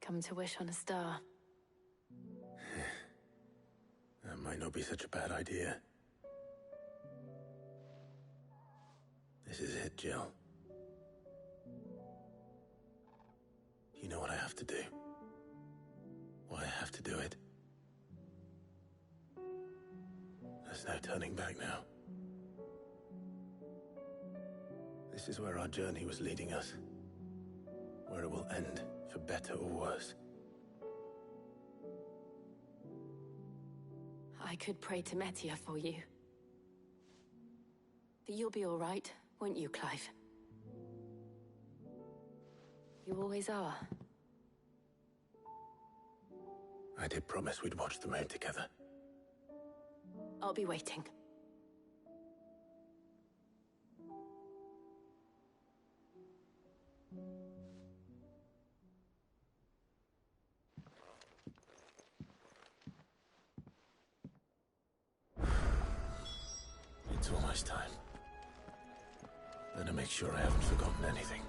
Come to wish on a star. That might not be such a bad idea. This is it, Jill. You know what I have to do. Why I have to do it. There's no turning back now. This is where our journey was leading us. Where it will end, for better or worse. I could pray to Metia for you. But you'll be all right, won't you, Clive? You always are. I did promise we'd watch the moon together. I'll be waiting. It's almost time. Better make sure I haven't forgotten anything.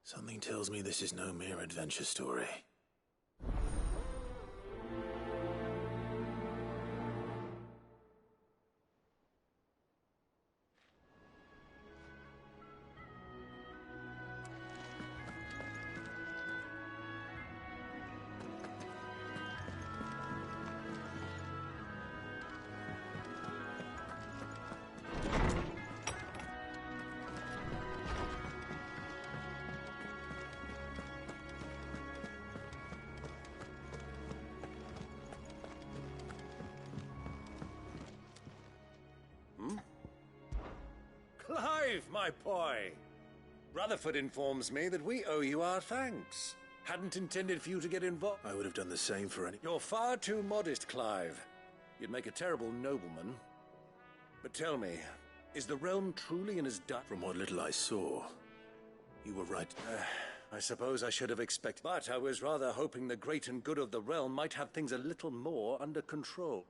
Something tells me this is no mere adventure story. Clive, my boy! Rutherford informs me that we owe you our thanks. Hadn't intended for you to get involved. I would have done the same for any... You're far too modest, Clive. You'd make a terrible nobleman. But tell me, is the realm truly in as dark... From what little I saw, you were right. I suppose I should have expected... But I was rather hoping the great and good of the realm might have things a little more under control.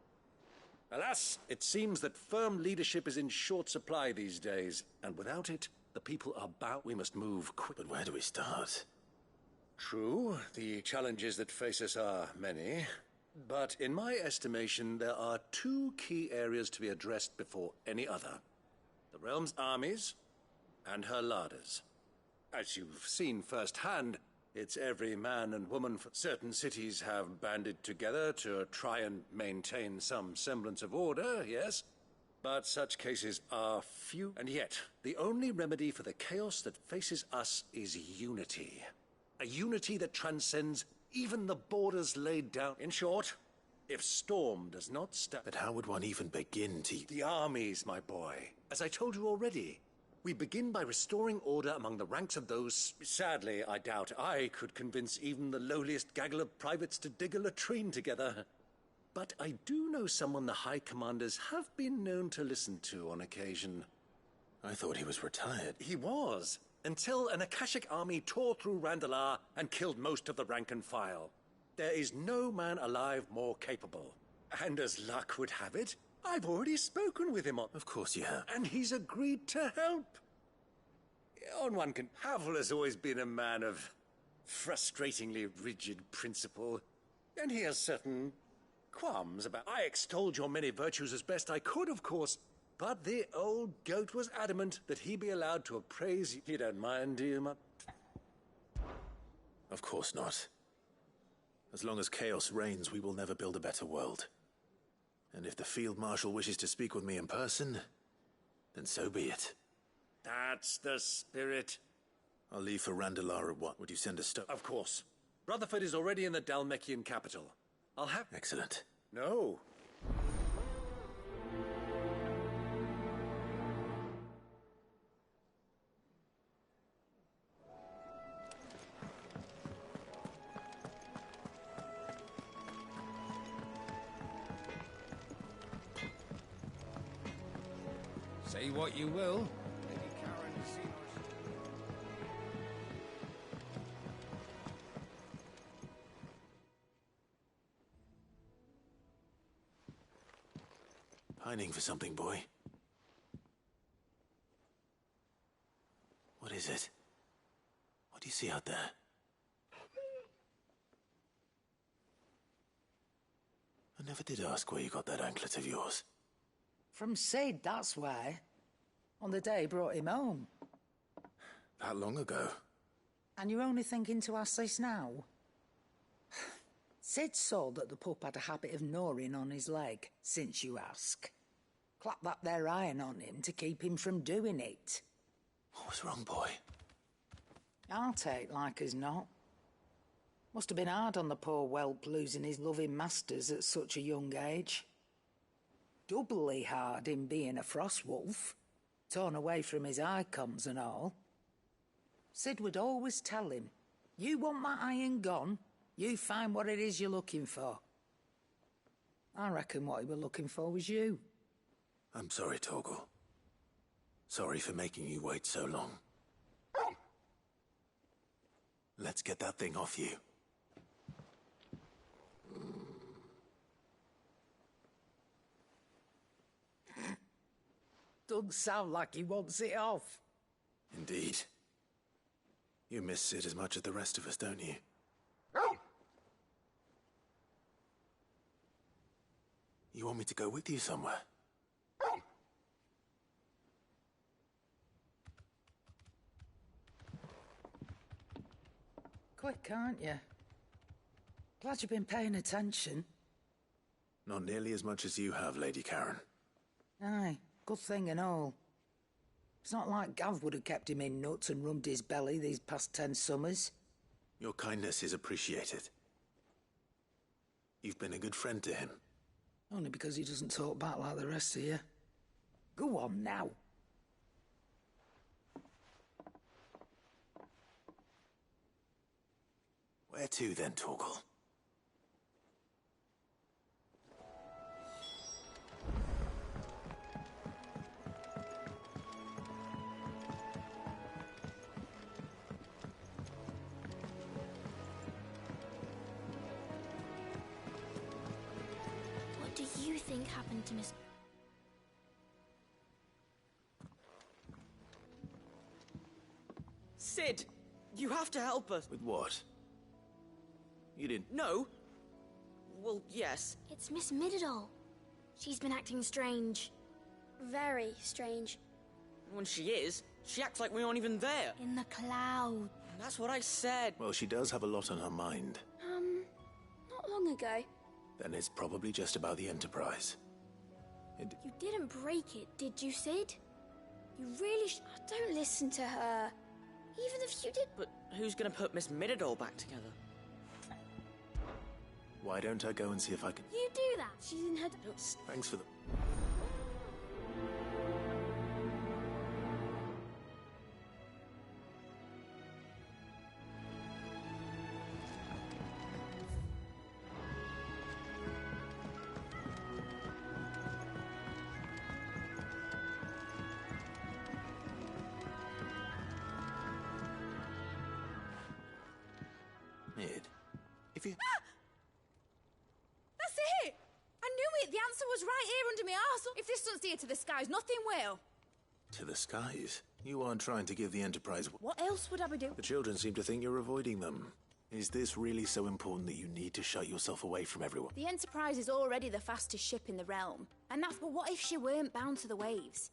Alas, it seems that firm leadership is in short supply these days, and without it, the people are bound. We must move quick. But where do we start? True, the challenges that face us are many, but in my estimation, there are two key areas to be addressed before any other. The realm's armies and her larders. As you've seen firsthand, it's every man and woman for certain cities have banded together to try and maintain some semblance of order, yes? But such cases are few, and yet the only remedy for the chaos that faces us is unity. A unity that transcends even the borders laid down. In short, if Storm does not stop... But how would one even begin to... The armies, my boy. As I told you already, we begin by restoring order among the ranks of those... Sadly, I doubt I could convince even the lowliest gaggle of privates to dig a latrine together. But I do know someone the High Commanders have been known to listen to on occasion. I thought he was retired. He was, until an Akashic army tore through Randalar and killed most of the rank and file. There is no man alive more capable. And as luck would have it, I've already spoken with him on... Of course you have. And he's agreed to help. on one can... Havel has always been a man of frustratingly rigid principle, and he has certain qualms about... I extolled your many virtues as best I could, of course, but the old goat was adamant that he be allowed to appraise... You don't mind, do you, Mutt? Of course not. As long as chaos reigns, we will never build a better world. And if the Field Marshal wishes to speak with me in person, then so be it. That's the spirit. I'll leave for Randalar at what? Would you send a stone? Of course. Rutherford is already in the Dalmekian capital. I'll have... Excellent. No. Say what you will. Pining for something, boy. What is it? What do you see out there? I never did ask where you got that anklet of yours. From Sid, that's why. On the day he brought him home. That long ago? And you're only thinking to ask this now? Sid saw that the pup had a habit of gnawing on his leg, since you ask. Clap that there iron on him to keep him from doing it. What was wrong, boy? I'll take like as not. Must have been hard on the poor whelp losing his loving masters at such a young age. Doubly hard in being a frost wolf, torn away from his icons and all. Sid would always tell him, you want that iron gone, you find what it is you're looking for. I reckon what he was looking for was you. I'm sorry, Torgal. Sorry for making you wait so long. Let's get that thing off you. Doesn't sound like he wants it off. Indeed. You miss Sid as much as the rest of us, don't you? You want me to go with you somewhere? Quick, aren't you? Glad you've been paying attention. Not nearly as much as you have, Lady Karen. Aye, good thing and all. It's not like Gav would have kept him in nuts and rubbed his belly these past 10 summers. Your kindness is appreciated. You've been a good friend to him. Only because he doesn't talk back like the rest of you. Go on now. Where to then, Torgal? What do you think happened to Miss... Sid, you have to help us. With what? You didn't... No. Well, yes. It's Miss Mididol. She's been acting strange. Very strange. When she is, she acts like we aren't even there. In the cloud. That's what I said. Well, she does have a lot on her mind. Not long ago. Then it's probably just about the Enterprise. You didn't break it, did you, Sid? You really don't listen to her. Even if you did... But who's gonna put Miss Mididol back together? Why don't I go and see if I can... You do that. She's in her... Thanks for the... Mid, if you... That's it! I knew it! The answer was right here under my arse. If this doesn't steer to the skies, nothing will. To the skies? You aren't trying to give the Enterprise... What else would I be doing? The children seem to think you're avoiding them. Is this really so important that you need to shut yourself away from everyone? The Enterprise is already the fastest ship in the realm. And that's... But what if she weren't bound to the waves?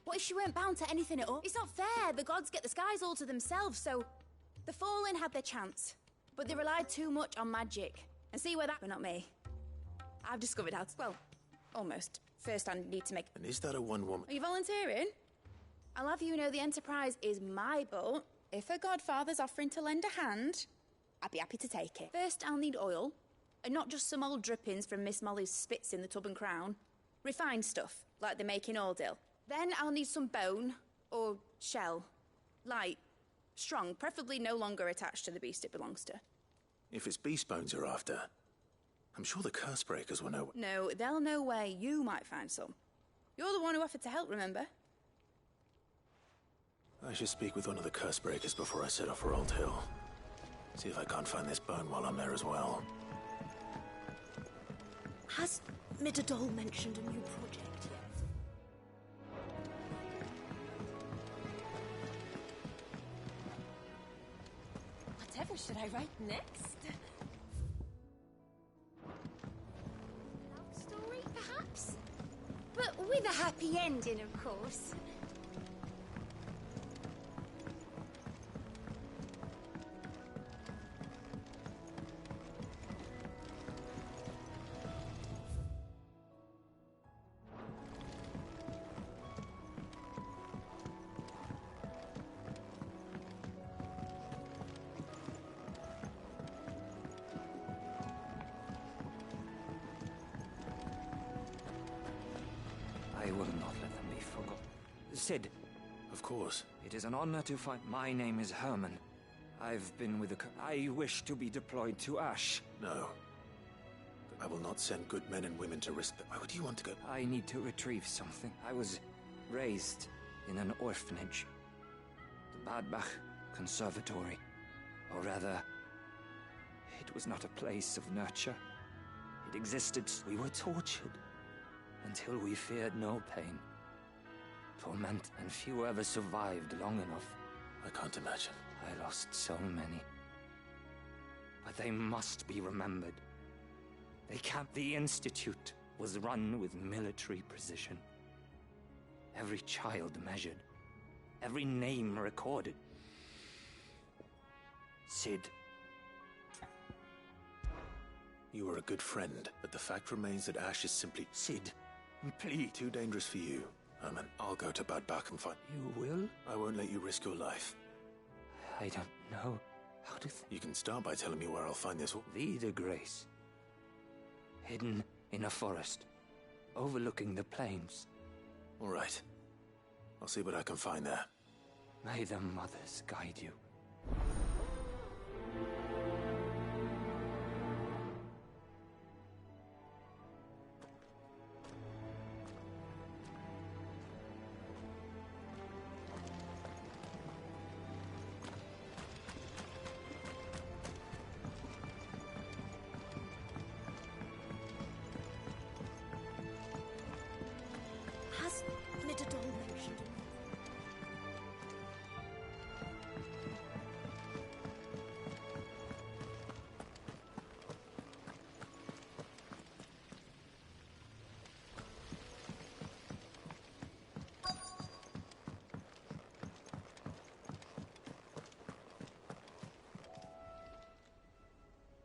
What if she weren't bound to anything at all? It's not fair. The gods get the skies all to themselves, so... The Fallen had their chance. But they relied too much on magic. And see where that... But not me. I've discovered how to... Well, almost. First I need to make... And is that a one-woman... Are you volunteering? I'll have you know the Enterprise is my boat. If her godfather's offering to lend a hand, I'd be happy to take it. First, I'll need oil, and not just some old drippings from Miss Molly's spits in the Tub and Crown. Refined stuff, like they make in Ordil. Then I'll need some bone, or shell. Light, strong, preferably no longer attached to the beast it belongs to. If it's beast bones you're after, I'm sure the curse breakers will know... No, they'll know where you might find some. You're the one who offered to help, remember? I should speak with one of the curse breakers before I set off for Old Hill. See if I can't find this bone while I'm there as well. Has Midadol mentioned a new project yet? Whatever should I write next? Love story, perhaps? But with a happy ending, of course. I will not let them be forgotten. Sid. Of course. It is an honor to find... My name is Herman. I've been with the... I wish to be deployed to Ash. No. I will not send good men and women to risk... Why would you want to go? I need to retrieve something. I was raised in an orphanage. The Badbach Conservatory. Or rather, it was not a place of nurture. It existed... We were tortured. Until we feared no pain. Torment, and few ever survived long enough. I can't imagine. I lost so many. But they must be remembered. They can't... The Institute was run with military precision. Every child measured. Every name recorded. Sid. You were a good friend, but the fact remains that Ash is simply... Sid. Please. Too dangerous for you, Herman. I'll go to Badbach and find... You will? I won't let you risk your life. I don't know how to... You can start by telling me where I'll find this... Vida Grace. Hidden in a forest, overlooking the plains. All right. I'll see what I can find there. May the mothers guide you. Has Midadol mentioned a new...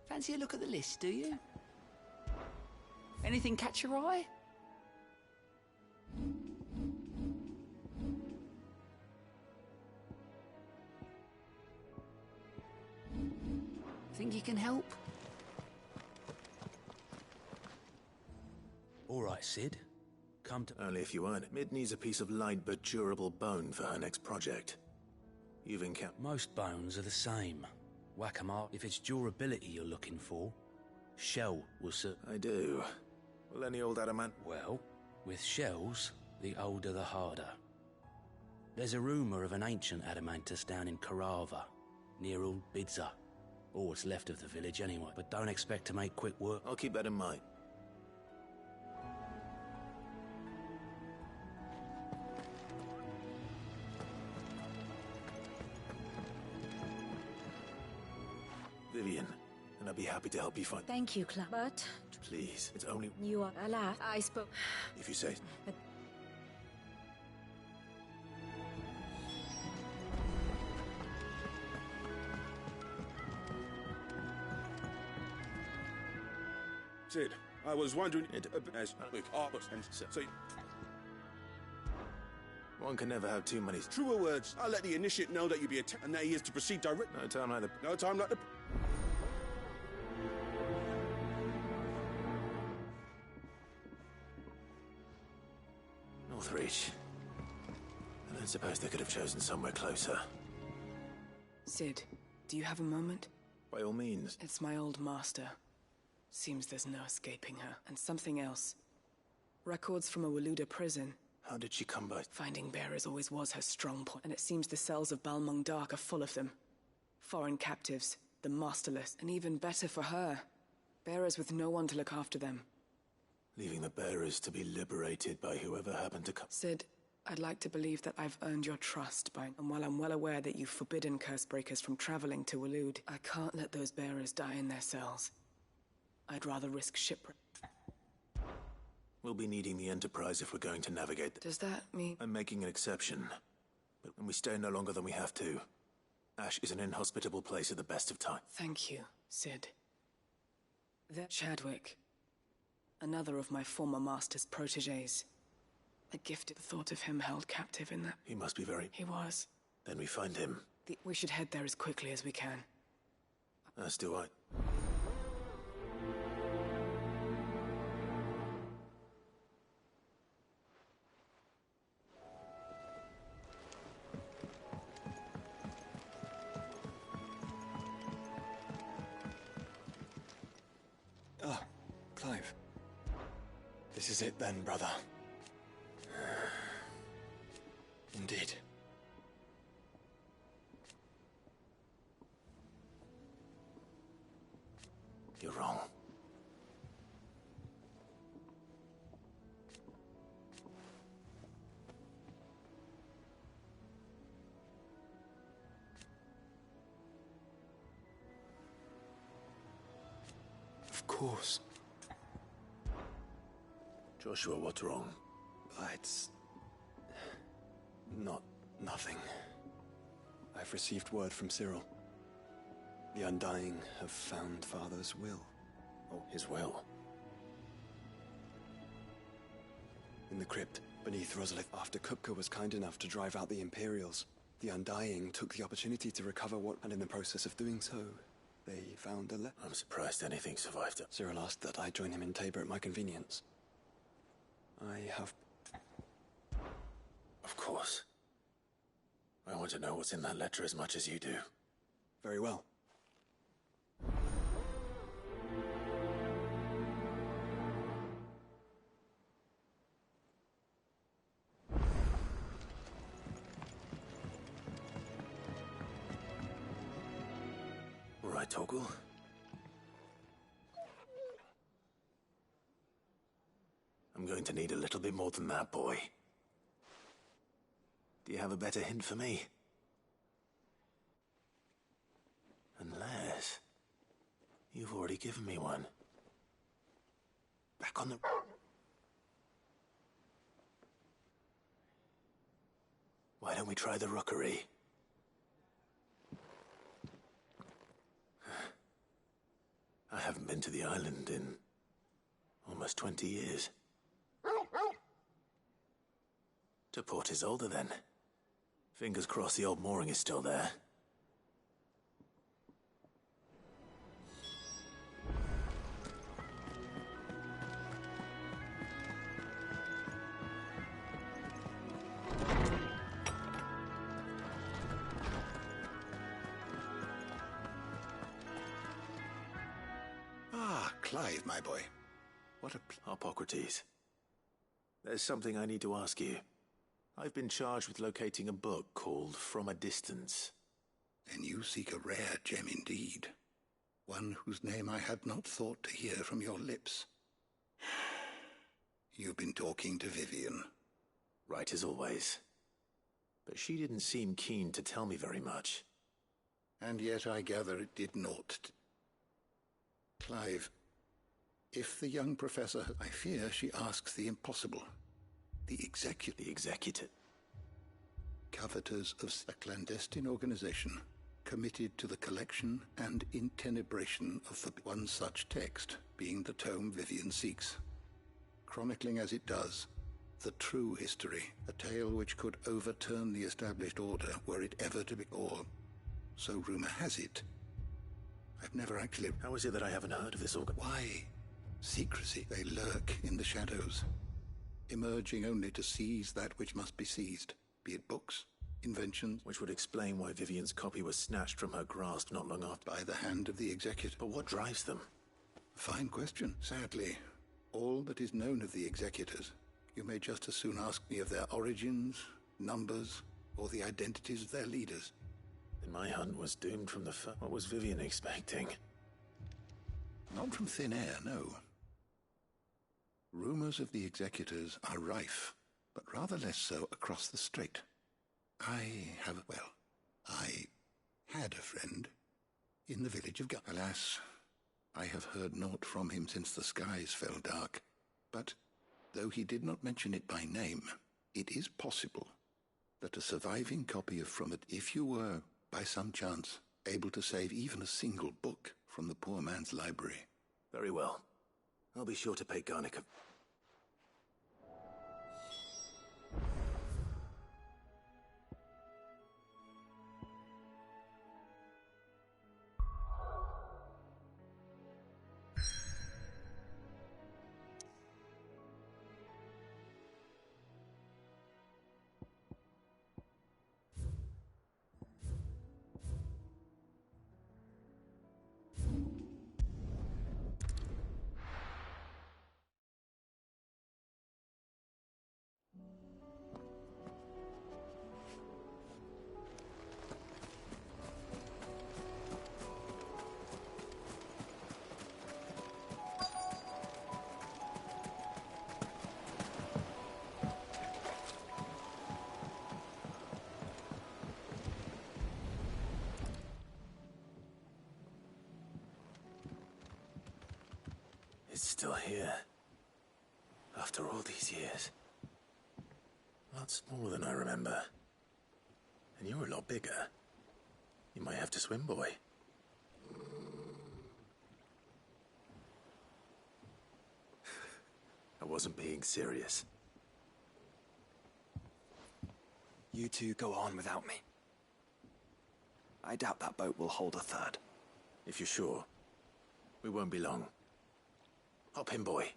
Fancy a look at the list, do you? Anything catch your eye? Think you can help? All right, Sid. Come to... Only if you earn it. Mid needs a piece of light but durable bone for her next project. You've encountered... Most bones are the same. Whack 'em up. If it's durability you're looking for, shell will serve. I do. Will any old adamant... Well, with shells, the older the harder. There's a rumour of an ancient adamantus down in Karava, near Old Bidza. Or what's left of the village anyway, but don't expect to make quick work. I'll keep that in mind. Vivian, and I'll be happy to help you find... Thank you, Cla. But Please, it's only... you are... Alas, I spoke... If you say... But Sid, I was wondering... as... and so... One can never have too many... Truer words. I'll let the initiate know that you be attacked, and that he is to proceed direct... No time like the... No time like the... Northreach. I don't suppose they could have chosen somewhere closer. Sid, do you have a moment? By all means. It's my old master. Seems there's no escaping her. And something else. Records from a Waluda prison. How did she come by? Finding bearers always was her strong point, and it seems the cells of Balmung Dark are full of them. Foreign captives, the masterless, and even better for her, bearers with no one to look after them. Leaving the bearers to be liberated by whoever happened to come... Sid, I'd like to believe that I've earned your trust and while I'm well aware that you've forbidden Cursebreakers from traveling to Walud, I can't let those bearers die in their cells. I'd rather risk shipwreck. We'll be needing the Enterprise if we're going to navigate... Does that mean... I'm making an exception. But when we stay no longer than we have to, Ash is an inhospitable place at the best of times. Thank you, Sid. That Chadwick, another of my former master's protégés. A gifted thought of him held captive in that... He must be very... He was. Then we find him. We should head there as quickly as we can. As do I. Ah, Clive. This is it then, brother. Indeed. You're wrong. Of course. Joshua, what's wrong? It's... nothing. I've received word from Cyril. The Undying have found Father's will. Oh, his will? In the crypt, beneath Rosalith. After Kupka was kind enough to drive out the Imperials, the Undying took the opportunity to recover what... And in the process of doing so, they found a letter. I'm surprised anything survived it. Cyril asked that I join him in Tabor at my convenience. I have... Of course. I want to know what's in that letter as much as you do. Very well. All right, Torgal. I'm going to need a little bit more than that, boy. Do you have a better hint for me? Unless... you've already given me one. Back on the... Why don't we try the rookery? I haven't been to the island in almost 20 years. To Port Isolde, then. Fingers crossed the old mooring is still there. Ah, Clive, my boy. What a... Harpocrates. There's something I need to ask you. I've been charged with locating a book called From a Distance. Then you seek a rare gem indeed. One whose name I had not thought to hear from your lips. You've been talking to Vivian. Right as always. But she didn't seem keen to tell me very much. And yet I gather it did naught. Clive, if the young professor... I fear she asks the impossible. The executor... The executor? Coveters of a clandestine organization committed to the collection and intenebration of one such text, being the tome Vivian seeks, chronicling as it does the true history, a tale which could overturn the established order were it ever to be, or so rumor has it. I've never actually... How is it that I haven't heard of this organ? Why? Secrecy. They lurk in the shadows, emerging only to seize that which must be seized, be it books, inventions... Which would explain why Vivian's copy was snatched from her grasp not long after. By the hand of the executor. But what drives them? Fine question. Sadly, all that is known of the executors, you may just as soon ask me of their origins, numbers, or the identities of their leaders. Then my hunt was doomed from the first. What was Vivian expecting? Not from thin air, no. Rumors of the executors are rife, but rather less so across the strait. I had a friend in the village of Alas, I have heard naught from him since the skies fell dark. But, though he did not mention it by name, it is possible that a surviving copy of From It, if you were, by some chance, able to save even a single book from the poor man's library. Very well. I'll be sure to pay Garnick a... It's still here. After all these years. Lots more than I remember. And you're a lot bigger. You might have to swim, boy. I wasn't being serious. You two go on without me. I doubt that boat will hold a third. If you're sure, we won't be long. Hop in, boy.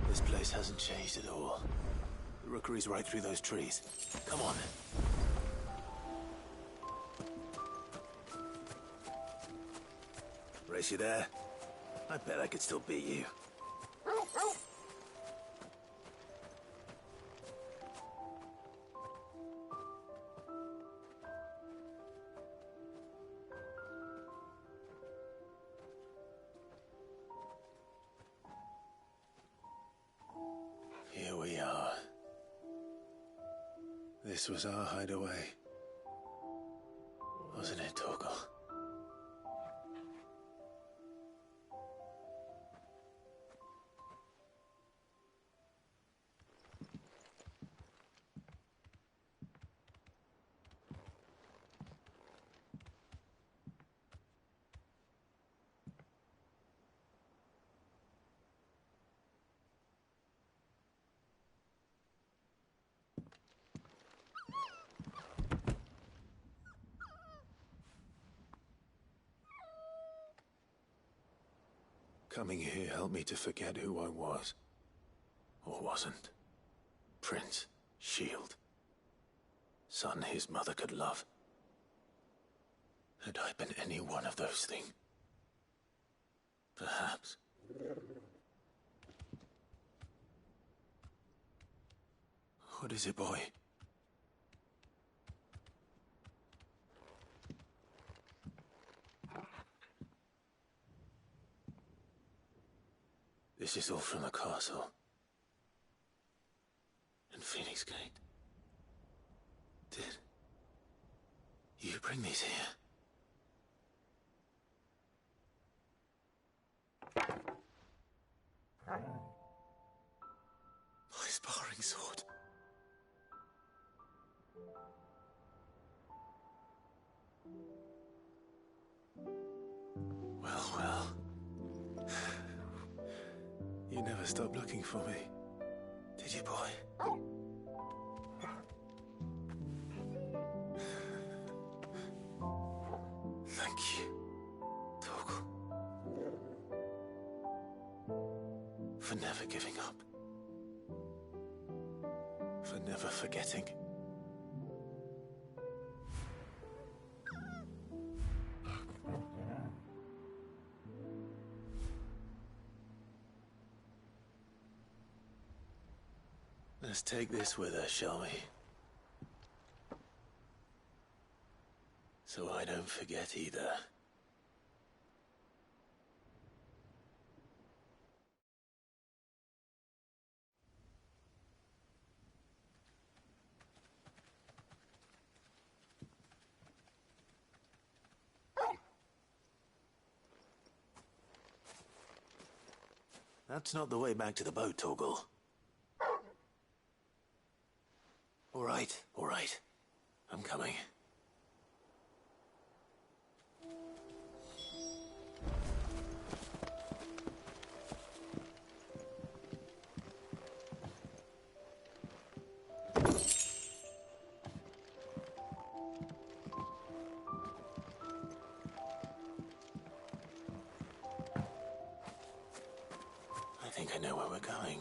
This place hasn't changed at all. The rookery's right through those trees. Come on. Race you there? I bet I could still beat you. Here we are. This was our hideaway. Wasn't it, Torgal? Coming here helped me to forget who I was. Or wasn't. Prince, shield. Son his mother could love. Had I been any one of those things? Perhaps. What is it, boy? This is all from the castle. And Phoenix Gate. Did you bring these here? My sparring sword. Well. You never stopped looking for me, did you, boy? Thank you, Torgal, for never giving up, for never forgetting. Let's take this with us, shall we? So I don't forget either. That's not the way back to the boat, Torgal. All right. I'm coming. I think I know where we're going.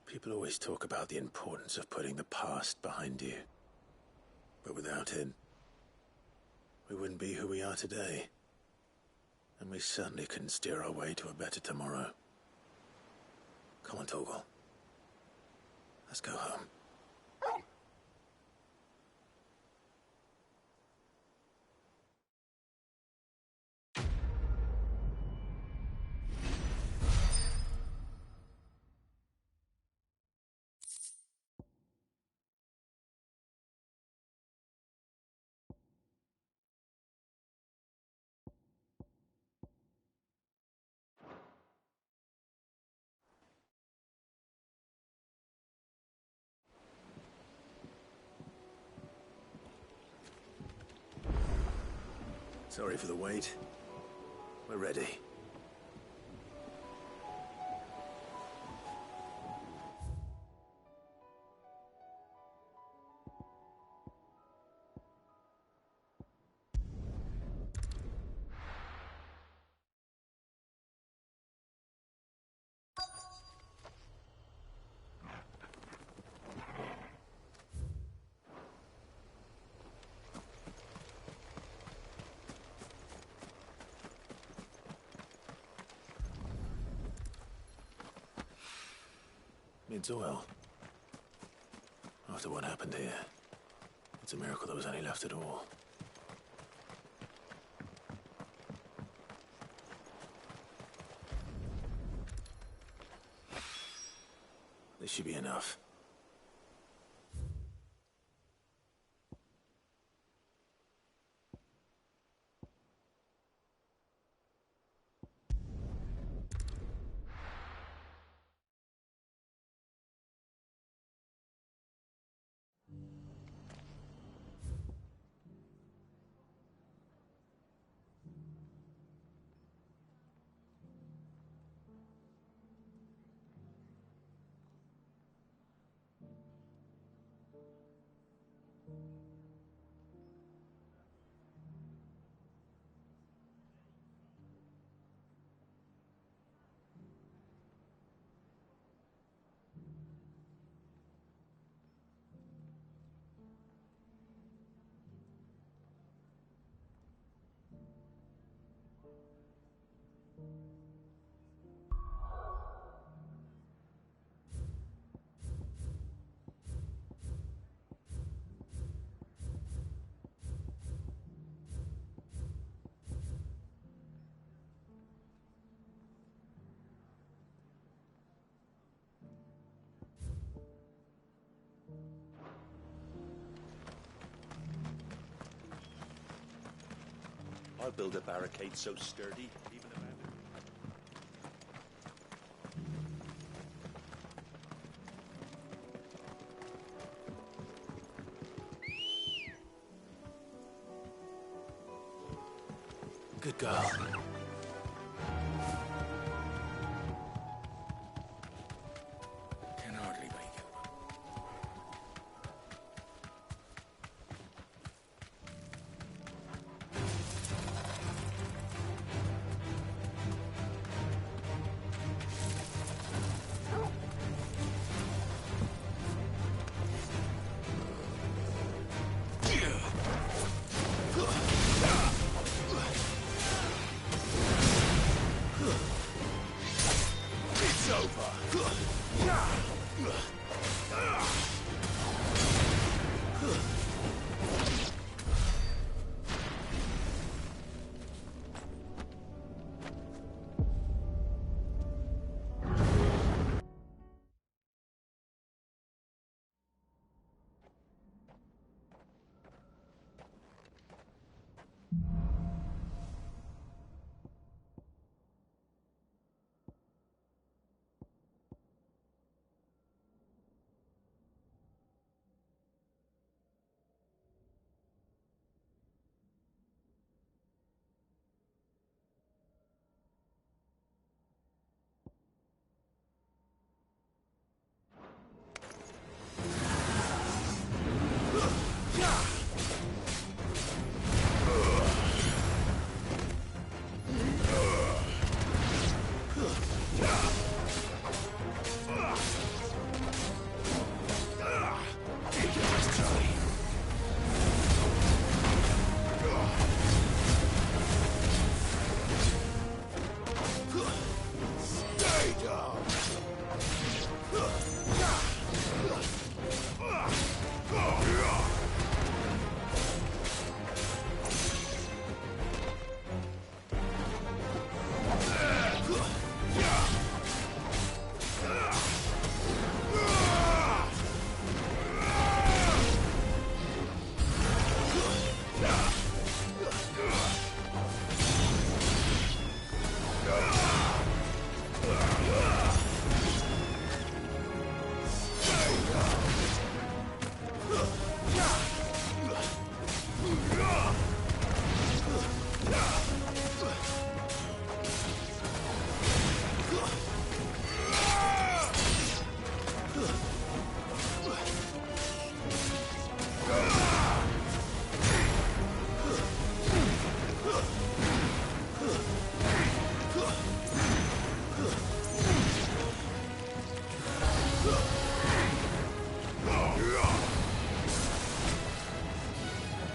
People always talk about the importance of putting the past behind you. But without it, we wouldn't be who we are today. And we certainly couldn't steer our way to a better tomorrow. Come on, Torgal. Let's go home. Sorry for the wait. We're ready. It's oil. After what happened here, it's a miracle there was any left at all. This should be enough. I'll build a barricade so sturdy, even if Good girl. Can hardly make it. It's over.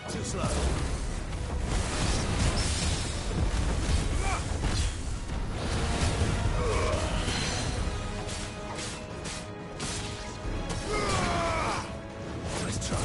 Too slow. Let's try.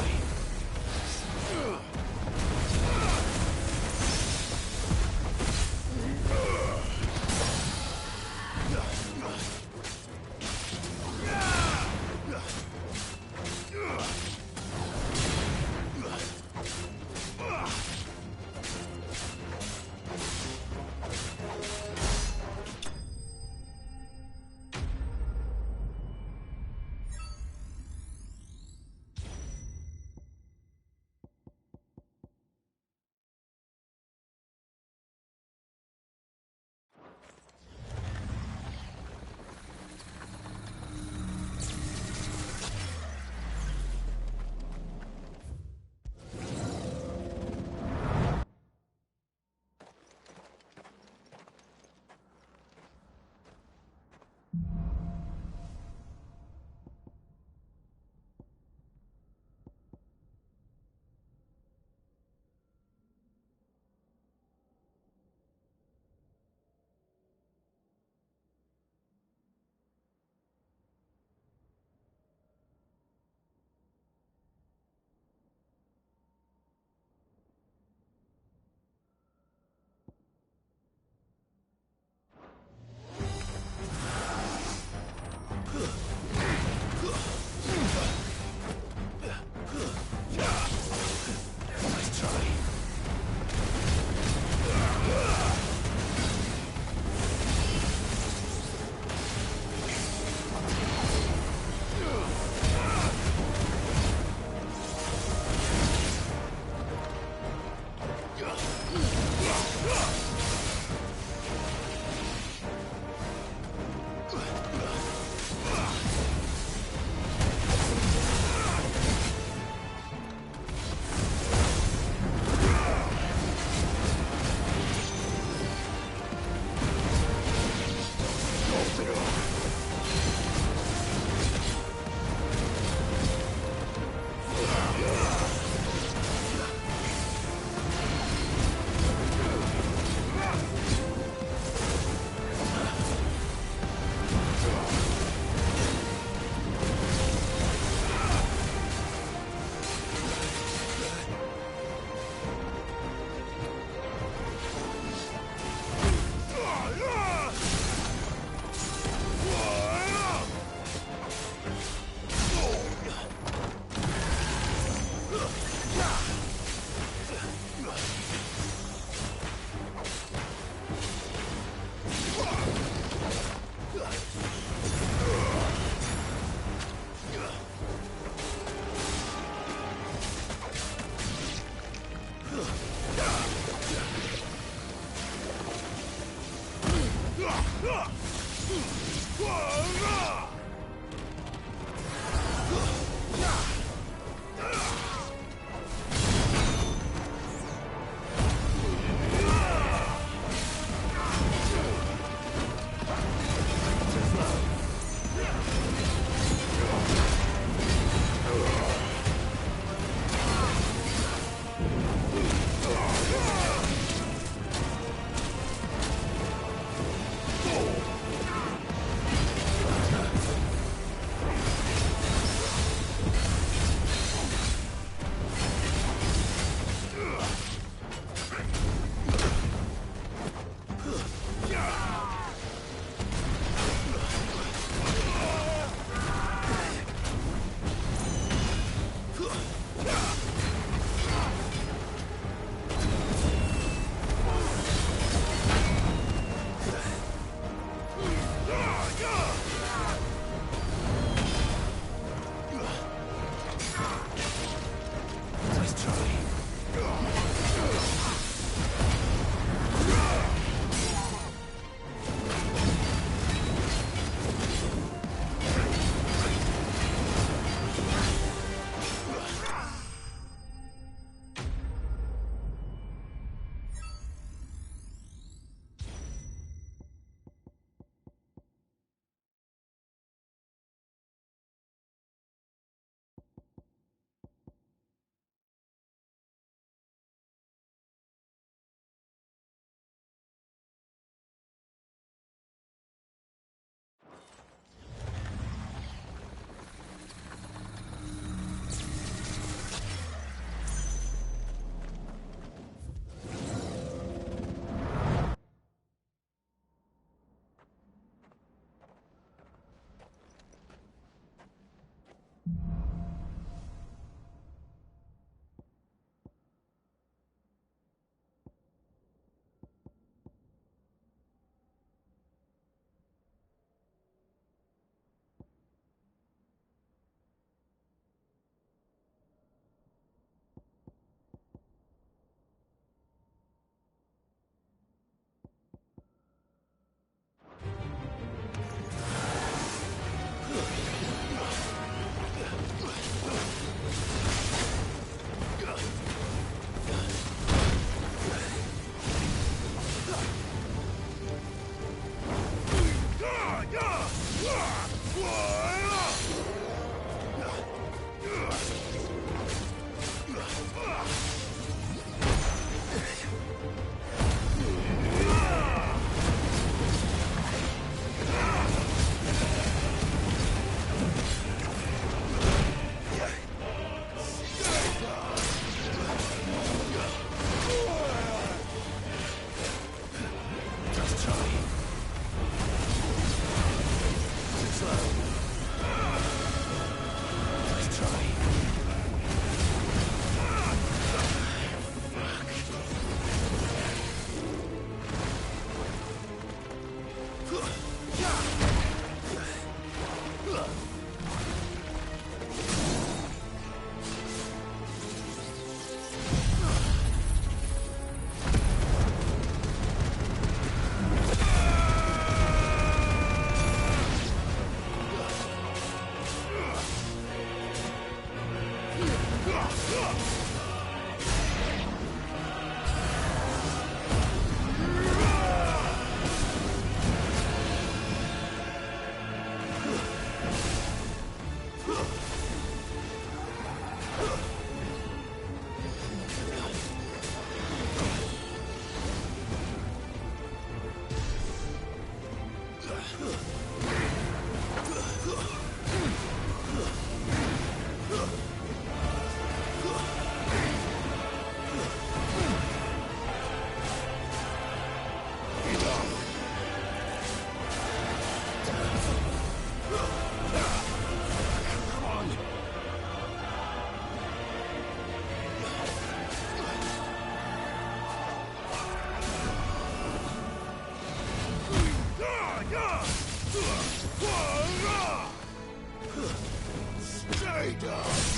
Stay down!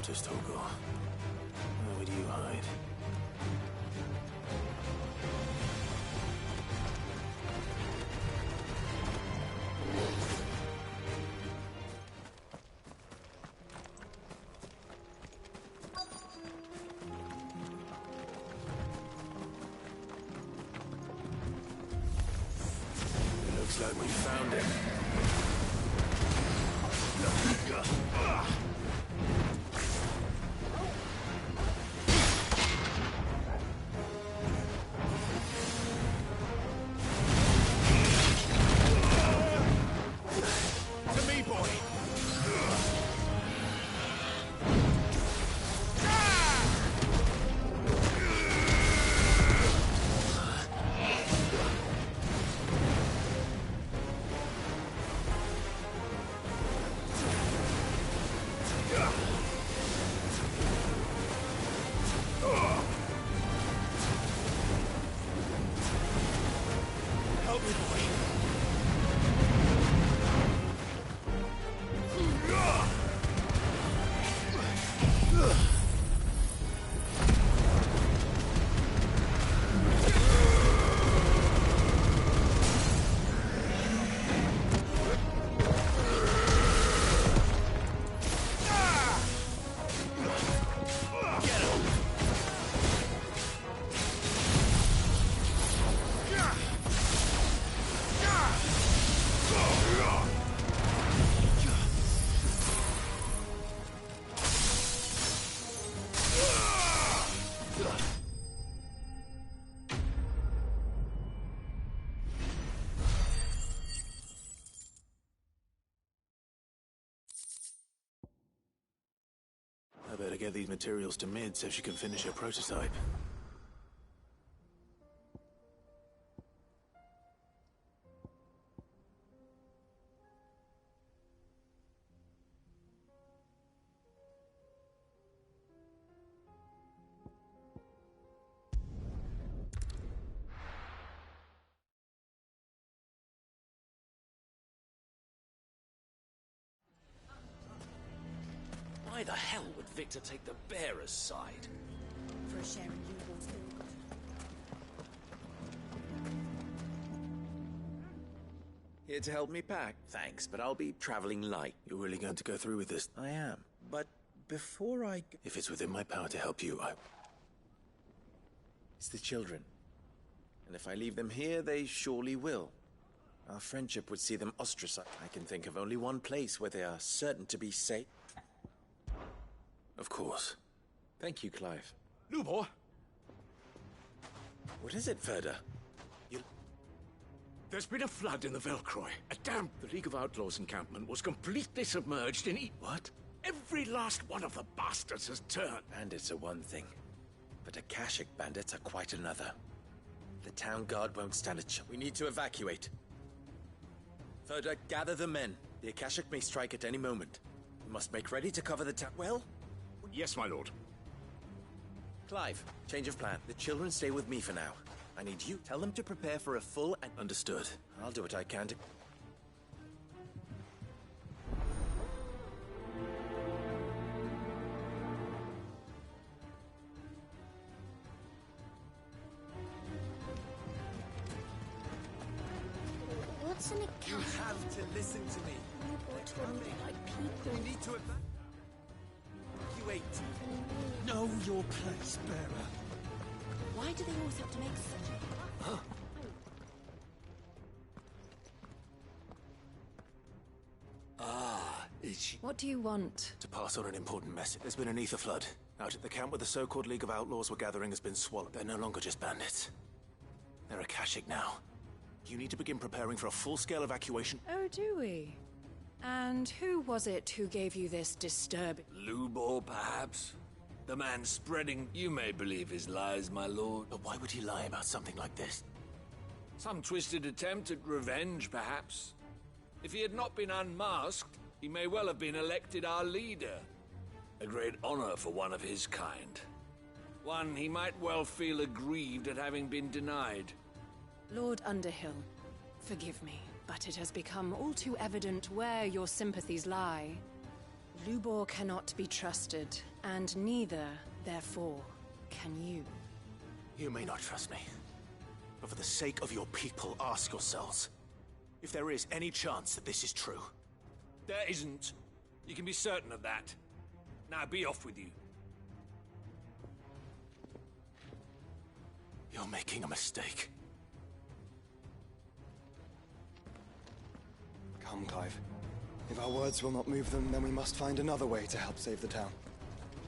quarters, Torgor. Where would you hide? Looks like we found him. To me, boy! Help me, boy. I better get these materials to Mid so she can finish her prototype. Why the hell would Victor take the bearer's side? For a sharing Lubor's hill. Here to help me pack? Thanks, but I'll be traveling light. You're really going to go through with this? I am. But before I... If it's within my power to help you, It's the children. And if I leave them here, they surely will. Our friendship would see them ostracized. I can think of only one place where they are certain to be safe. Of course. Thank you, Clive. Lubor! What is it, Ferda? There's been a flood in the Velcroy. A dam. The League of Outlaws encampment was completely submerged in What? Every last one of the bastards has turned. Bandits are one thing, but Akashic bandits are quite another. The town guard won't stand a chance. We need to evacuate. Ferda, gather the men. The Akashic may strike at any moment. We must make ready to cover the town. Well? Yes, my lord. Clive, change of plan. The children stay with me for now. I need you. Tell them to prepare for a full and... Understood. I'll do what I can to... What's an account? You have to listen to me. Lubor told me they're like people. We need to evacuate. Know your place, bearer. Why do they always have to make such a... Is she... What do you want? To pass on an important message. There's been an ether flood. Out at the camp where the so-called League of Outlaws were gathering has been swallowed. They're no longer just bandits. They're Akashic now. You need to begin preparing for a full-scale evacuation. Oh, do we? And who was it who gave you this disturbing... Lubor, perhaps? The man spreading... You may believe his lies, my lord. But why would he lie about something like this? Some twisted attempt at revenge, perhaps. If he had not been unmasked, he may well have been elected our leader. A great honor for one of his kind. One he might well feel aggrieved at having been denied. Lord Underhill, forgive me, but it has become all too evident where your sympathies lie. Lubor cannot be trusted, And neither, therefore, can you. You may not trust me, but for the sake of your people, ask yourselves if there is any chance that this is true. There isn't. You can be certain of that. Now be off with you. You're making a mistake. Come, Clive. If our words will not move them, then we must find another way to help save the town.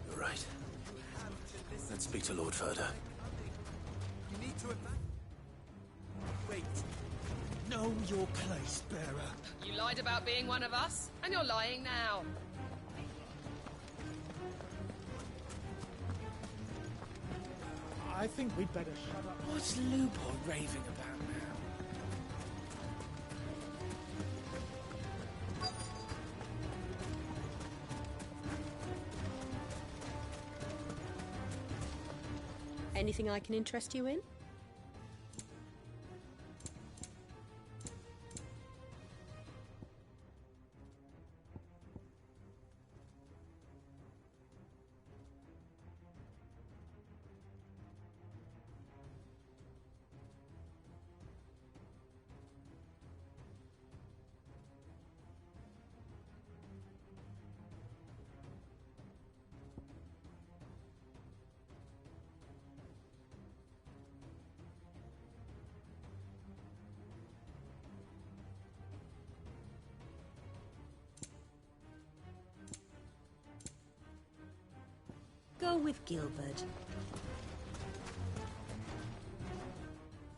You're right. Let's speak to Lord Ferda. You need to... Wait. Know your place, bearer. You lied about being one of us, and you're lying now. I think we'd better shut up. What's Lupor raving about now? Anything I can interest you in? Go with Gilbert.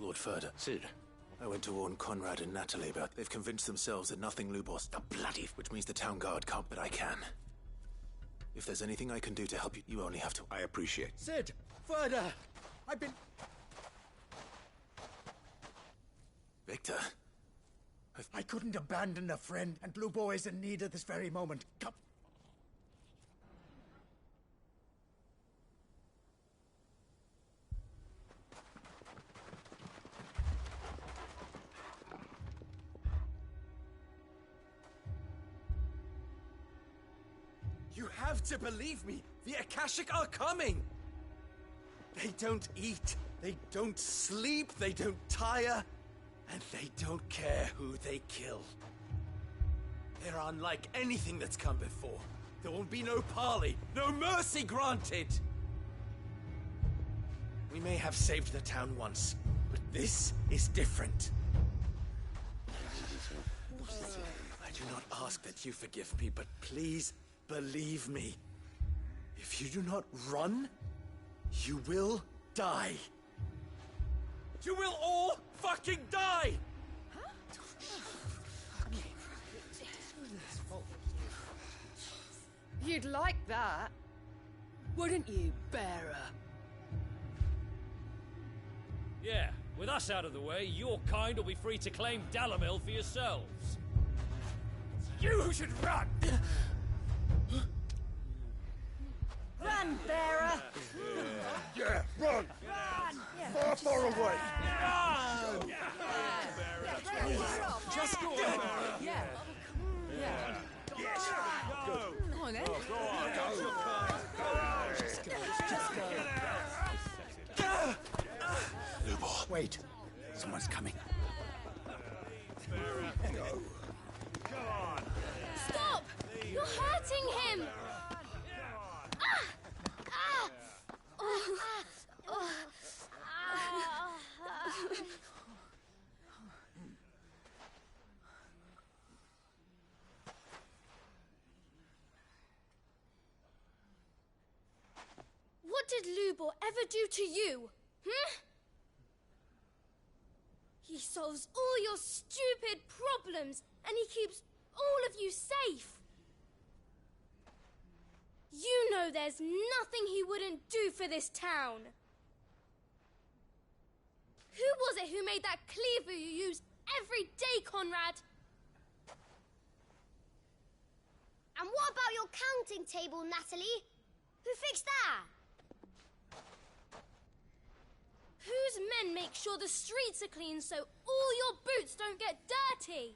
Lord Ferda. Cid. I went to warn Conrad and Natalie, but they've convinced themselves that nothing Lubor's a bloody, which means the town guard can't, but I can. If there's anything I can do to help you, you only have to. I appreciate. Cid! Ferda! I've been... Victor. I couldn't abandon a friend, and Lubor is in need at this very moment. Come. You have to believe me! The Akashic are coming! They don't eat, they don't sleep, they don't tire, and they don't care who they kill. They're unlike anything that's come before. There will be no parley, no mercy granted! We may have saved the town once, but this is different. I do not ask that you forgive me, but please believe me. If you do not run, you will die. You will all fucking die! You'd like that, wouldn't you, bearer? Yeah, with us out of the way, your kind will be free to claim Dalamil for yourselves. You should run! Run, bearer! Yeah, run! Far, far away! Run! Just go on! Yeah. Yeah. Yes! Go on, then. Go on! Just go. Just go. Lubor. Wait. Someone's coming. Go. Stop! You're hurting him! What did Lubor ever do to you? He solves all your stupid problems, and he keeps all of you safe. You know there's nothing he wouldn't do for this town. Who was it who made that cleaver you use every day, Conrad? And what about your counting table, Natalie? Who fixed that? Whose men make sure the streets are clean so all your boots don't get dirty?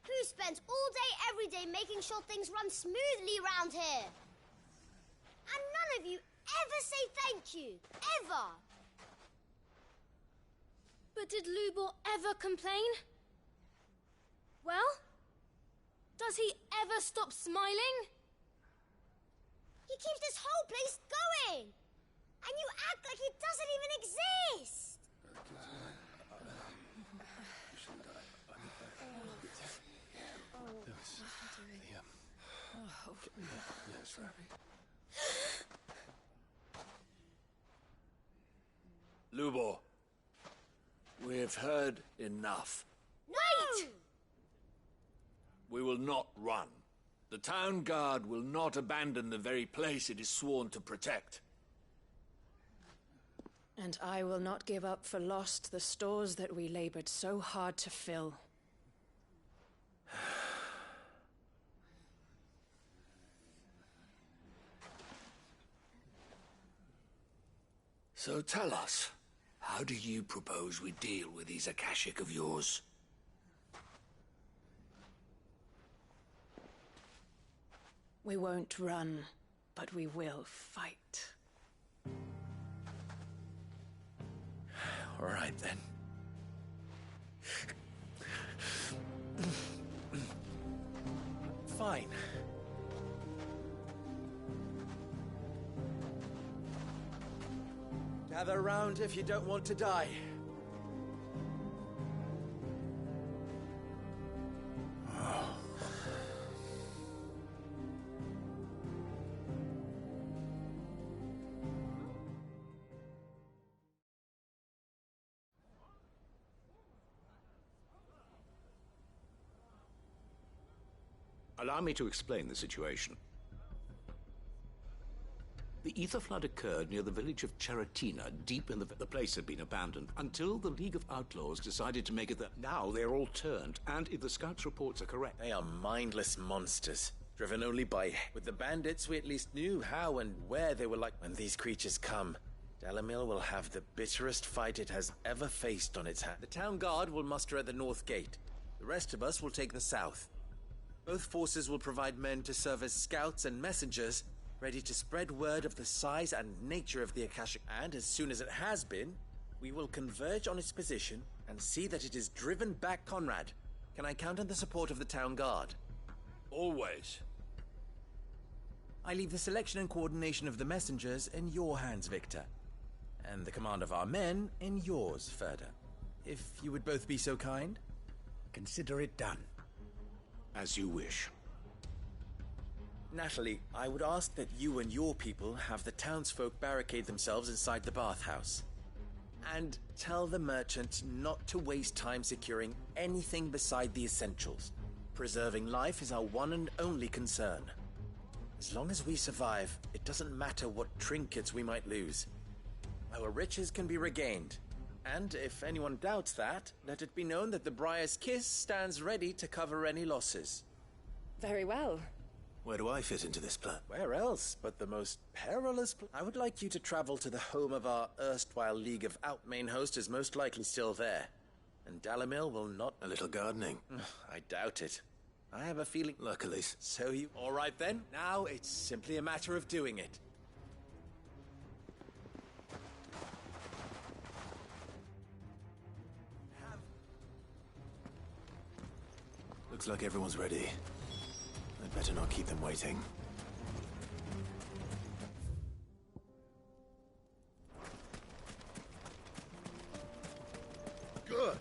Who spends all day every day making sure things run smoothly around here? of you ever say thank you. Ever. But did Lubor ever complain? Well? Does he ever stop smiling? He keeps this whole place going. And you act like it doesn't even exist. Yes, Rabbi. Lubor, we've heard enough. Wait! We will not run. The town guard will not abandon the very place it is sworn to protect. And I will not give up for lost the stores that we labored so hard to fill. So tell us, how do you propose we deal with these Akashic of yours? We won't run, but we will fight. All right, then. Fine. Gather around if you don't want to die. Allow me to explain the situation. The ether flood occurred near the village of Cheratina, deep in the place had been abandoned, until the League of Outlaws decided to make it that now they're all turned, and if the scouts' reports are correct... They are mindless monsters, driven only by... With the bandits, we at least knew how and where they were like. When these creatures come, Dalamil will have the bitterest fight it has ever faced on its hands. The town guard will muster at the north gate. The rest of us will take the south. Both forces will provide men to serve as scouts and messengers, ready to spread word of the size and nature of the Akashic. And as soon as it has been, we will converge on its position and see that it is driven back. Conrad, can I count on the support of the town guard? Always. I leave the selection and coordination of the messengers in your hands, Victor. And the command of our men in yours, Ferda. If you would both be so kind. Consider it done. As you wish. Natalie, I would ask that you and your people have the townsfolk barricade themselves inside the bathhouse. And tell the merchant not to waste time securing anything beside the essentials. Preserving life is our one and only concern. As long as we survive, it doesn't matter what trinkets we might lose. Our riches can be regained. And if anyone doubts that, let it be known that the Briar's Kiss stands ready to cover any losses. Very well. Where do I fit into this plan? Where else but the most perilous I would like you to travel to the home of our erstwhile League of Outmain host is most likely still there. And Dalamil will not... A little gardening? I doubt it. I have a feeling... Luckily. So you... All right then, now it's simply a matter of doing it. Looks like everyone's ready. I'd better not keep them waiting. Good.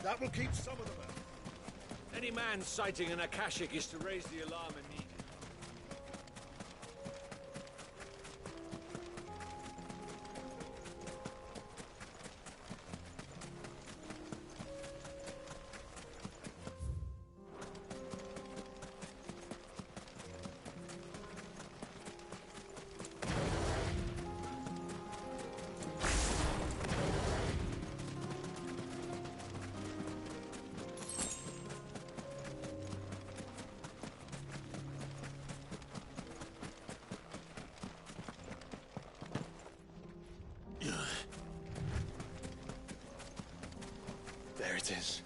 That will keep some of them out. Any man sighting an Akashic is to raise the alarm immediately. There it is.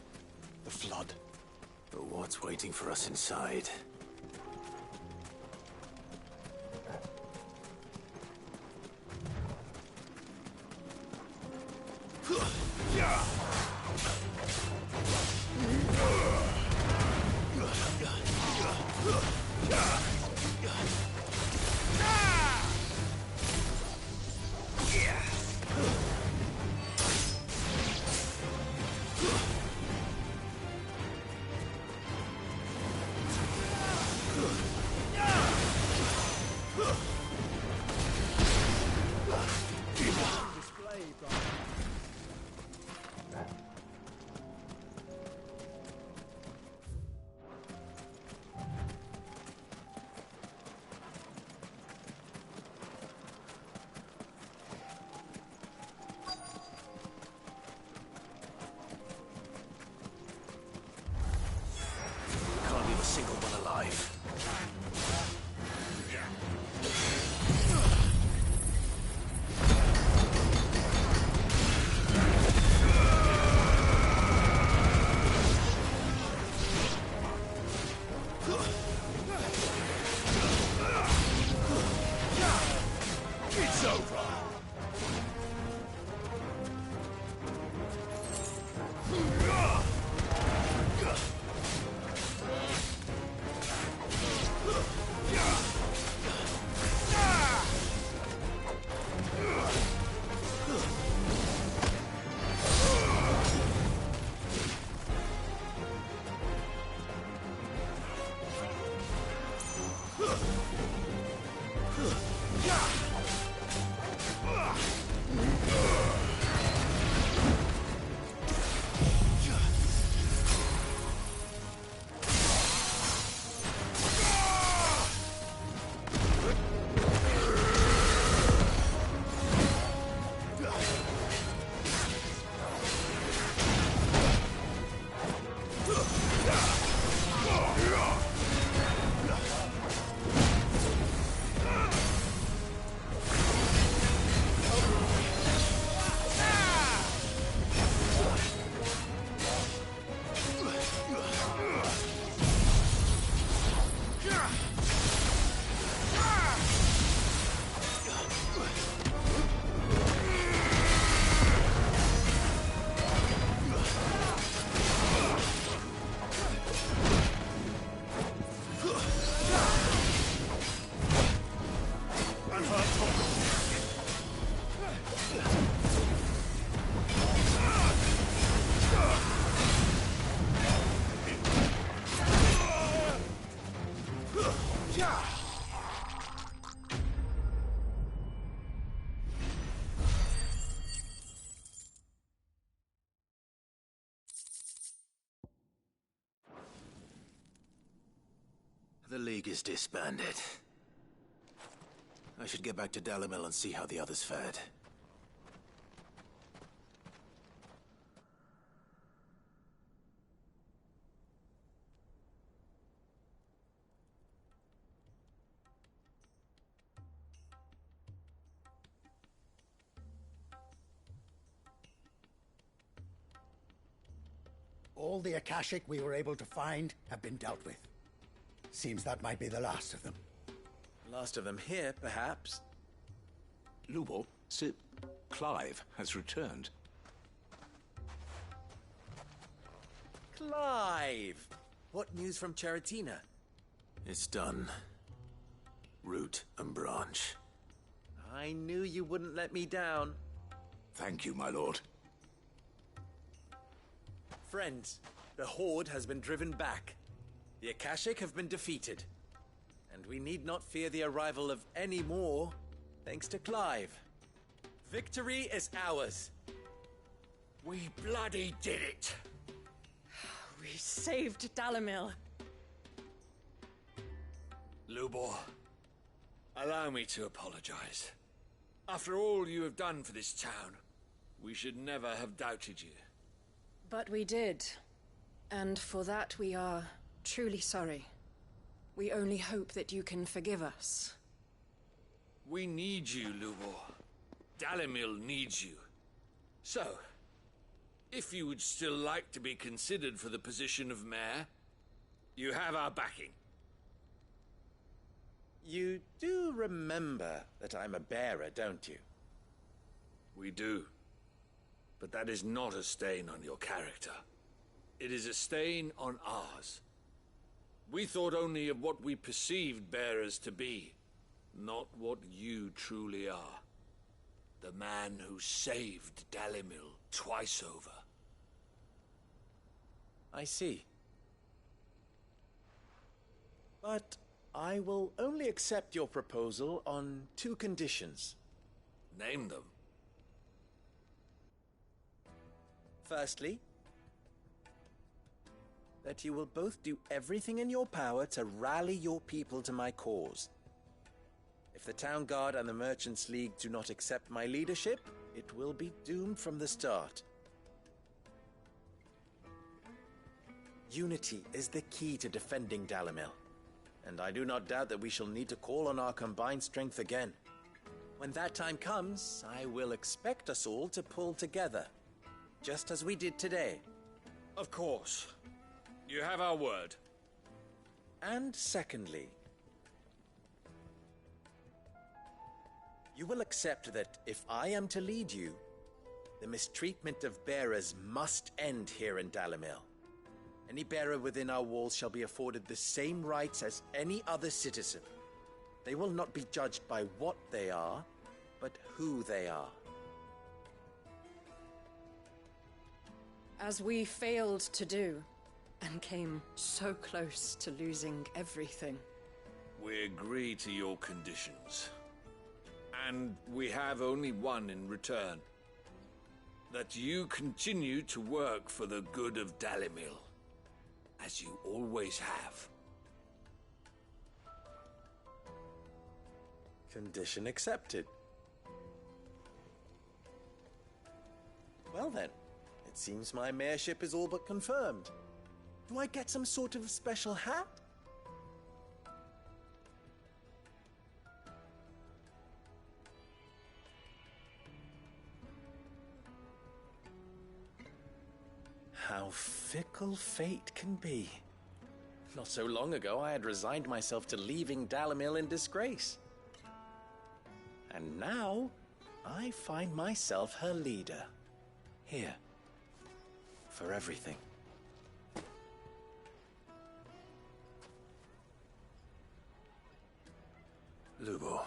The flood. But what's waiting for us inside? over! The League is disbanded. I should get back to Dalimil and see how the others fared. All the Akashic we were able to find have been dealt with. Seems that might be the last of them. Last of them here, perhaps. Lubo, Sir Clive has returned. Clive! What news from Charatina? It's done. Root and branch. I knew you wouldn't let me down. Thank you, my lord. Friends, the Horde has been driven back. The Akashic have been defeated. And we need not fear the arrival of any more, thanks to Clive. Victory is ours. We bloody did it! We saved Dalimil. Lubor, allow me to apologize. After all you have done for this town, we should never have doubted you. But we did. And for that we are truly sorry. We only hope that you can forgive us. We need you, Lubor. Dalimil needs you. So, if you would still like to be considered for the position of mayor, you have our backing. You do remember that I'm a bearer, don't you? We do. But that is not a stain on your character. It is a stain on ours. We thought only of what we perceived bearers to be, not what you truly are. The man who saved Dalimil twice over. I see. But I will only accept your proposal on 2 conditions. Name them. Firstly, that you will both do everything in your power to rally your people to my cause. If the Town Guard and the Merchants League do not accept my leadership, it will be doomed from the start. Unity is the key to defending Dalimil, and I do not doubt that we shall need to call on our combined strength again. When that time comes, I will expect us all to pull together, just as we did today. Of course. You have our word. And secondly, You will accept that if I am to lead you, the mistreatment of bearers must end here in Dalimil. Any bearer within our walls shall be afforded the same rights as any other citizen. They will not be judged by what they are, but who they are. As we failed to do, and came so close to losing everything. We agree to your conditions. And we have only one in return. That you continue to work for the good of Dalimil, as you always have. Condition accepted. Well then, it seems my mayorship is all but confirmed. Do I get some sort of special hat? How fickle fate can be. Not so long ago, I had resigned myself to leaving Dalimil in disgrace. And now, I find myself her leader. Here. For everything. Lubo.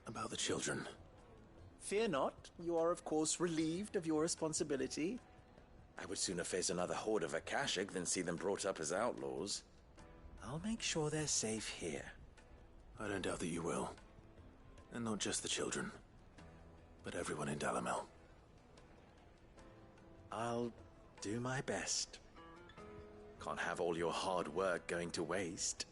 About the children. Fear not, you are of course relieved of your responsibility. I would sooner face another horde of Akashic than see them brought up as outlaws. I'll make sure they're safe here. I don't doubt that you will. And not just the children, but everyone in Dalimil. I'll do my best. Can't have all your hard work going to waste.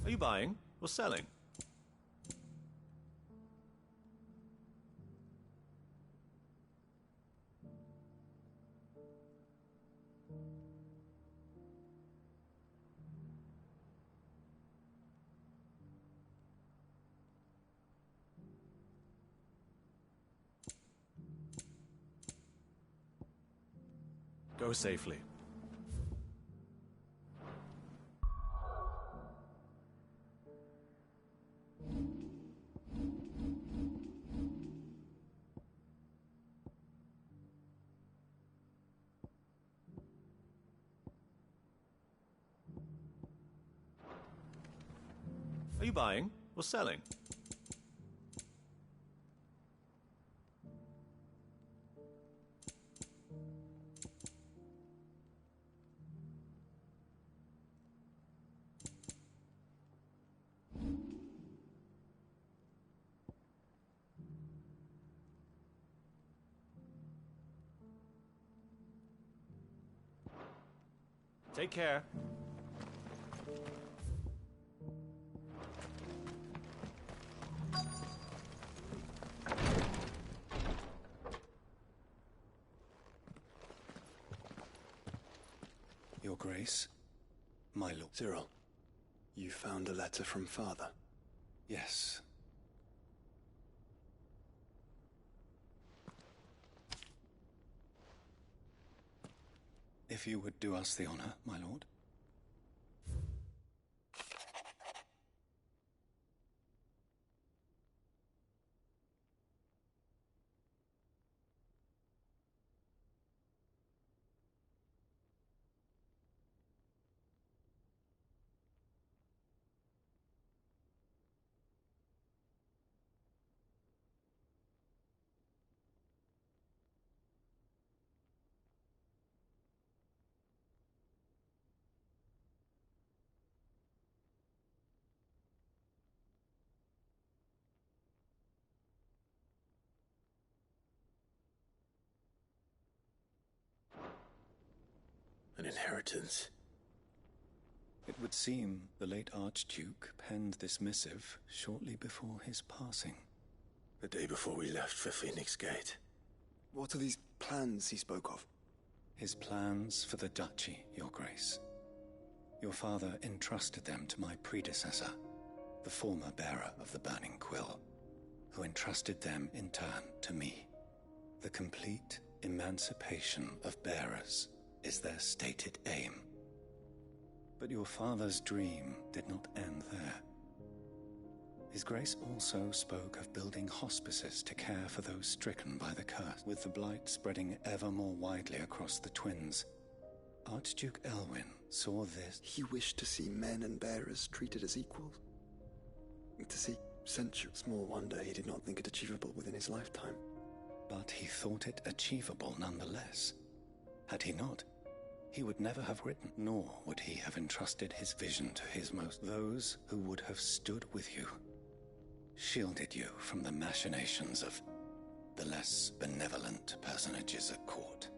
Are you buying or selling? Go safely. Are you buying or selling? Take care. Your Grace, my lord. Cyril, you found a letter from Father? Yes. If you would do us the honor, my lord. An inheritance. It would seem the late Archduke penned this missive shortly before his passing. The day before we left for Phoenix Gate. What are these plans he spoke of? His plans for the duchy, Your Grace. Your father entrusted them to my predecessor, the former bearer of the Burning Quill, who entrusted them in turn to me. The complete emancipation of bearers is their stated aim. But your father's dream did not end there. His Grace also spoke of building hospices to care for those stricken by the curse, with the blight spreading ever more widely across the twins. Archduke Elwyn saw this. He wished to see men and bearers treated as equals. To see centuries. Small wonder he did not think it achievable within his lifetime. But he thought it achievable nonetheless. Had he not, he would never have written, nor would he have entrusted his vision to his most. Those who would have stood with you, shielded you from the machinations of the less benevolent personages at court.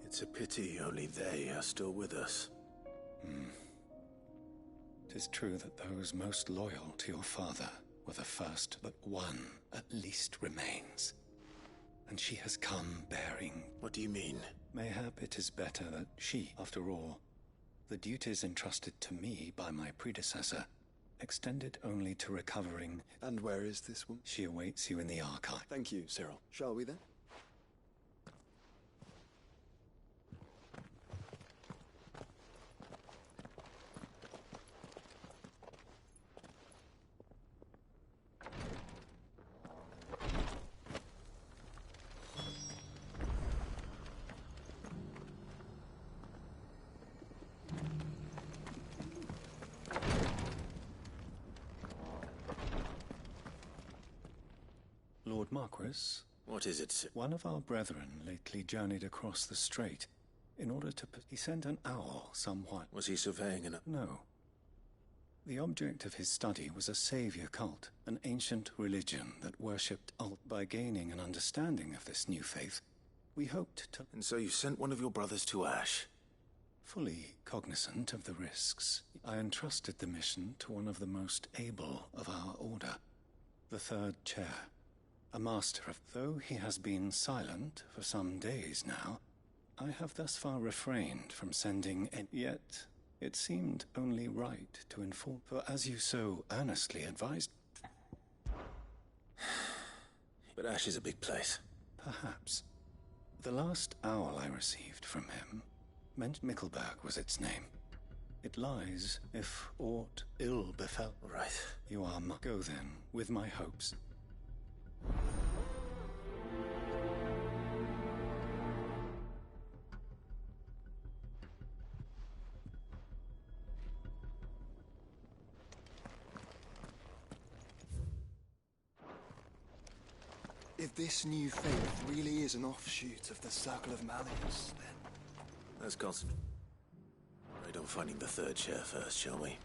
It's a pity only they are still with us. 'Tis true that those most loyal to your father were the first, but one at least remains. And she has come bearing... What do you mean? Mayhap it is better that she, after all, the duties entrusted to me by my predecessor, extended only to recovering... And where is this woman? She awaits you in the archive. Thank you, Cyril. Shall we then? Lord Marquis. What is it? One of our brethren lately journeyed across the strait in order to... He sent an owl somewhat... Was he surveying an... No. The object of his study was a savior cult, an ancient religion that worshipped By gaining an understanding of this new faith, we hoped to... And so you sent one of your brothers to Ash? Fully cognizant of the risks, I entrusted the mission to one of the most able of our order, the third chair, a master of... Though he has been silent for some days now, I have thus far refrained from sending any... Yet, it seemed only right to inform, for as you so earnestly advised... But Ash is a big place. Perhaps. The last owl I received from him meant Mickleburg was its name. It lies if aught ill befell. Right. You are Go then, with my hopes. If this new faith really is an offshoot of the Circle of Malleus, then... Let's concentrate on finding the third chair first, shall we?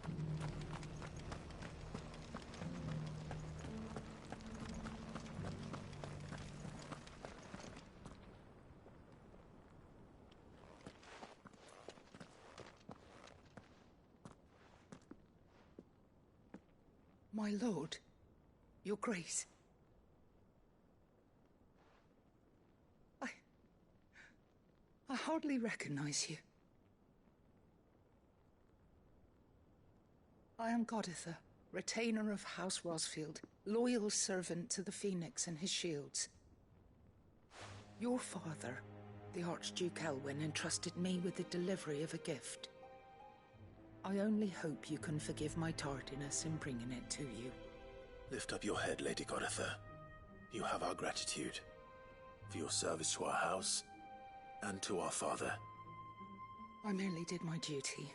My lord, your grace. I hardly recognize you. I am Goditha, retainer of House Rosfield, loyal servant to the Phoenix and his shields. Your father, the Archduke Elwyn, entrusted me with the delivery of a gift. I only hope you can forgive my tardiness in bringing it to you. Lift up your head, Lady Goditha. You have our gratitude for your service to our house and to our father. I merely did my duty,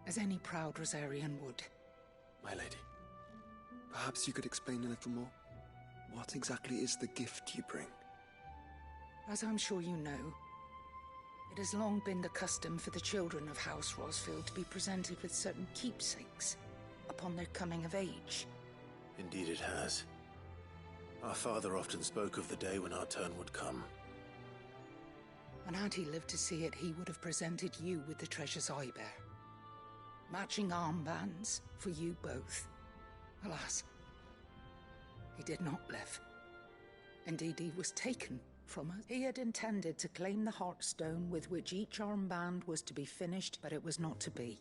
as any proud Rosarian would. My lady, perhaps you could explain a little more? What exactly is the gift you bring? As I'm sure you know, it has long been the custom for the children of House Rosfield to be presented with certain keepsakes upon their coming of age. Indeed it has. Our father often spoke of the day when our turn would come. And had he lived to see it, he would have presented you with the treasures I bear. Matching armbands for you both. Alas, he did not live. Indeed, he was taken from us. He had intended to claim the Heartstone with which each armband was to be finished, but it was not to be.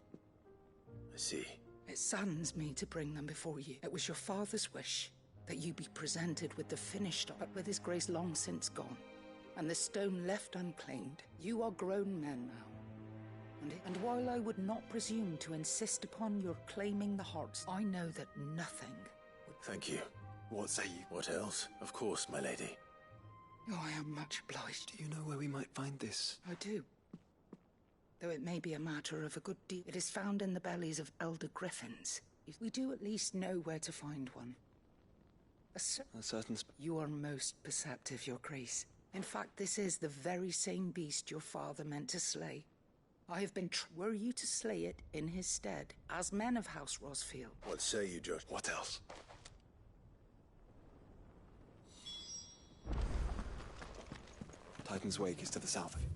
I see. It saddens me to bring them before you. It was your father's wish that you be presented with the finished, but with his grace long since gone, and the stone left unclaimed. You are grown men now. And while I would not presume to insist upon your claiming the hearts, I know that nothing would... Thank you. What say you? What else? Of course, my lady. Oh, I am much obliged. Do you know where we might find this? I do. Though it may be a matter of a good deal. It is found in the bellies of elder griffins. We do at least know where to find one. A certain... You are most perceptive, your grace. In fact, this is the very same beast your father meant to slay. I have been... Were you to slay it in his stead, as men of House Rosfield? What say you, Judge? What else? Titan's Wake is to the south of you.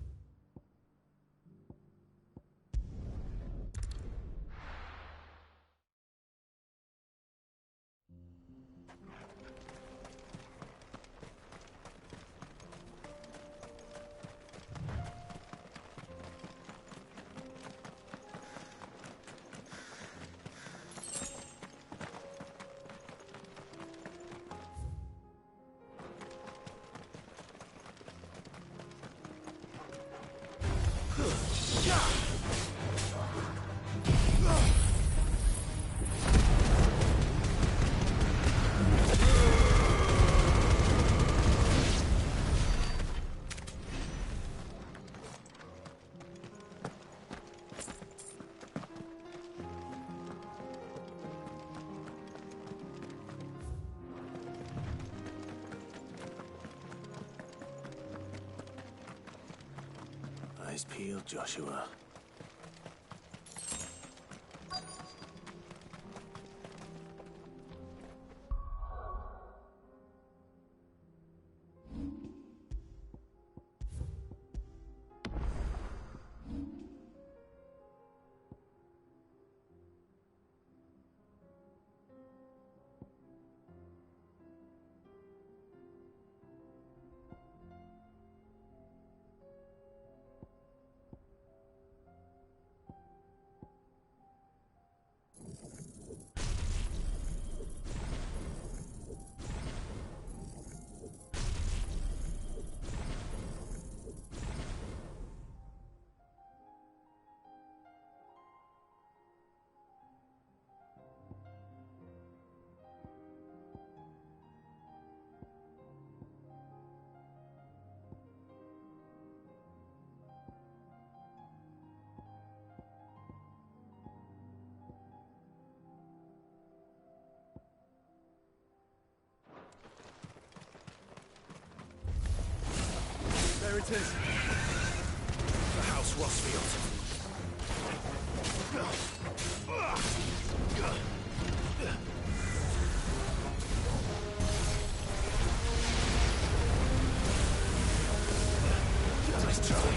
Eyes peeled, Joshua. There it is. The House Rossfield. Nice try.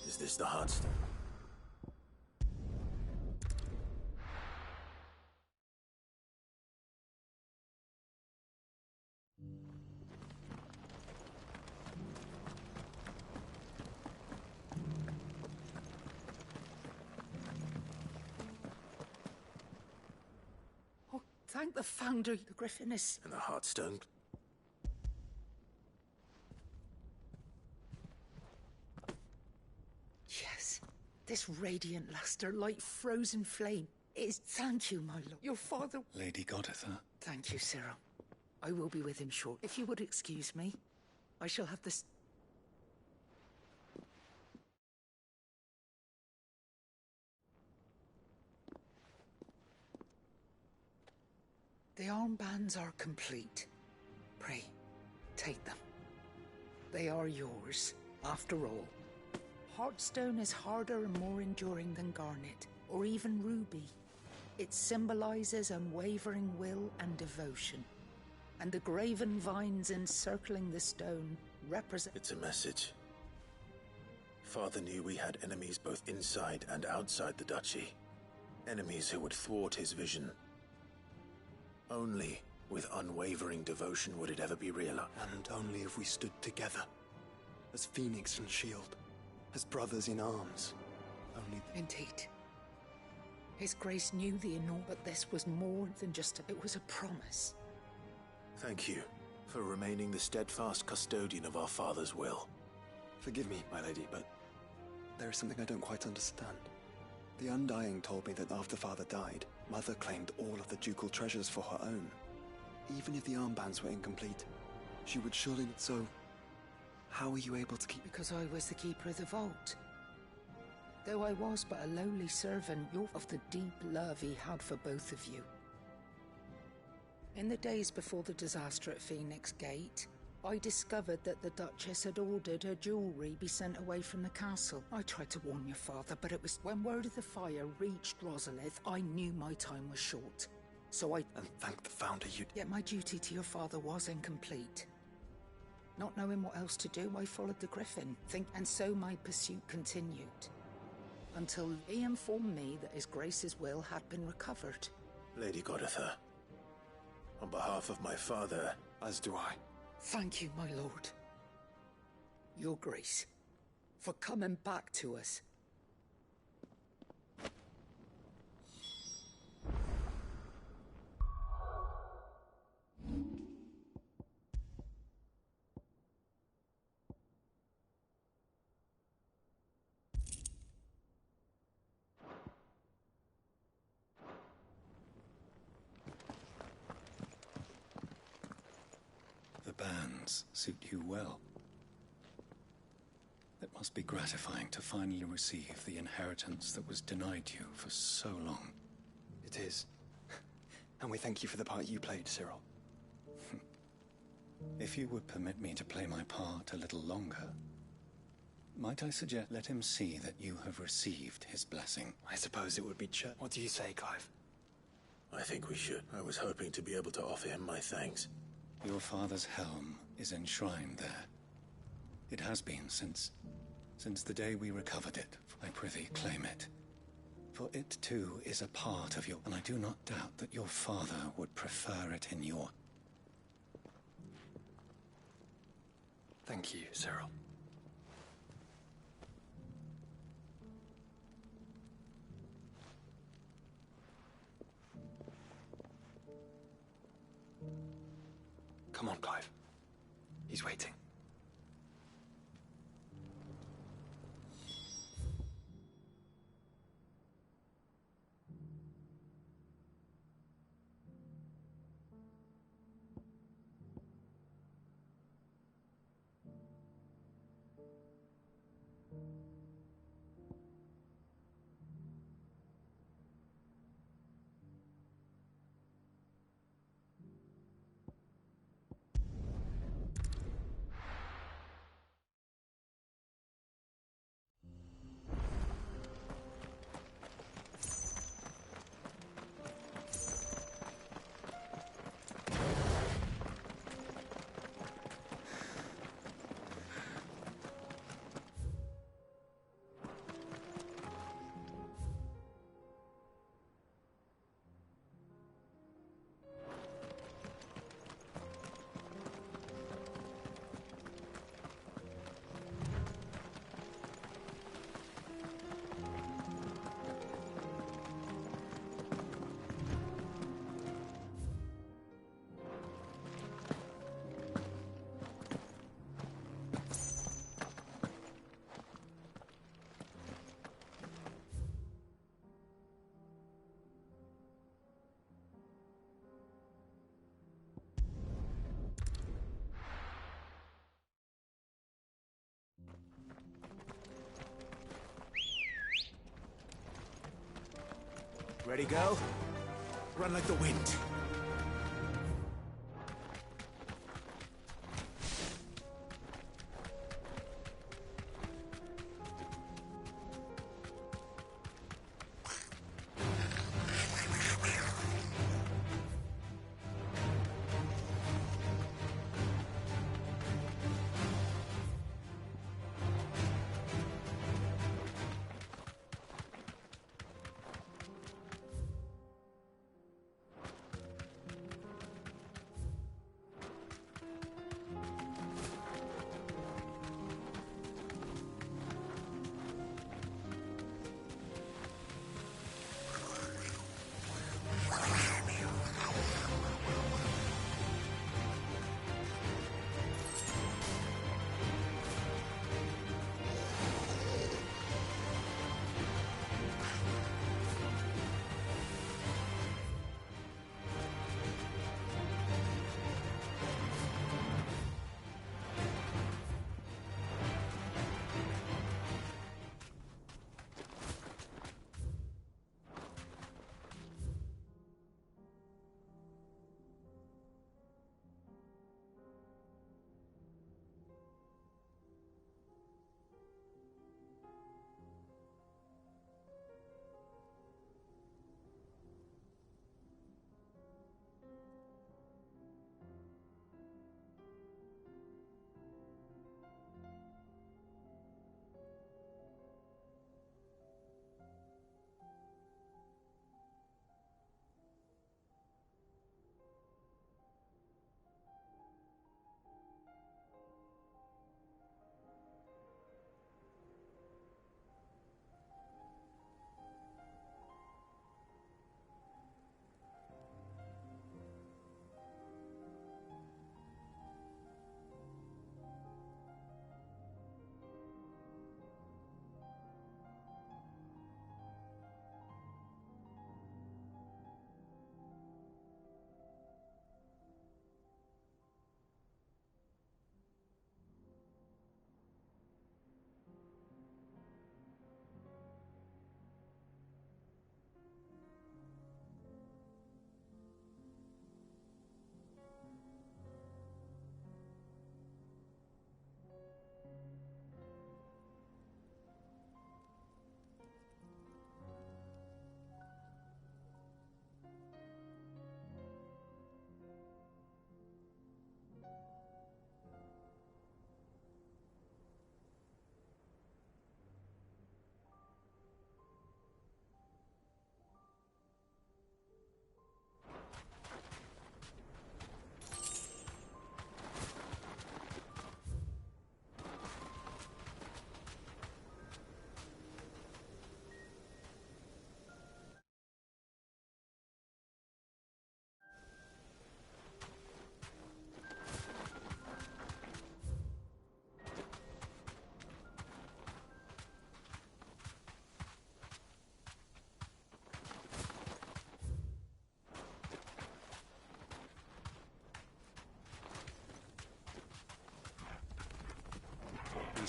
Is this the Heartstone? Oh, thank the Founder. The Griffin is... And the Heartstone? Yes. This radiant luster, like frozen flame. It is... Thank you, my lord. Your father... Lady Goditha. Thank you, Cyril. I will be with him shortly. If you would excuse me, I shall have this... The armbands are complete. Pray, take them. They are yours, after all. Heartstone is harder and more enduring than garnet, or even ruby. It symbolizes unwavering will and devotion. And the graven vines encircling the stone represent... It's a message. Father knew we had enemies both inside and outside the duchy. Enemies who would thwart his vision. Only with unwavering devotion would it ever be realized. And only if we stood together. As Phoenix and Shield. As brothers in arms. Only... Indeed. His Grace knew the enormous, but this was more than just it was a promise. Thank you for remaining the steadfast custodian of our father's will. Forgive me, my lady, but there is something I don't quite understand. The Undying told me that after Father died, Mother claimed all of the ducal treasures for her own. Even if the armbands were incomplete, she would surely... So, how were you able to keep... Because I was the keeper of the vault. Though I was but a lowly servant of the deep love he had for both of you. In the days before the disaster at Phoenix Gate, I discovered that the Duchess had ordered her jewellery be sent away from the castle. I tried to warn your father, but it was when word of the fire reached Rosalith, I knew my time was short. So I... And thank the Founder you... Yet my duty to your father was incomplete. Not knowing what else to do, I followed the Griffin. And so my pursuit continued. Until he informed me that His Grace's will had been recovered. Lady Goditha, on behalf of my father... As do I. Thank you, my lord. Your Grace, for coming back to us. The bands suit you well. It must be gratifying to finally receive the inheritance that was denied you for so long. It is. And we thank you for the part you played, Cyril. If you would permit me to play my part a little longer, might I suggest let him see that you have received his blessing? I suppose it would be What do you say, Clive? I think we should. I was hoping to be able to offer him my thanks. Your father's helm is enshrined there. It has been since the day we recovered it. I prithee claim it. For it too is a part of your... And I do not doubt that your father would prefer it in your... Thank you, Cyril. Come on, Clive. He's waiting. Ready, go? Run like the wind.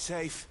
safe.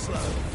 slow.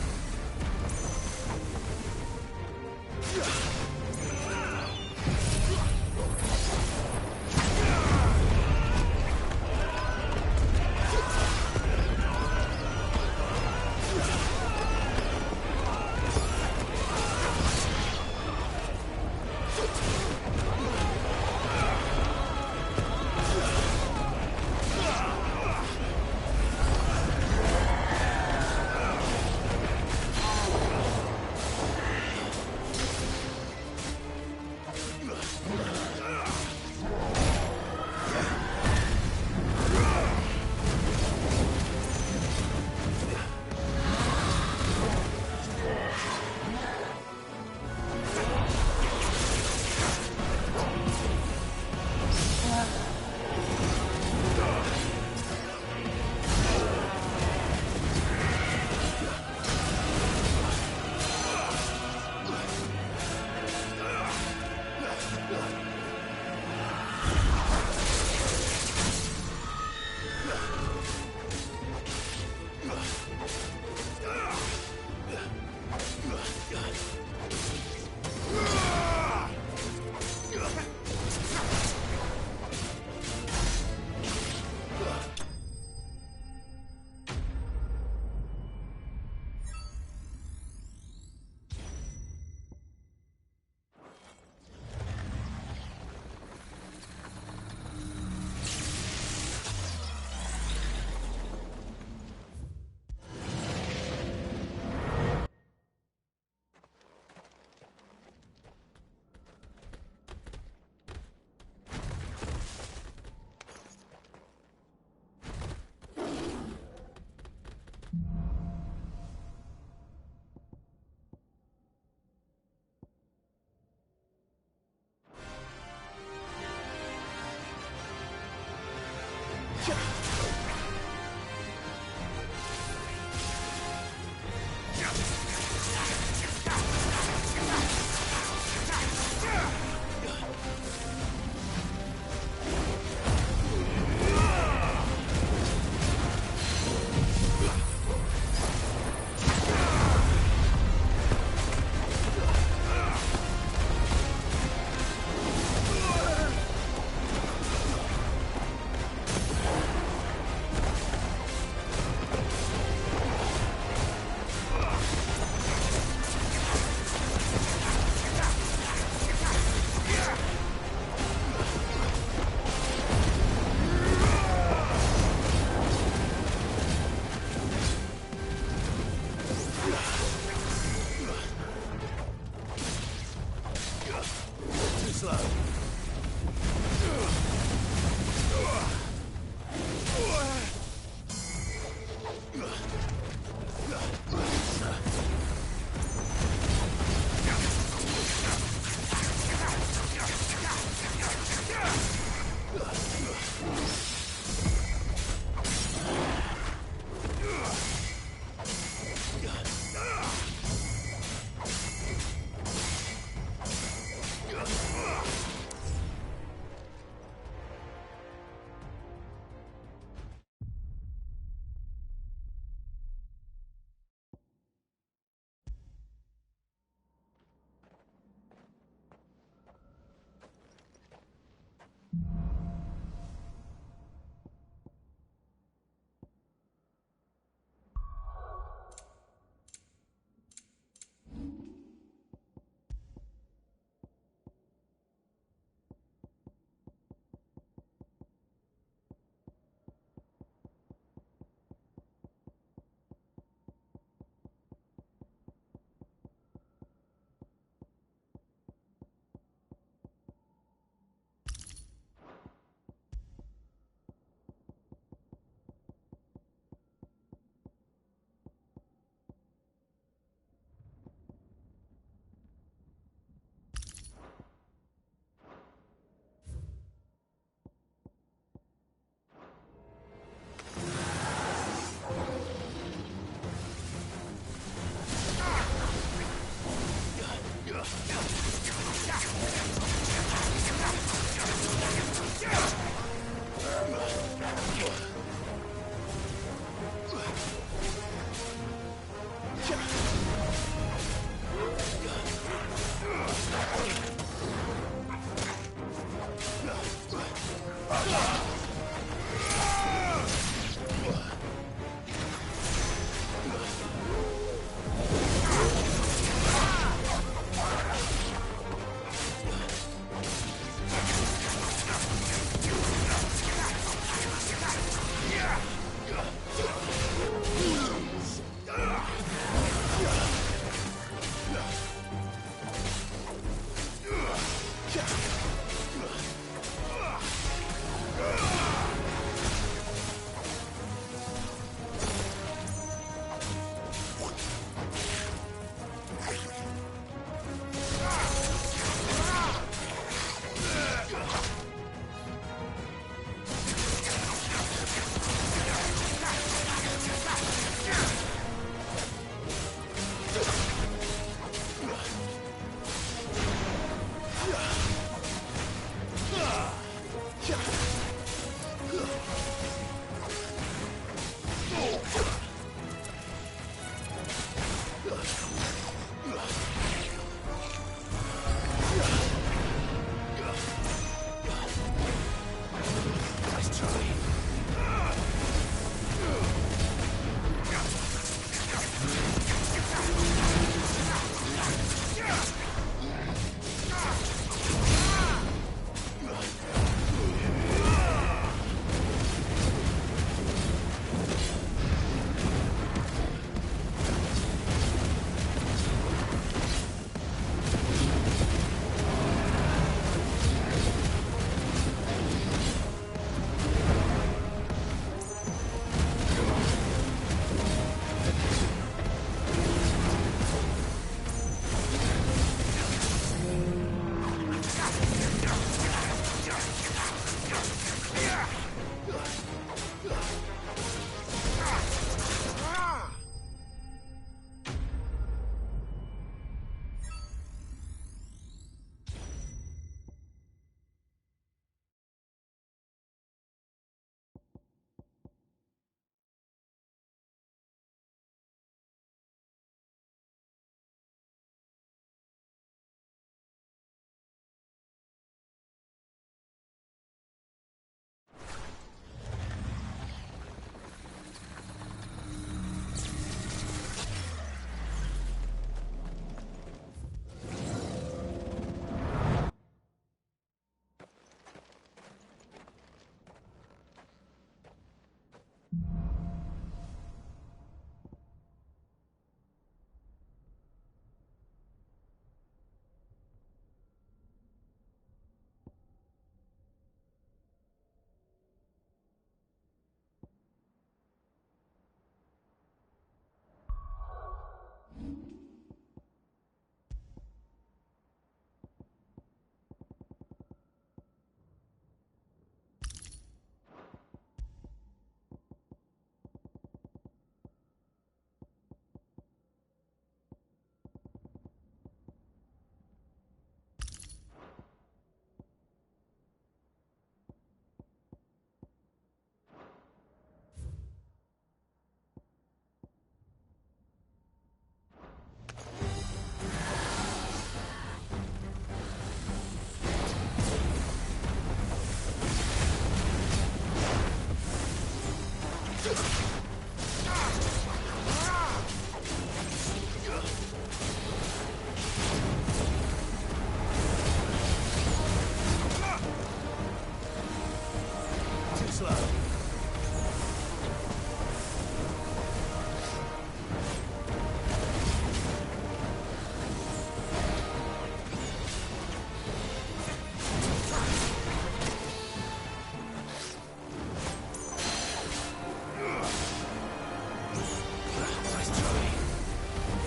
Nice try.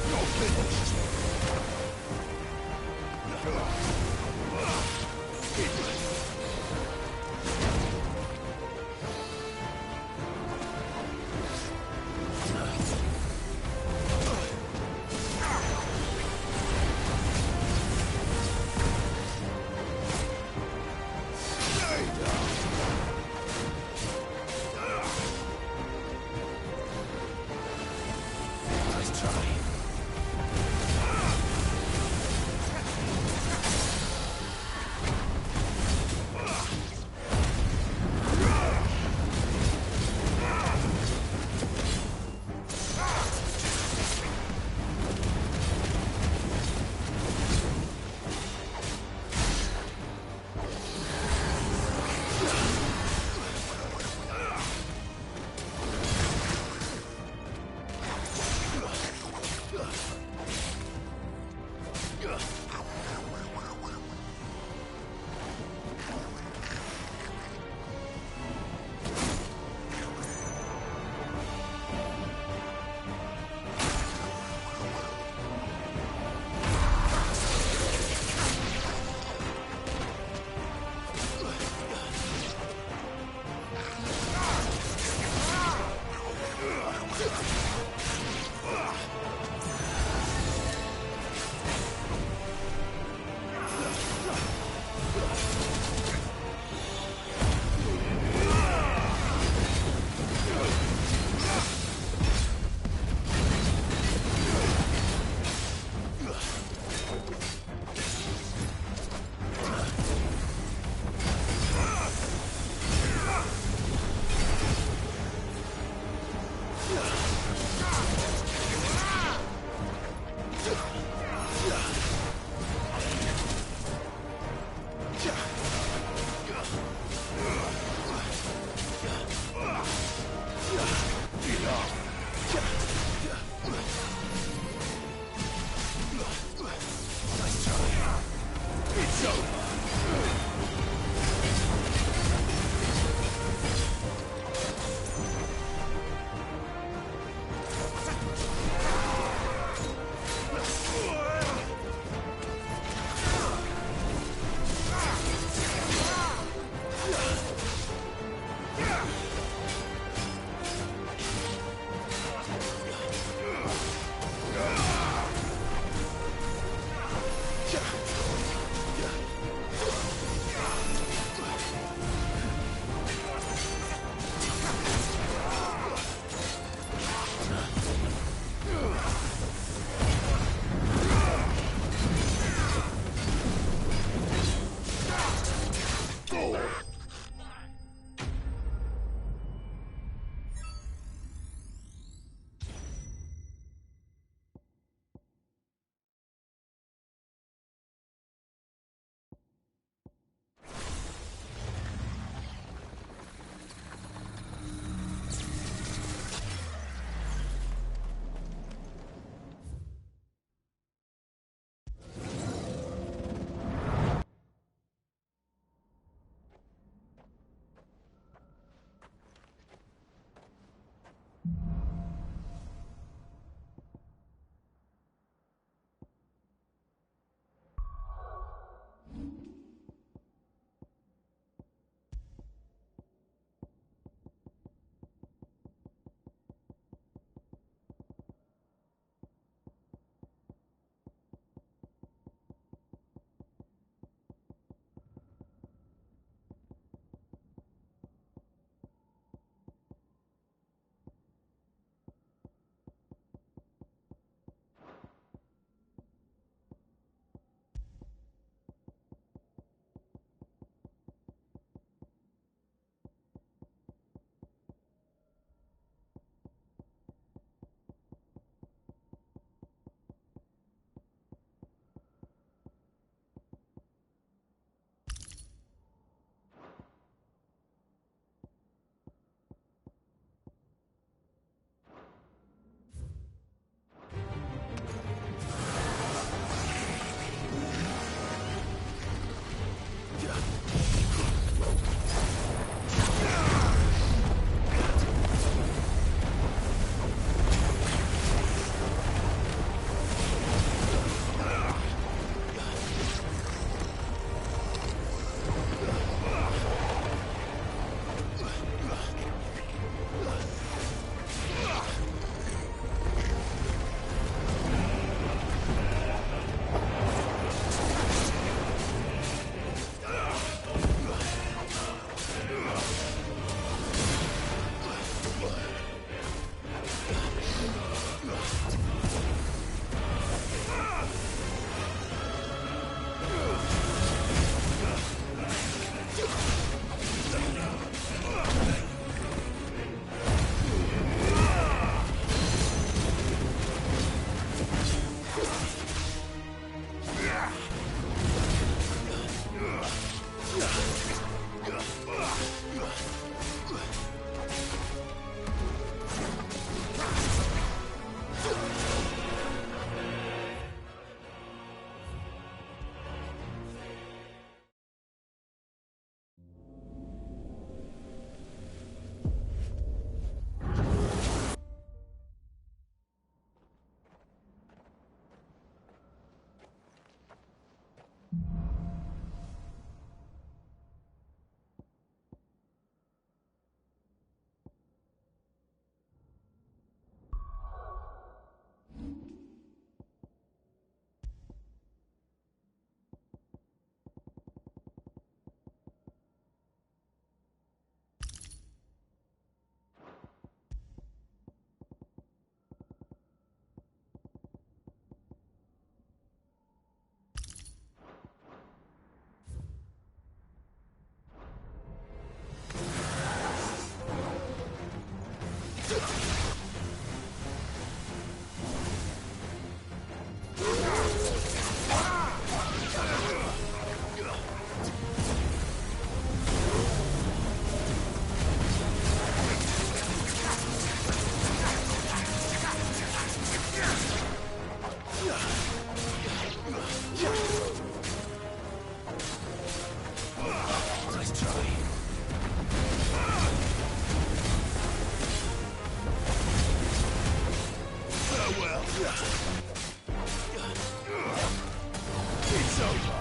You're finished. Nice try. It's over.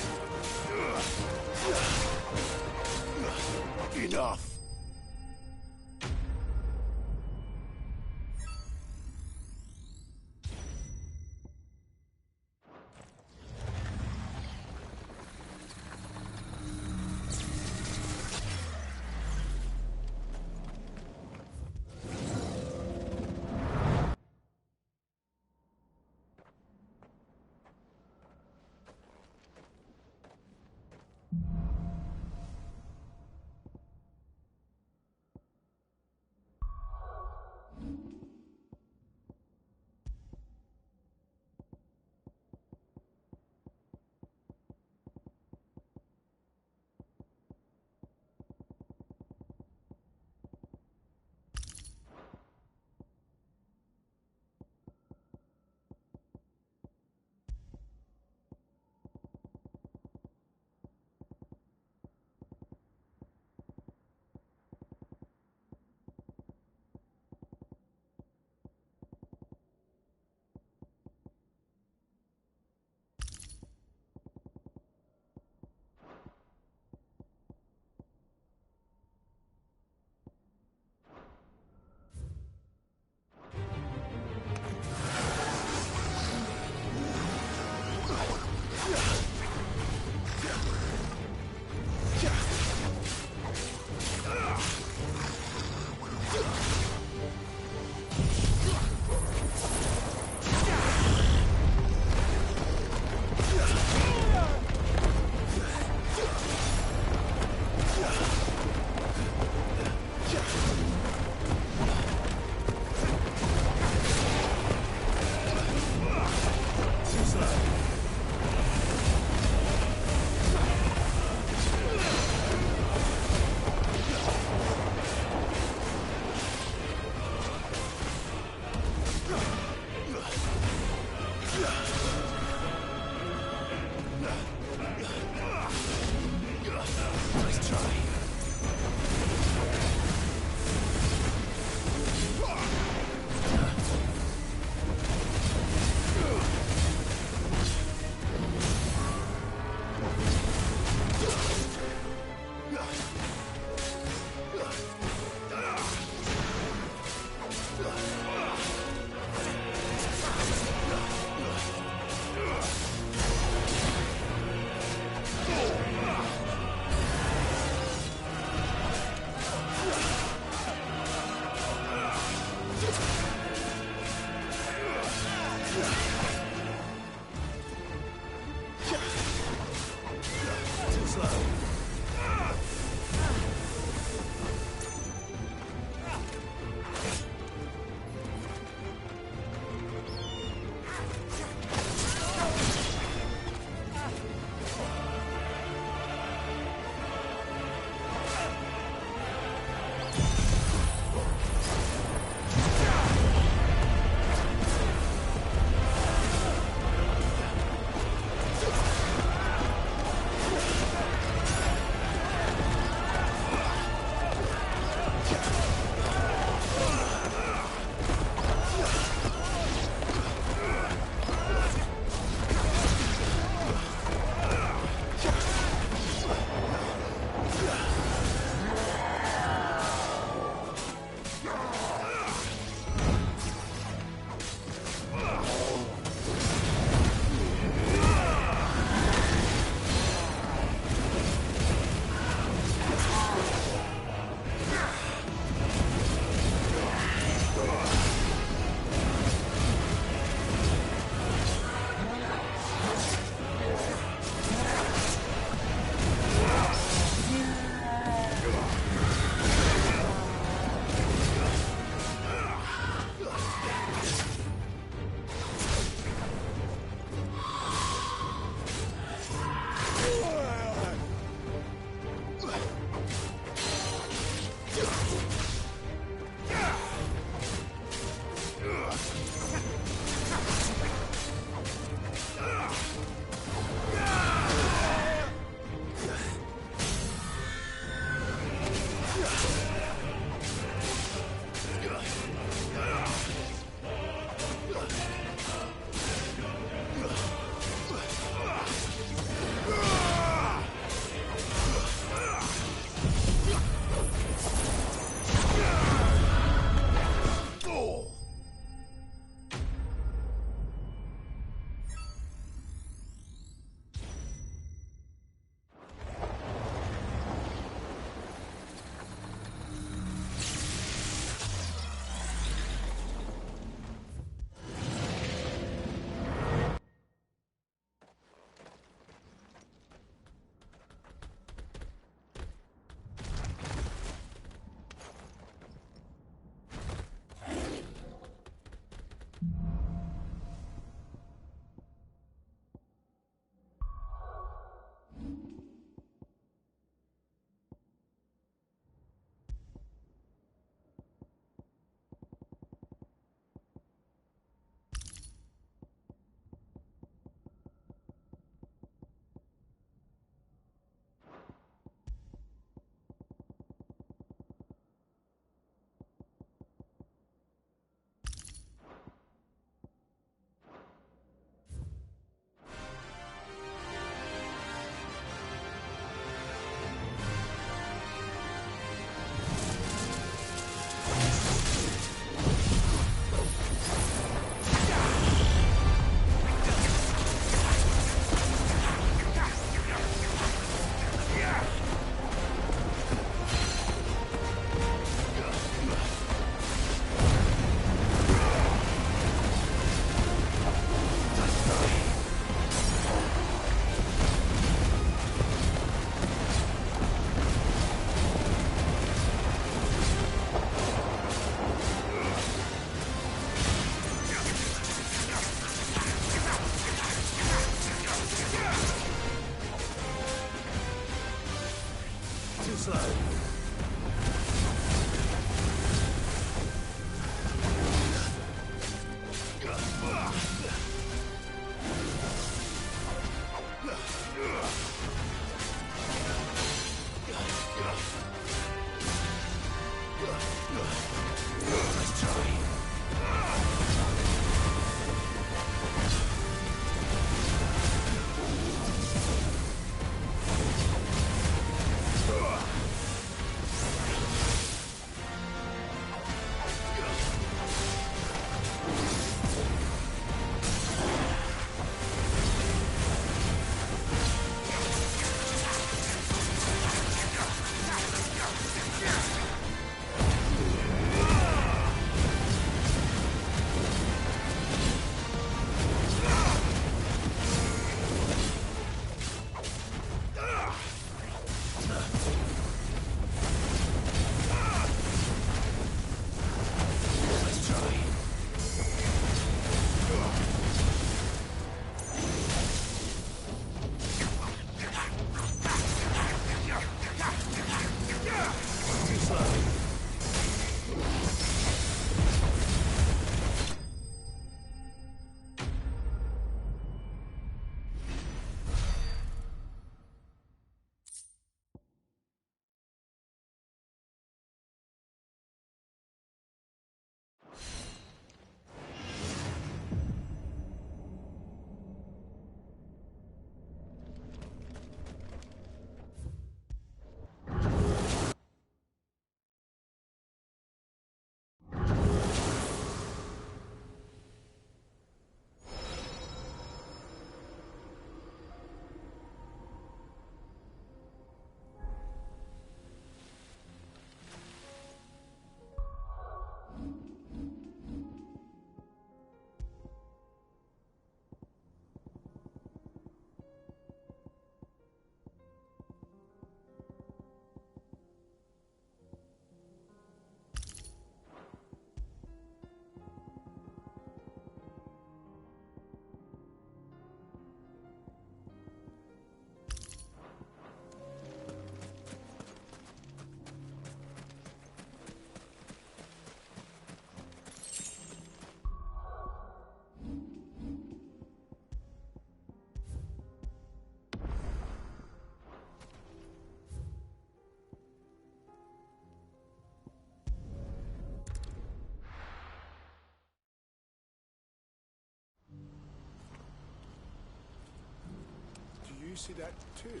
you see that too?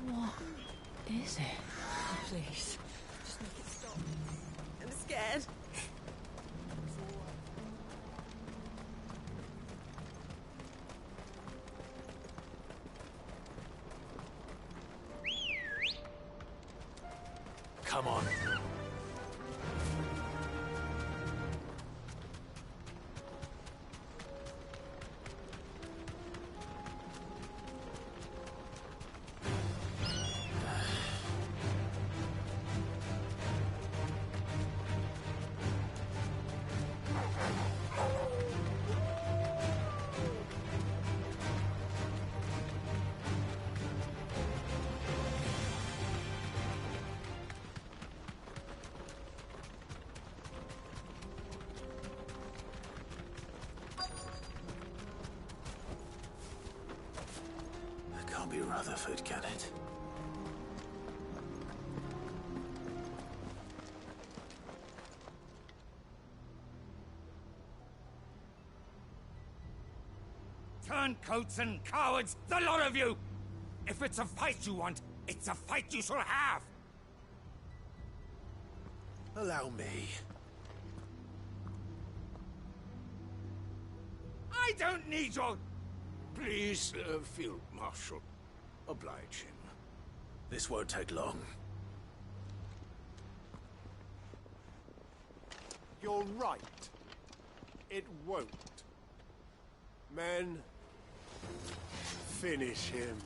What is it? Oh, please. Just make it stop. I'm scared. Come on. Can't be Rutherford, can it? Turncoats and cowards, the lot of you! If it's a fight you want, it's a fight you shall have! Allow me. I don't need your... Please, Field Marshal, oblige him. This won't take long. You're right. It won't. Men, finish him.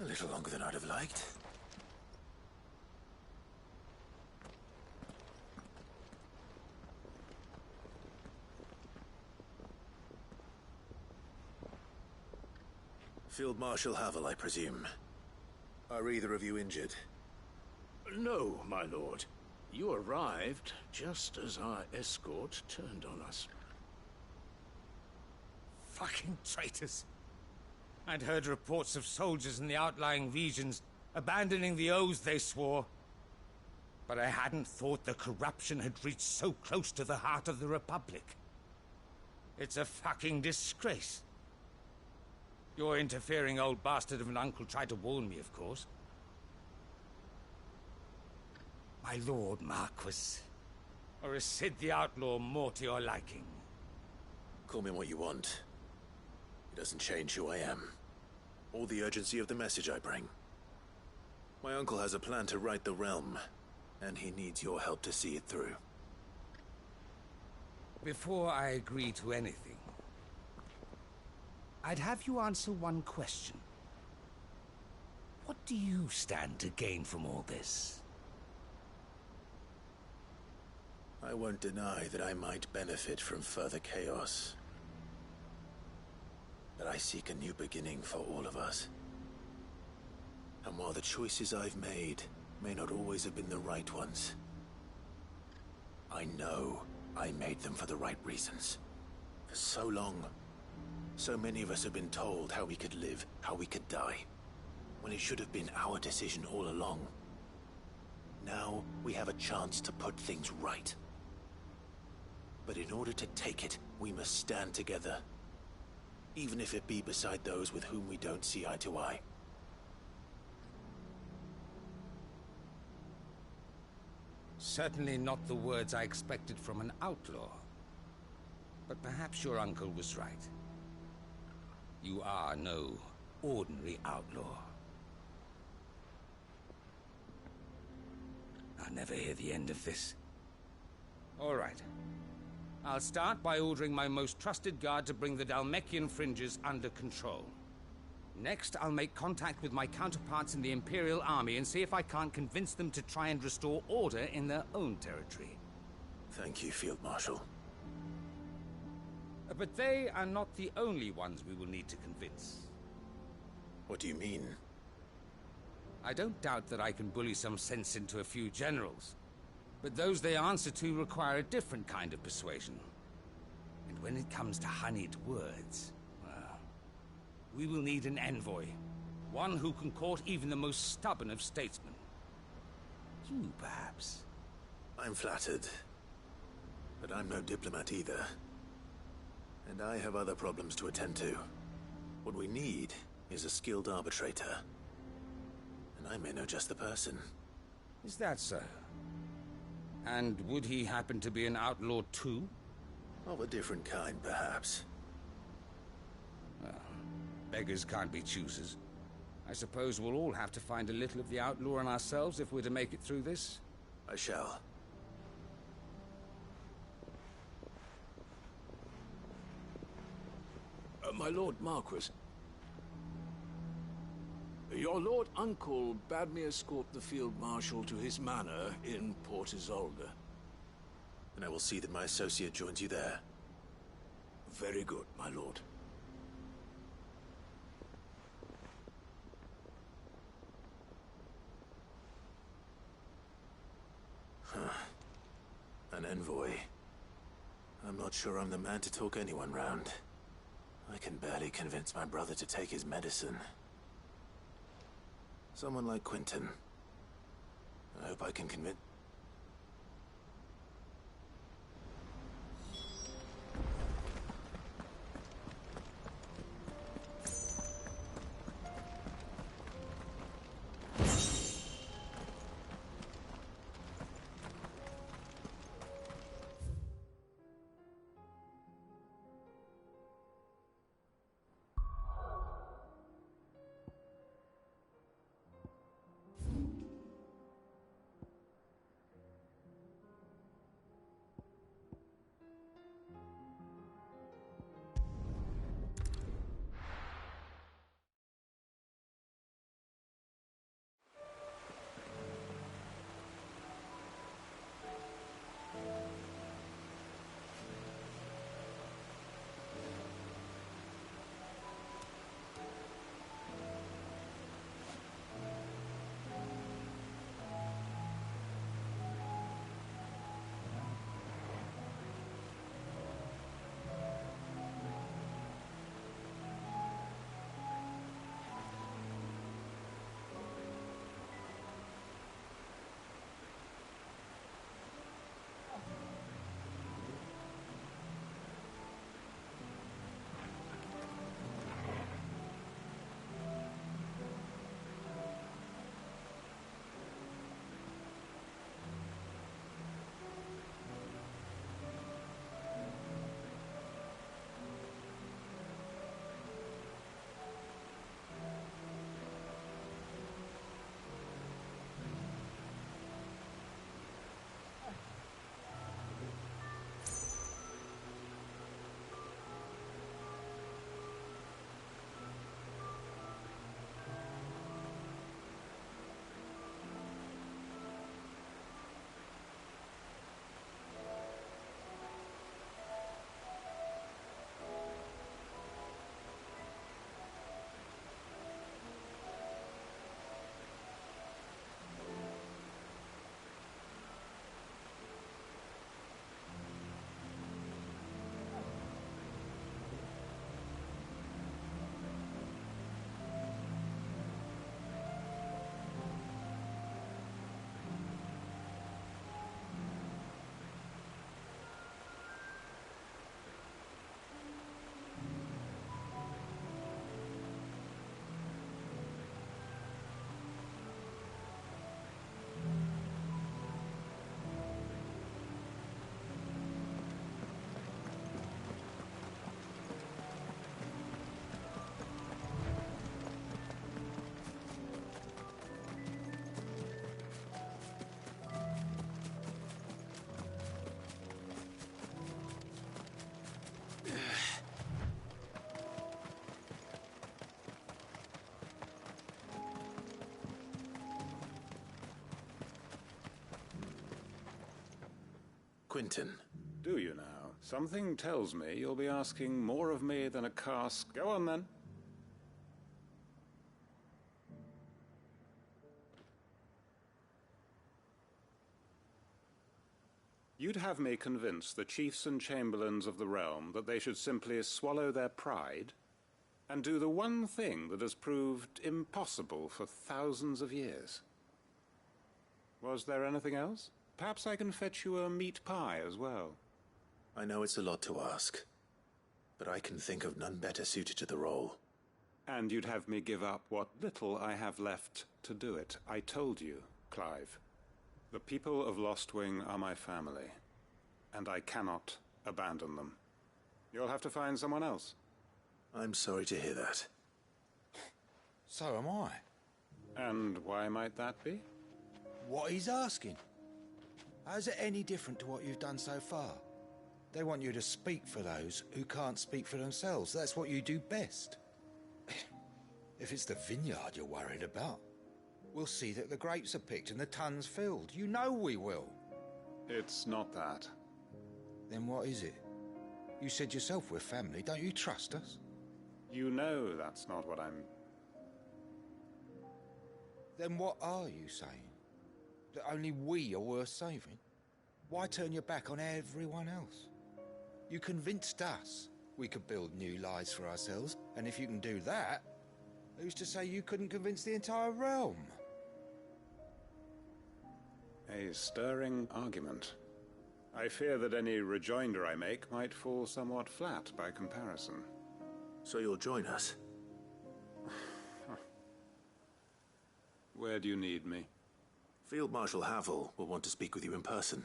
A little longer than I'd have liked. Field Marshal Havel, I presume. Are either of you injured? No, my lord. You arrived just as our escort turned on us. Fucking traitors. I'd heard reports of soldiers in the outlying regions abandoning the oaths they swore. But I hadn't thought the corruption had reached so close to the heart of the Republic. It's a fucking disgrace. Your interfering old bastard of an uncle tried to warn me, of course. My lord Marquis. Or is Cid the Outlaw more to your liking? Call me what you want. It doesn't change who I am, or the urgency of the message I bring. My uncle has a plan to right the realm, and he needs your help to see it through. Before I agree to anything, I'd have you answer one question. What do you stand to gain from all this? I won't deny that I might benefit from further chaos. But I seek a new beginning for all of us. And while the choices I've made may not always have been the right ones, I know I made them for the right reasons. For so long, so many of us have been told how we could live, how we could die, when it should have been our decision all along. Now we have a chance to put things right. But in order to take it, we must stand together. Even if it be beside those with whom we don't see eye to eye. certainly not the words I expected from an outlaw. But perhaps your uncle was right. You are no ordinary outlaw. I'll never hear the end of this. All right. I'll start by ordering my most trusted guard to bring the Dalmekian fringes under control. Next, I'll make contact with my counterparts in the Imperial Army and see if I can't convince them to try and restore order in their own territory. Thank you, Field Marshal. But they are not the only ones we will need to convince. What do you mean? I don't doubt that I can bully some sense into a few generals, but those they answer to require a different kind of persuasion. And when it comes to honeyed words, well, we will need an envoy. One who can court even the most stubborn of statesmen. You, perhaps. I'm flattered. But I'm no diplomat either. And I have other problems to attend to. What we need is a skilled arbitrator. And I may know just the person. Is that so? And would he happen to be an outlaw too? Of a different kind, perhaps. Well, beggars can't be choosers. I suppose we'll all have to find a little of the outlaw in ourselves if we're to make it through this. I shall. My Lord Marquis. Your Lord Uncle bade me escort the Field Marshal to his manor in Port Isolde. And I will see that my associate joins you there. Very good, my lord. An envoy. I'm not sure I'm the man to talk anyone round. I can barely convince my brother to take his medicine. Someone like Quentin. I hope I can convince... Quinton. Do you now? Something tells me you'll be asking more of me than a cask. Go on, then. You'd have me convince the chiefs and chamberlains of the realm that they should simply swallow their pride and do the one thing that has proved impossible for thousands of years. Was there anything else? Perhaps I can fetch you a meat pie as well. I know it's a lot to ask, but I can think of none better suited to the role. And you'd have me give up what little I have left to do it. I told you, Clive. The people of Lostwing are my family, and I cannot abandon them. You'll have to find someone else. I'm sorry to hear that. So am I. And why might that be? What he's asking. How's it any different to what you've done so far? They want you to speak for those who can't speak for themselves. That's what you do best. If it's the vineyard you're worried about, we'll see that the grapes are picked and the tons filled. You know we will. It's not that. Then what is it? You said yourself we're family. Don't you trust us? You know that's not what I'm... Then what are you saying? That only we are worth saving? Why turn your back on everyone else? You convinced us we could build new lives for ourselves, and if you can do that, who's to say you couldn't convince the entire realm? A stirring argument. I fear that any rejoinder I make might fall somewhat flat by comparison. So you'll join us? Where do you need me? Field Marshal Havel will want to speak with you in person.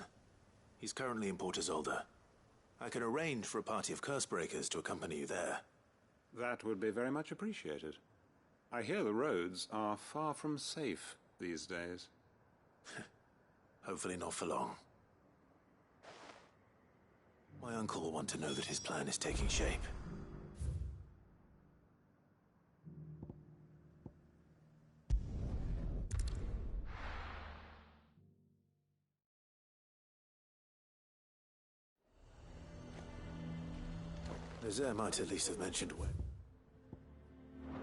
He's currently in Port Isolde. I can arrange for a party of Cursebreakers to accompany you there. That would be very much appreciated. I hear the roads are far from safe these days. Hopefully not for long. My uncle will want to know that his plan is taking shape. Nazaire might at least have mentioned where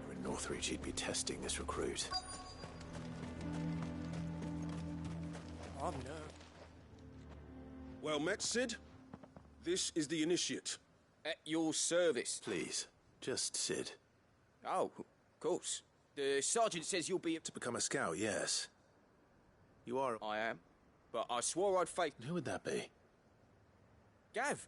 in Northreach he'd be testing this recruit. Oh, no. Well met, Cid. This is the initiate. At your service. Please, just Cid. Oh, of course. The sergeant says you'll be... To become a scout, yes. You are... I am. But I swore I'd face... Who would that be? Gav.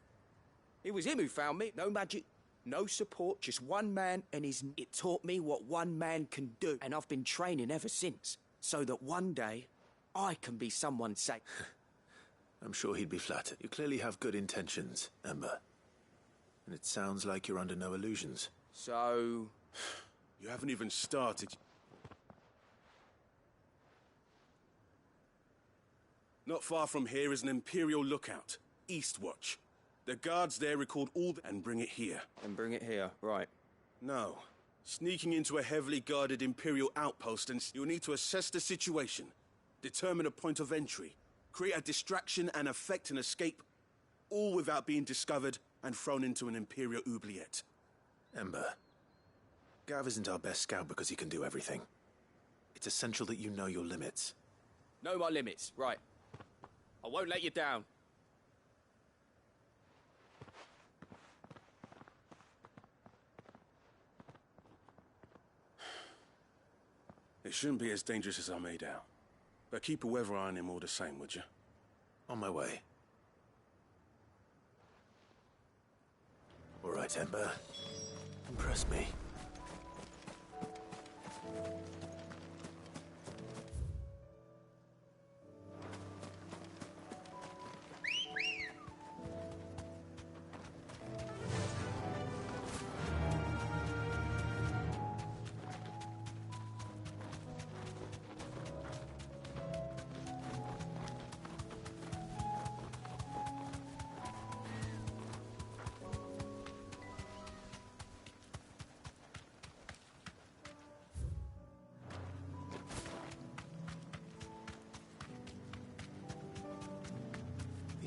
It was him who found me. No magic, no support, just one man and his... It taught me what one man can do, and I've been training ever since, so that one day I can be someone's safe. I'm sure he'd be flattered. You clearly have good intentions, Ember. And it sounds like you're under no illusions. So... You haven't even started. Not far from here is an Imperial lookout, Eastwatch. The guards there record all and bring it here. And bring it here, right. No. Sneaking into a heavily guarded Imperial outpost, and you'll need to assess the situation, determine a point of entry, create a distraction and effect an escape, all without being discovered and thrown into an Imperial oubliette. Ember, Gav isn't our best scout because he can do everything. It's essential that you know your limits. Know my limits, right. I won't let you down. It shouldn't be as dangerous as I made out. But keep a weather eye on him all the same, would you? On my way. All right, Ember. Impress me.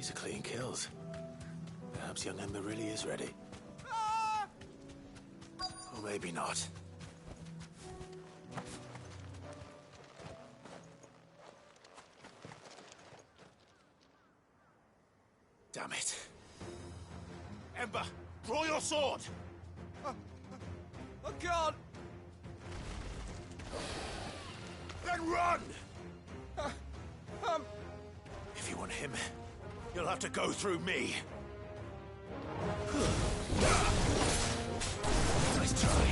These are clean kills. Perhaps young Ember really is ready. Or maybe not. Damn it. Ember, draw your sword! I can't! Then run! If you want him, you'll have to go through me. Nice try.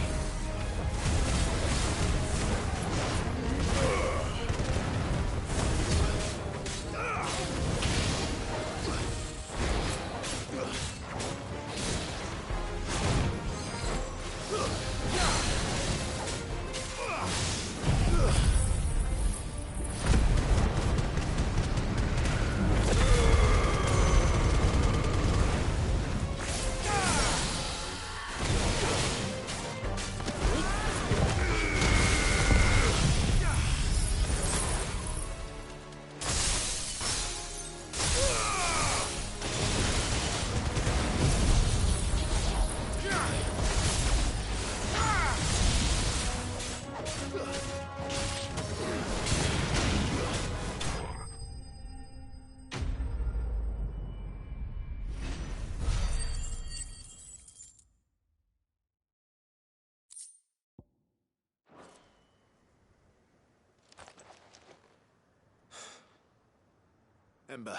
Ember,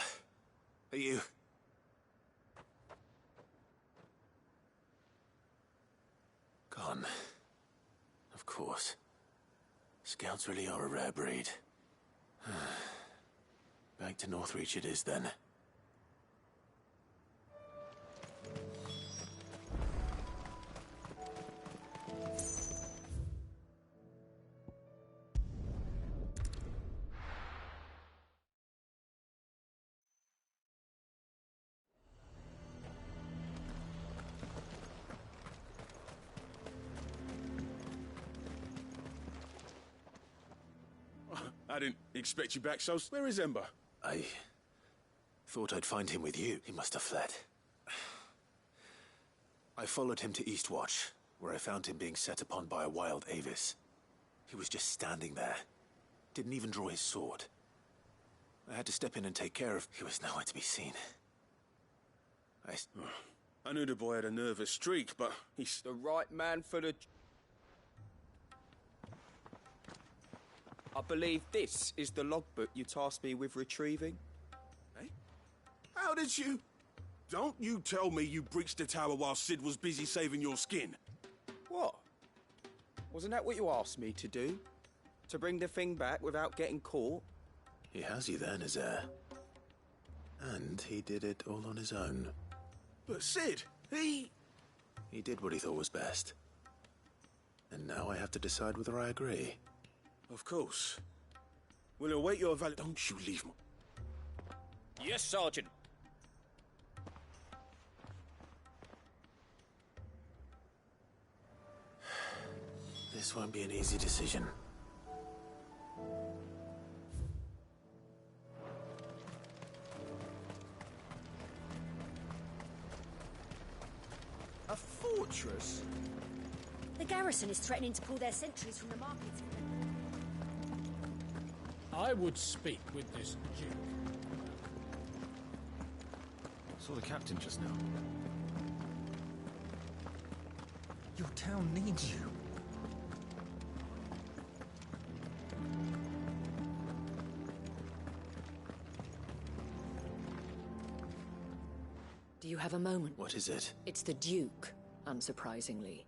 are you... Gone. Of course. Scouts really are a rare breed. Back to Northreach it is, then. I didn't expect you back, so where is Ember? I thought I'd find him with you. He must have fled. I followed him to Eastwatch, where I found him being set upon by a wild Avis. He was just standing there. Didn't even draw his sword. I had to step in and take care of... He was nowhere to be seen. I knew the boy had a nervous streak, but he's... The right man for the... I believe this is the logbook you tasked me with retrieving. Eh? How did you... Don't you tell me you breached the tower while Cid was busy saving your skin. What? Wasn't that what you asked me to do? To bring the thing back without getting caught? He has you then, his heir. And he did it all on his own. But Cid, he did what he thought was best. And now I have to decide whether I agree. Of course. We'll await your Don't you leave me. Yes, Sergeant. This won't be an easy decision. A fortress? The garrison is threatening to pull their sentries from the markets. I would speak with this Duke. Saw the captain just now. Your town needs you. Do you have a moment? What is it? It's the Duke, unsurprisingly.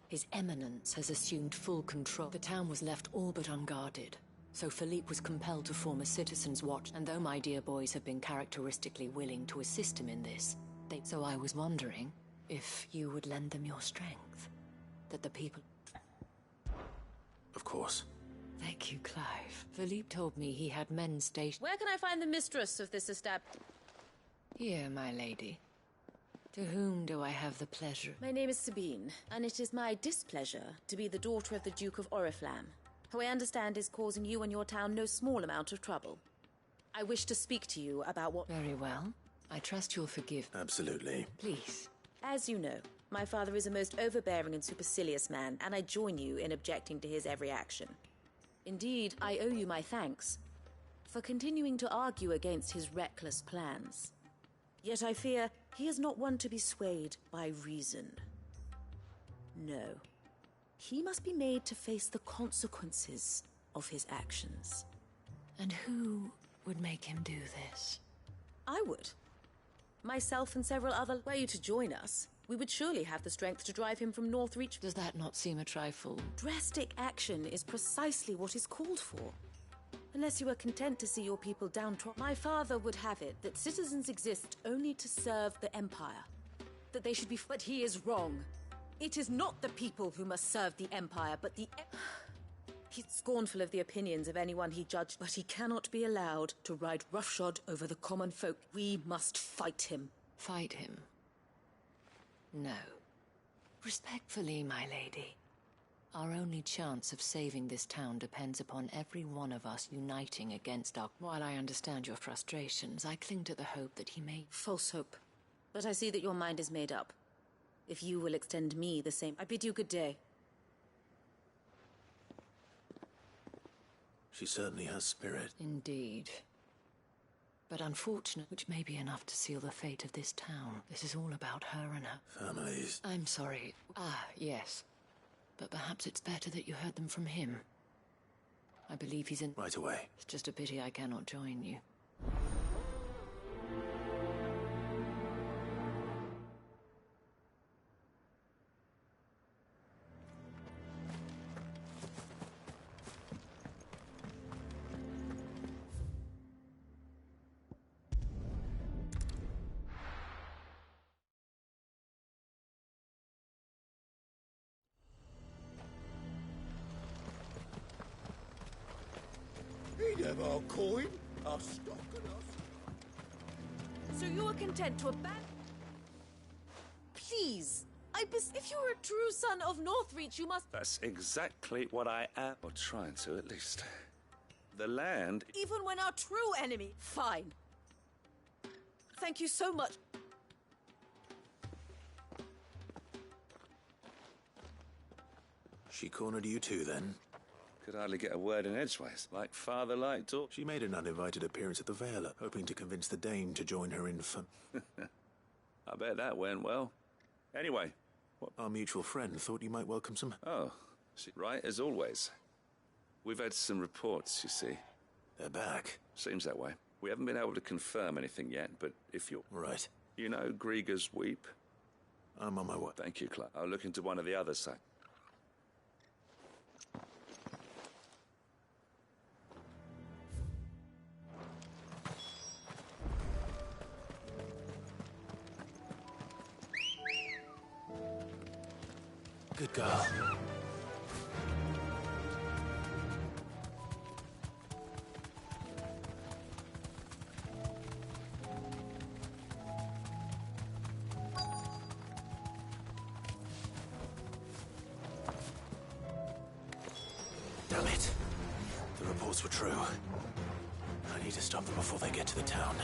His Eminence has assumed full control. The town was left all but unguarded, so Philippe was compelled to form a citizen's watch, and though my dear boys have been characteristically willing to assist him in this, so I was wondering if you would lend them your strength, that the people... Of course. Thank you, Clive. Philippe told me he had men stationed... Where can I find the mistress of this establishment? Here, my lady. To whom do I have the pleasure? My name is Sabine, and it is my displeasure to be the daughter of the Duke of Oriflamme, who I understand is causing you and your town no small amount of trouble. I wish to speak to you about what... Very well. I trust you'll forgive. Absolutely. Please. As you know, my father is a most overbearing and supercilious man, and I join you in objecting to his every action. Indeed, I owe you my thanks for continuing to argue against his reckless plans. Yet I fear he is not one to be swayed by reason. No. He must be made to face the consequences of his actions. And who would make him do this? I would. Myself and several other... Were you to join us, we would surely have the strength to drive him from Northreach. Does that not seem a trifle? Drastic action is precisely what is called for. Unless you are content to see your people downtrodden. My father would have it that citizens exist only to serve the Empire. That they should be... But he is wrong. It is not the people who must serve the Empire, but the... He's scornful of the opinions of anyone he judged, but he cannot be allowed to ride roughshod over the common folk. We must fight him. Fight him? No. Respectfully, my lady. Our only chance of saving this town depends upon every one of us uniting against our... While I understand your frustrations, I cling to the hope that he may... False hope. But I see that your mind is made up. If you will extend me the same... I bid you good day. She certainly has spirit. Indeed. But unfortunate, which may be enough to seal the fate of this town. This is all about her and her... Families. I'm sorry. Ah, yes. But perhaps it's better that you heard them from him. I believe he's in... Right away. It's just a pity I cannot join you. He'd have our coin, our stock and us. So you are content to abandon... Please! If you are a true son of Northreach, you must... That's exactly what I am. Or trying to, at least. The land... Even when our true enemy... Fine. Thank you so much. She cornered you too, then? Could hardly get a word in edgeways. Like father, like daughter. She made an uninvited appearance at the Vale, hoping to convince the Dane to join her in I bet that went well. Anyway, what? Our mutual friend thought you might welcome some... Oh, right, as always. We've had some reports, you see. They're back. Seems that way. We haven't been able to confirm anything yet, but if you're... Right. You know Grieger's Weep? I'm on my way. Thank you, Clark. I'll look into one of the other sites. Good girl. Damn it. The reports were true. I need to stop them before they get to the town.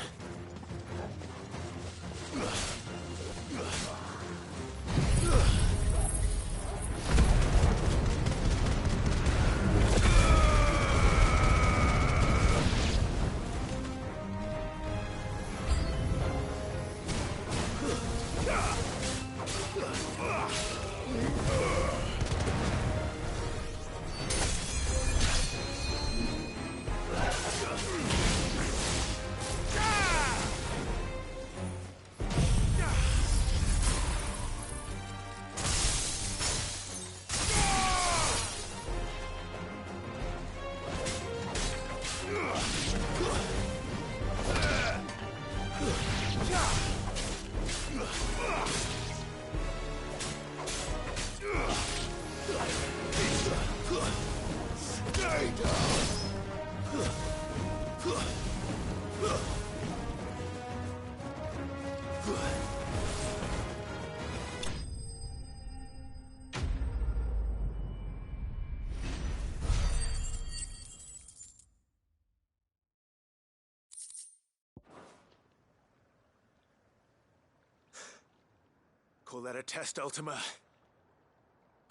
Call that a test, Ultima?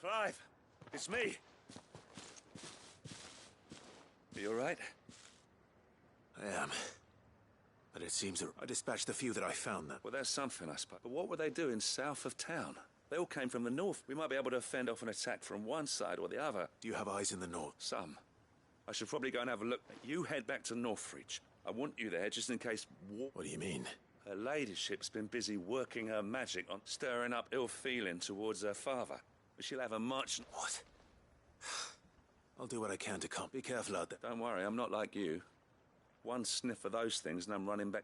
Clive, it's me. Are you all right? I am. But it seems that I dispatched the few that I found then. Well, there's something, I suppose. But what were they doing south of town? They all came from the north. We might be able to fend off an attack from one side or the other. Do you have eyes in the north? Some. I should probably go and have a look. You head back to Northreach. I want you there just in case war... What do you mean? Her ladyship's been busy working her magic on stirring up ill feeling towards her father. She'll have a march... What? I'll do what I can to come. Be careful out there. Don't worry, I'm not like you. One sniff of those things and I'm running back.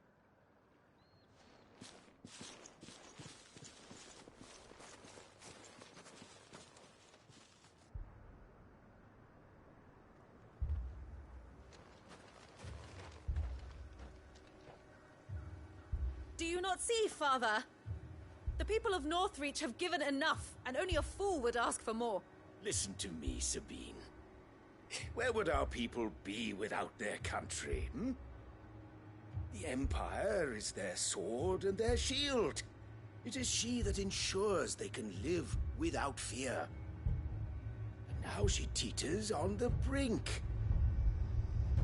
Do you not see, Father? The people of Northreach have given enough, and only a fool would ask for more. Listen to me, Sabine. Where would our people be without their country, hmm? The Empire is their sword and their shield. It is she that ensures they can live without fear. And now she teeters on the brink.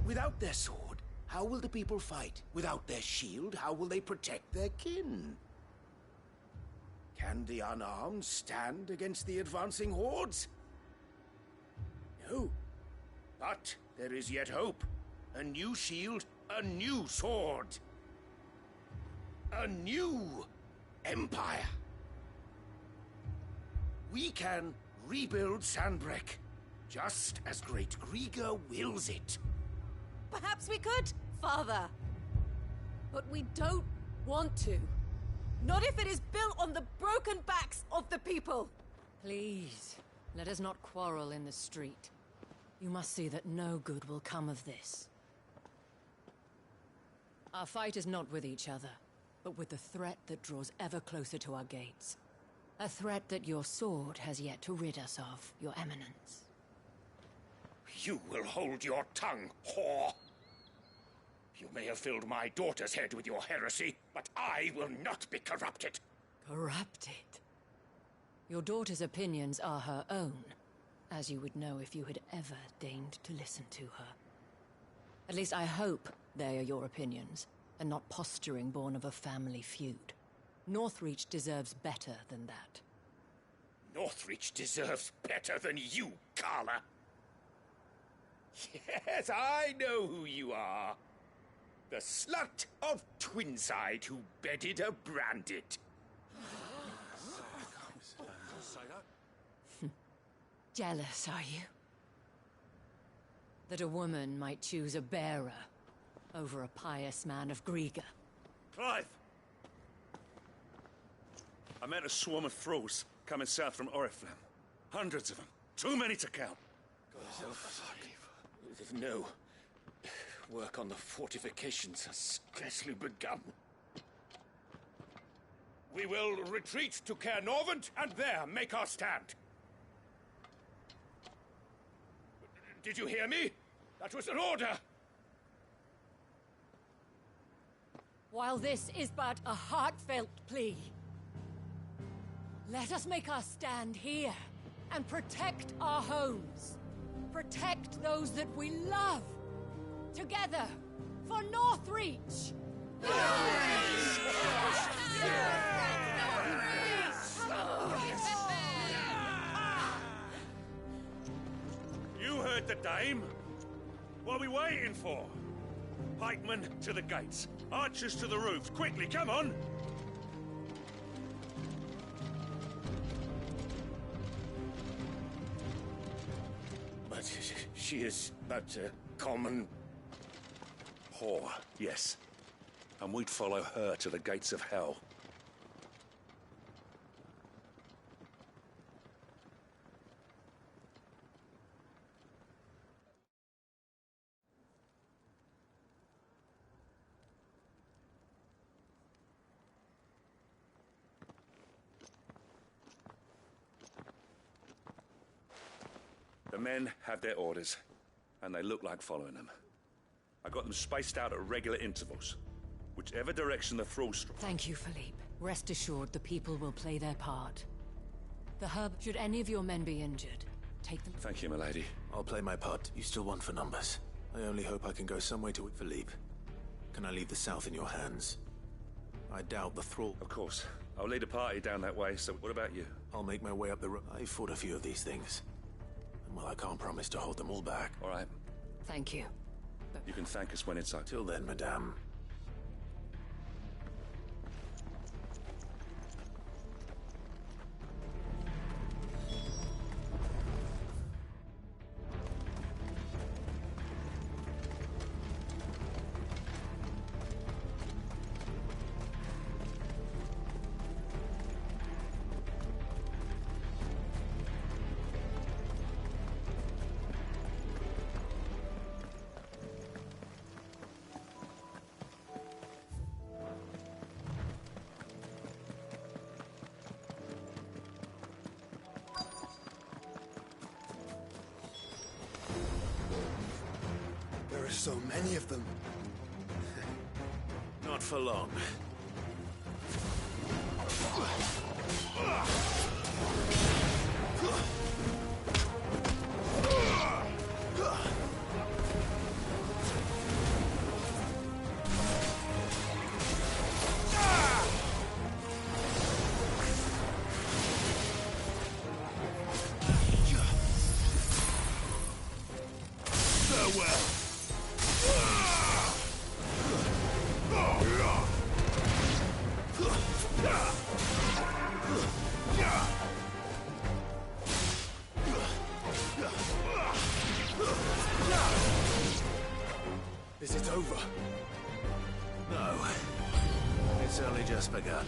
Without their sword, how will the people fight? Without their shield, how will they protect their kin? Can the unarmed stand against the advancing hordes? No. But there is yet hope. A new shield, a new sword. A new empire. We can rebuild Sandbreck, just as great Grieger wills it. Perhaps we could, Father. But we don't want to. Not if it is built on the broken backs of the people. Please, let us not quarrel in the street. You must see that no good will come of this. Our fight is not with each other, but with the threat that draws ever closer to our gates. A threat that your sword has yet to rid us of, Your Eminence. You will hold your tongue, whore. You may have filled my daughter's head with your heresy, but I will not be corrupted. Corrupted? Your daughter's opinions are her own, as you would know if you had ever deigned to listen to her. At least I hope they are your opinions, and not posturing born of a family feud. Northreach deserves better than that. Northreach deserves better than you, Carla. Yes, I know who you are. The slut of Twinside who bedded a Brandit. Jealous, are you? That a woman might choose a bearer over a pious man of Grieger. Clive! I met a swarm of thralls coming south from Oriflamme. Hundreds of them. Too many to count. No. Work on the fortifications has scarcely begun. We will retreat to Caer Norvent and there make our stand. Did you hear me? That was an order! While this is but a heartfelt plea, let us make our stand here and protect our homes. Protect those that we love. Together, for Northreach! You heard the dame. What are we waiting for? Pikemen to the gates. Archers to the roofs. Quickly, come on! But she is but a common... whore, yes. And we'd follow her to the gates of hell. The men have their orders, and they look like following them. I got them spaced out at regular intervals. Whichever direction the thralls... Thank you, Philippe. Rest assured, the people will play their part. The hub, should any of your men be injured, take them. Thank you, milady. I'll play my part. You still want for numbers. I only hope I can go some way to Philippe. Can I leave the south in your hands? I doubt the thrall. Of course. I'll lead a party down that way, so what about you? I'll make my way up the road. I've fought a few of these things. And well, I can't promise to hold them all back. All right. Thank you. You can thank us when it's up. Till then, madame. There are so many of them. Not for long. Is it over? No. It's only just begun.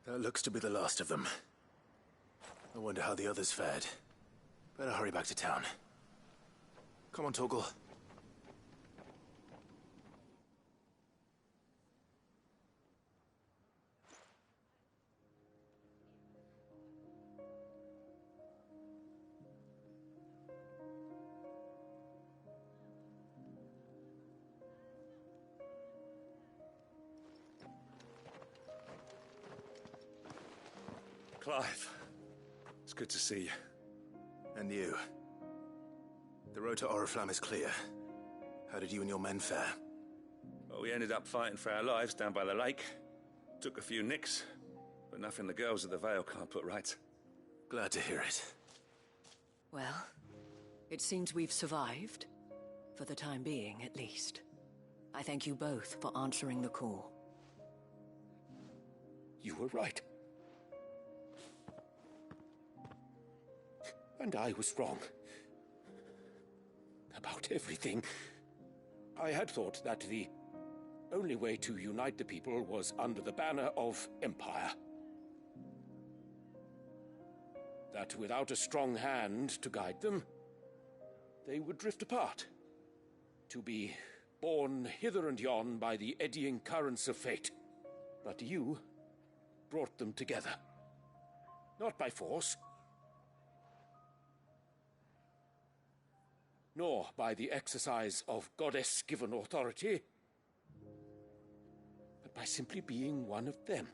That looks to be the last of them. I wonder how the others fared. Better hurry back to town. Come on, Torgal. Clive, it's good to see you. And you. The road to Oriflamme is clear. How did you and your men fare? Well, we ended up fighting for our lives down by the lake. Took a few nicks, but nothing the girls of the Vale can't put right. Glad to hear it. Well, it seems we've survived. For the time being, at least. I thank you both for answering the call. You were right. And I was wrong. About everything. I had thought that the only way to unite the people was under the banner of Empire. that without a strong hand to guide them, they would drift apart, to be borne hither and yon by the eddying currents of fate. But you brought them together. Not by force, nor by the exercise of goddess-given authority, but by simply being one of them.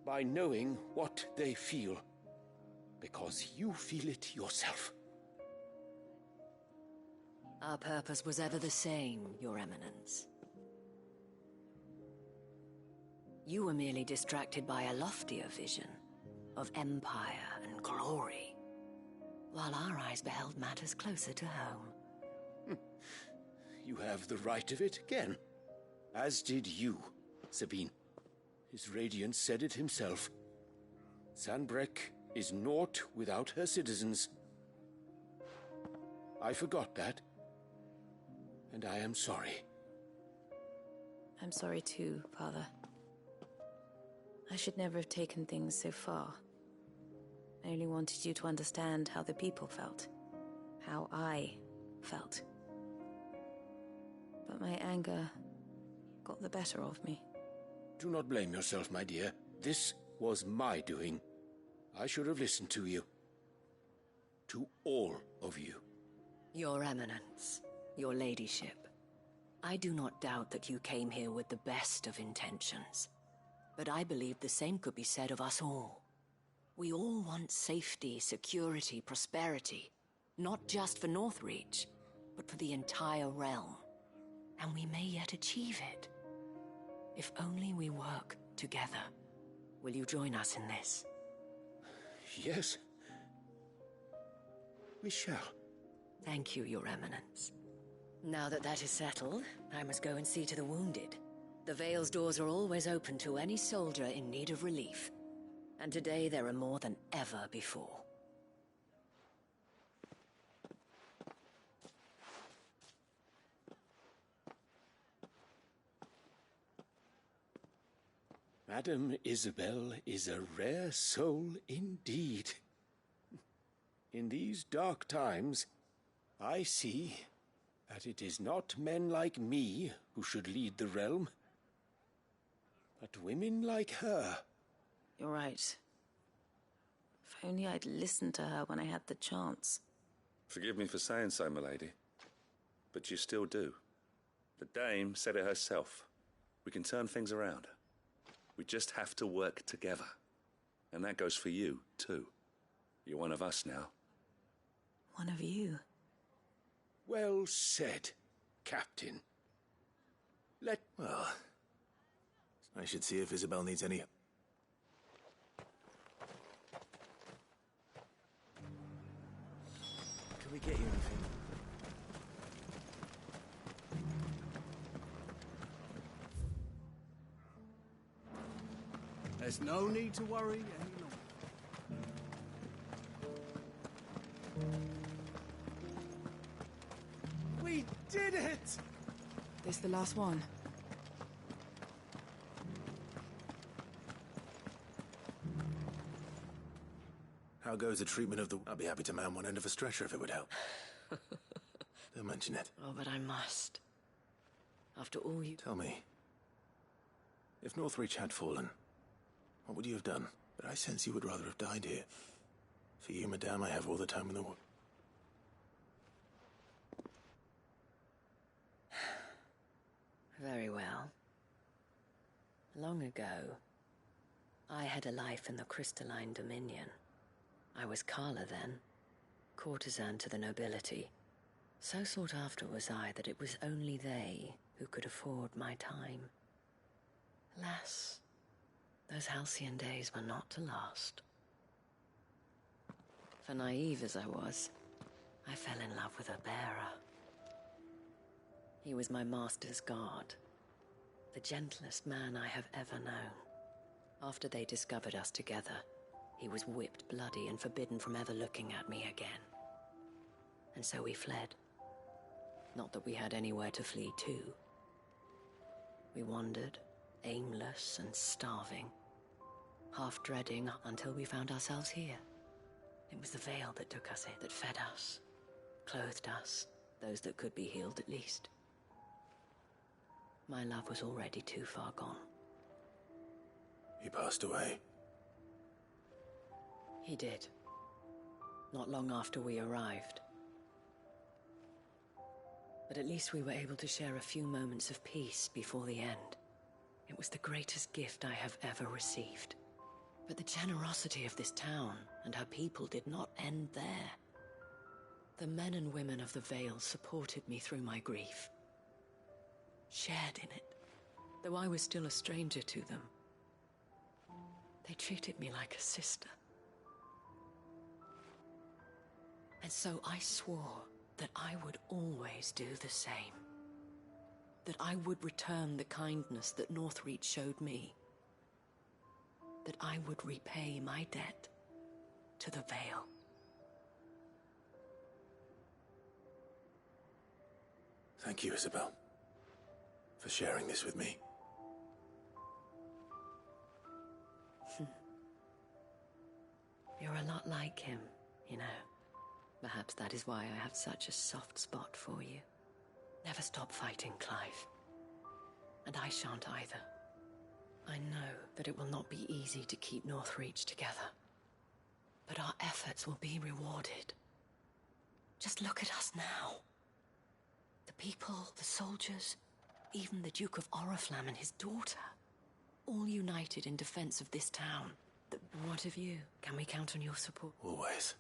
By knowing what they feel, because you feel it yourself. Our purpose was ever the same, Your Eminence. You were merely distracted by a loftier vision of empire and glory, while our eyes beheld matters closer to home. You have the right of it again. As did you, Sabine. His radiance said it himself. Sanbreque is naught without her citizens. I forgot that, and I am sorry. I'm sorry too, Father. I should never have taken things so far. I only wanted you to understand how the people felt. How I felt. But my anger got the better of me. Do not blame yourself, my dear. This was my doing. I should have listened to you. To all of you. Your Eminence, your ladyship, I do not doubt that you came here with the best of intentions. But I believe the same could be said of us all. We all want safety, security, prosperity. Not just for Northreach, but for the entire realm. And we may yet achieve it. If only we work together. Will you join us in this? Yes. We shall. Thank you, Your Eminence. Now that that is settled, I must go and see to the wounded. The Vale's doors are always open to any soldier in need of relief. And today there are more than ever before. Madame Isabel is a rare soul indeed. In these dark times, I see that it is not men like me who should lead the realm, but women like her. You're right. If only I'd listened to her when I had the chance. Forgive me for saying so, milady, but you still do. The dame said it herself. We can turn things around. We just have to work together. And that goes for you, too. You're one of us now. One of you? Well said, Captain. Well, I should see if Isabel needs any... Can we get you anything? There's no need to worry any longer. We did it! This the last one? How goes the treatment of the... I'll be happy to man one end of a stretcher if it would help. Don't mention it. Oh, but I must. After all you... Tell me. If Northreach had fallen, what would you have done? But I sense you would rather have died here. For you, madame, I have all the time in the world. Very well. Long ago, I had a life in the Crystalline Dominion. I was Carla then, courtesan to the nobility. So sought after was I that it was only they who could afford my time. Alas, those halcyon days were not to last. For naive as I was, I fell in love with a bearer. He was my master's guard, the gentlest man I have ever known. After they discovered us together, he was whipped bloody and forbidden from ever looking at me again. And so we fled. Not that we had anywhere to flee to. We wandered, aimless and starving, half dreading until we found ourselves here. It was the veil that took us in, that fed us, clothed us, those that could be healed at least. My love was already too far gone. He passed away. He did. Not long after we arrived. But at least we were able to share a few moments of peace before the end. It was the greatest gift I have ever received. But the generosity of this town and her people did not end there. The men and women of the Vale supported me through my grief, shared in it, though I was still a stranger to them. They treated me like a sister. And so I swore that I would always do the same. That I would return the kindness that Northreach showed me. That I would repay my debt to the Vale. Thank you, Isabel, for sharing this with me. You're a lot like him, you know. Perhaps that is why I have such a soft spot for you. Never stop fighting, Clive. And I shan't either. I know that it will not be easy to keep Northreach together. But our efforts will be rewarded. Just look at us now. The people, the soldiers, even the Duke of Oriflamme and his daughter. All united in defense of this town. What of you? Can we count on your support? Always.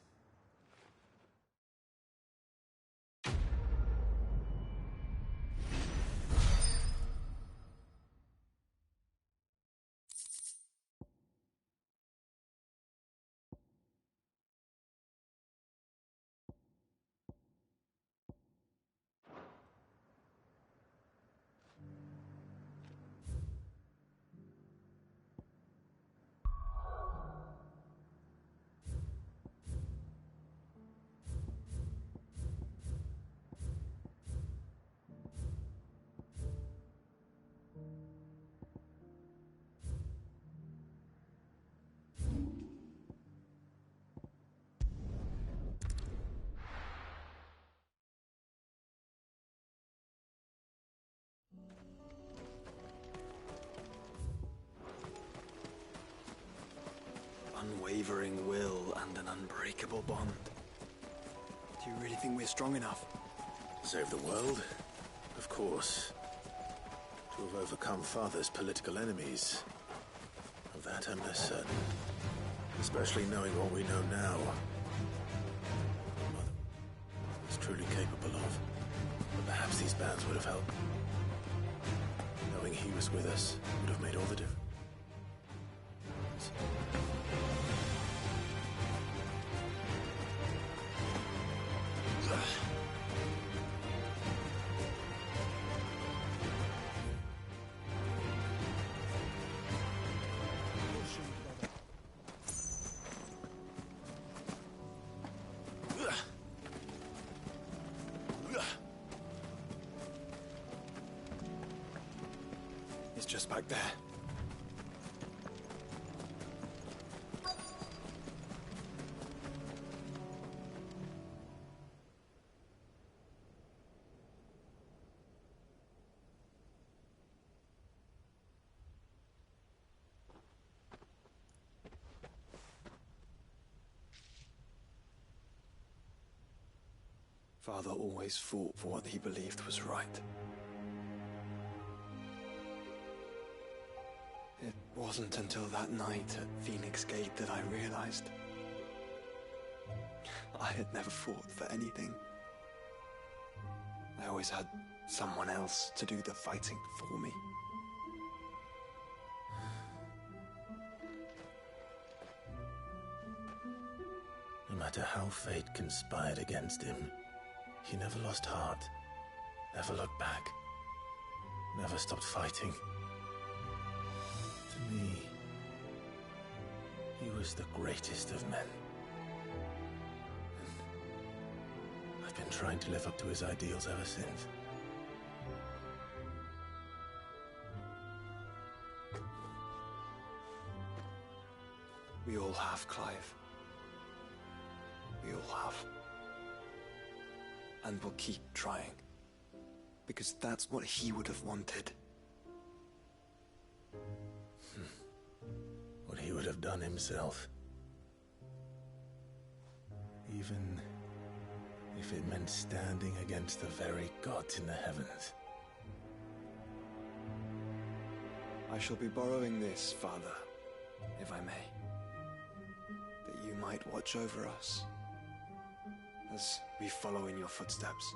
Unwavering will and an unbreakable bond. Do you really think we're strong enough? Save the world? Of course. To have overcome Father's political enemies. Of that I'm less certain. Especially knowing what we know now. What Mother was truly capable of. But perhaps these bands would have helped. Knowing he was with us would have made all the difference. It's just back there. Father always fought for what he believed was right. It wasn't until that night at Phoenix Gate that I realized I had never fought for anything. I always had someone else to do the fighting for me. No matter how fate conspired against him, he never lost heart, never looked back, never stopped fighting. To me, he was the greatest of men. And I've been trying to live up to his ideals ever since. We all have, Clive. We all have. And we'll keep trying. Because that's what he would have wanted. What he would have done himself. Even if it meant standing against the very gods in the heavens. I shall be borrowing this, Father, if I may. That you might watch over us as we follow in your footsteps.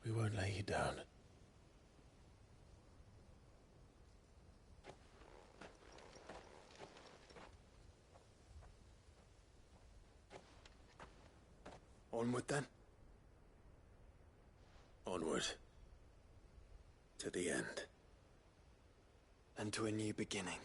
We won't lay you down. Onward, then? Onward. To the end. And to a new beginning.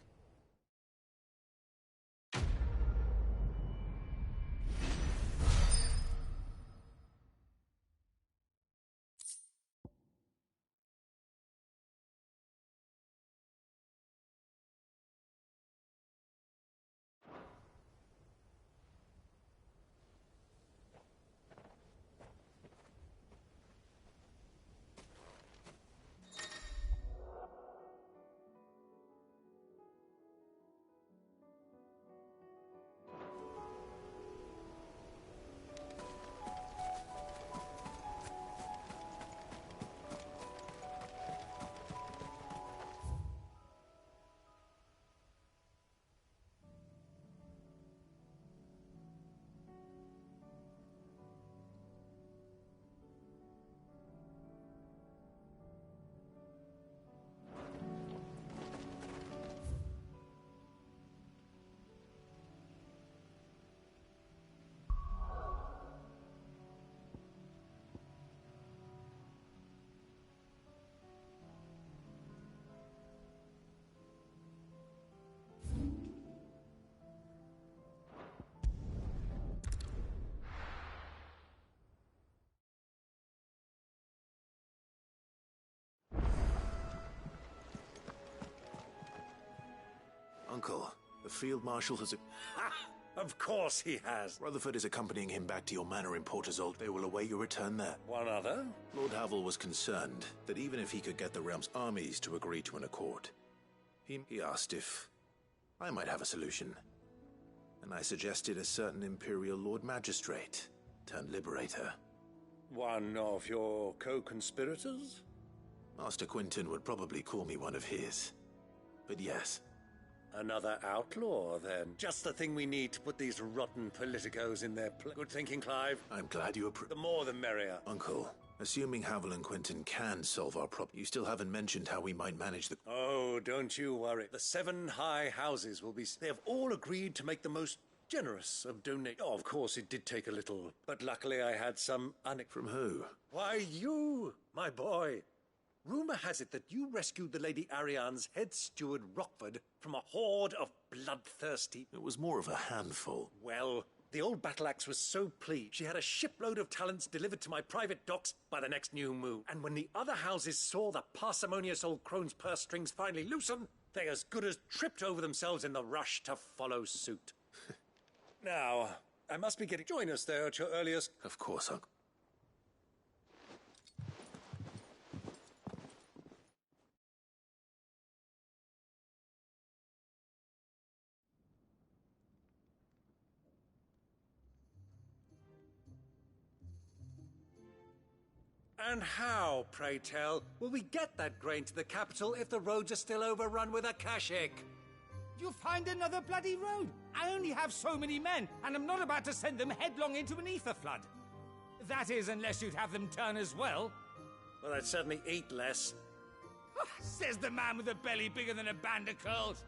Uncle, the Field Marshal has... Ha! Of course he has. Rutherford is accompanying him back to your manor in Porterzold. They will await your return there. One other? Lord Havel was concerned that even if he could get the realm's armies to agree to an accord, he asked if I might have a solution. And I suggested a certain Imperial Lord Magistrate turned Liberator. One of your co-conspirators? Master Quinton would probably call me one of his. But yes. Another outlaw, then. Just the thing we need to put these rotten politicos in their place. Good thinking, Clive. I'm glad you approve. The more the merrier. Uncle, assuming Havel and Quinton can solve our problem, you still haven't mentioned how we might manage the... Oh, don't you worry. The 7 high houses will be... They have all agreed to make the most generous of donations. Oh, of course, it did take a little, but luckily I had some... From who? Why, you, my boy. Rumor has it that you rescued the Lady Ariane's head steward Rockford from a horde of bloodthirsty... It was more of a handful. Well, the old battle-axe was so pleased she had a shipload of talents delivered to my private docks by the next new moon. And when the other houses saw the parsimonious old crone's purse strings finally loosen, they as good as tripped over themselves in the rush to follow suit. Now, I must be getting... Join us there at your earliest... Of course, Uncle. And how, pray tell, will we get that grain to the capital if the roads are still overrun with Akashic? You'll find another bloody road. I only have so many men, and I'm not about to send them headlong into an ether flood. That is, unless you'd have them turn as well. Well, I'd certainly eat less. Says the man with a belly bigger than a band of curls.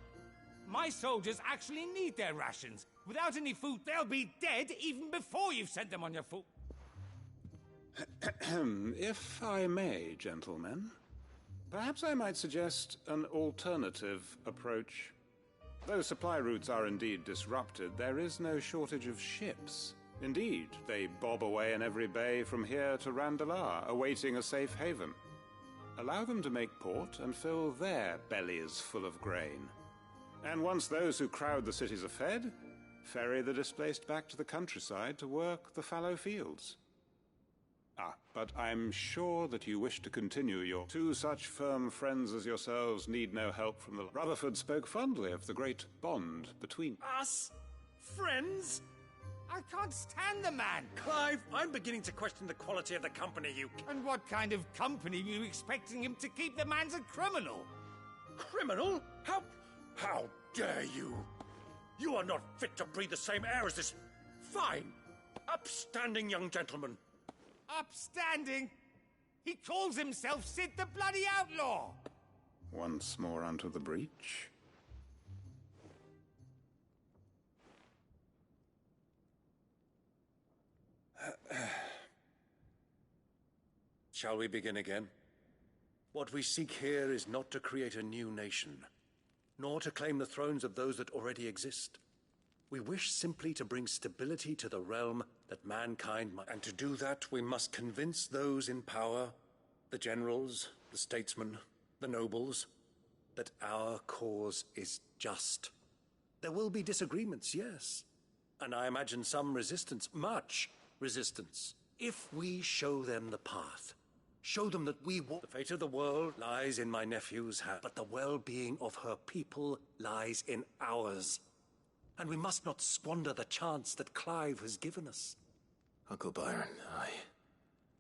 My soldiers actually need their rations. Without any food, they'll be dead even before you've sent them on your foot. If I may, gentlemen, perhaps I might suggest an alternative approach. Though supply routes are indeed disrupted, there is no shortage of ships. Indeed, they bob away in every bay from here to Randalar, awaiting a safe haven. Allow them to make port and fill their bellies full of grain. And once those who crowd the cities are fed, ferry the displaced back to the countryside to work the fallow fields. But I'm sure that you wish to continue your... Two such firm friends as yourselves need no help from the... Rutherford spoke fondly of the great bond between... Us? Friends? I can't stand the man! Clive, I'm beginning to question the quality of the company you... And what kind of company were you expecting him to keep? The man's a criminal! Criminal? How dare you? You are not fit to breathe the same air as this fine, upstanding young gentleman. Upstanding? He calls himself Sid the Bloody Outlaw! Once more onto the breach. Shall we begin again? What we seek here is not to create a new nation, nor to claim the thrones of those that already exist. We wish simply to bring stability to the realm that mankind might. And to do that, we must convince those in power, the generals, the statesmen, the nobles, that our cause is just. There will be disagreements, yes. And I imagine some resistance, much resistance. If we show them the path, show them that we walk... The fate of the world lies in my nephew's hand, but the well-being of her people lies in ours. And we must not squander the chance that Clive has given us. Uncle Byron,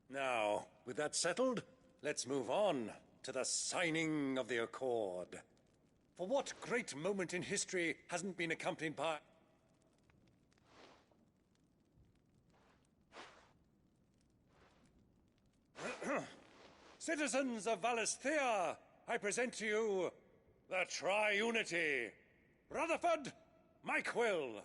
Now, with that settled, let's move on to the signing of the Accord. For what great moment in history hasn't been accompanied by... Citizens of Valisthea, I present to you the Triunity. Rutherford, Mike Will.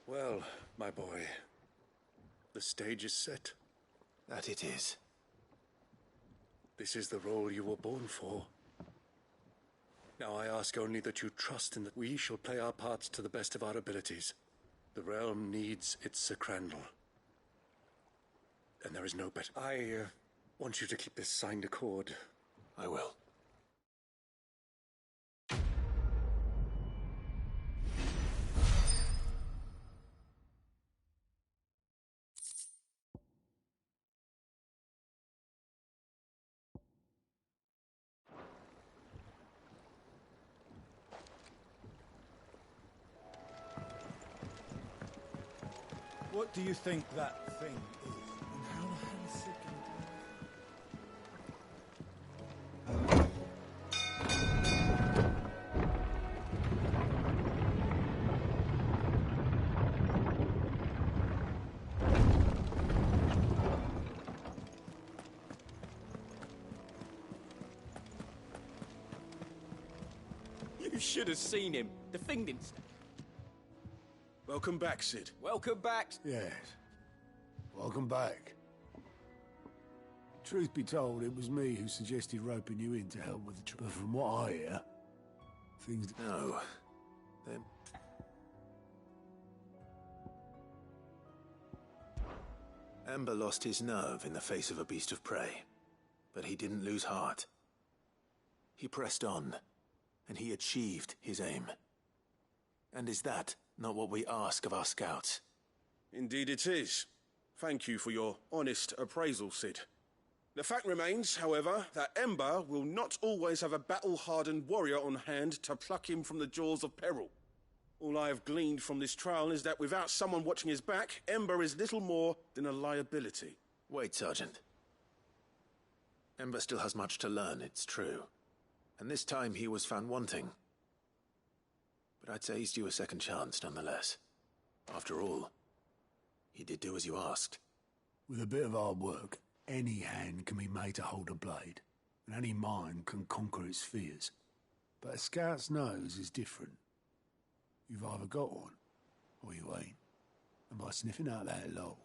Well, my boy, the stage is set. That it is. This is the role you were born for. Now I ask only that you trust in that we shall play our parts to the best of our abilities. The realm needs its Sacrandal. And there is no better. I want you to keep this signed accord. I will. What do you think that thing is? And how the hell is it You should have seen him. The thing didn't... Welcome back, Sid. Welcome back. Yes. Welcome back. Truth be told, it was me who suggested roping you in to help with the trip. But from what I hear, things... No. Then... Ember lost his nerve in the face of a beast of prey. But he didn't lose heart. He pressed on, and he achieved his aim. And is that not what we ask of our scouts? Indeed it is. Thank you for your honest appraisal, Sid. The fact remains, however, that Ember will not always have a battle-hardened warrior on hand to pluck him from the jaws of peril. All I have gleaned from this trial is that without someone watching his back, Ember is little more than a liability. Wait, Sergeant. Ember still has much to learn, it's true. And this time he was found wanting. But I'd say he's due a second chance, nonetheless. After all, he did do as you asked. With a bit of hard work, any hand can be made to hold a blade, and any mind can conquer its fears. But a scout's nose is different. You've either got one, or you ain't. And by sniffing out that log,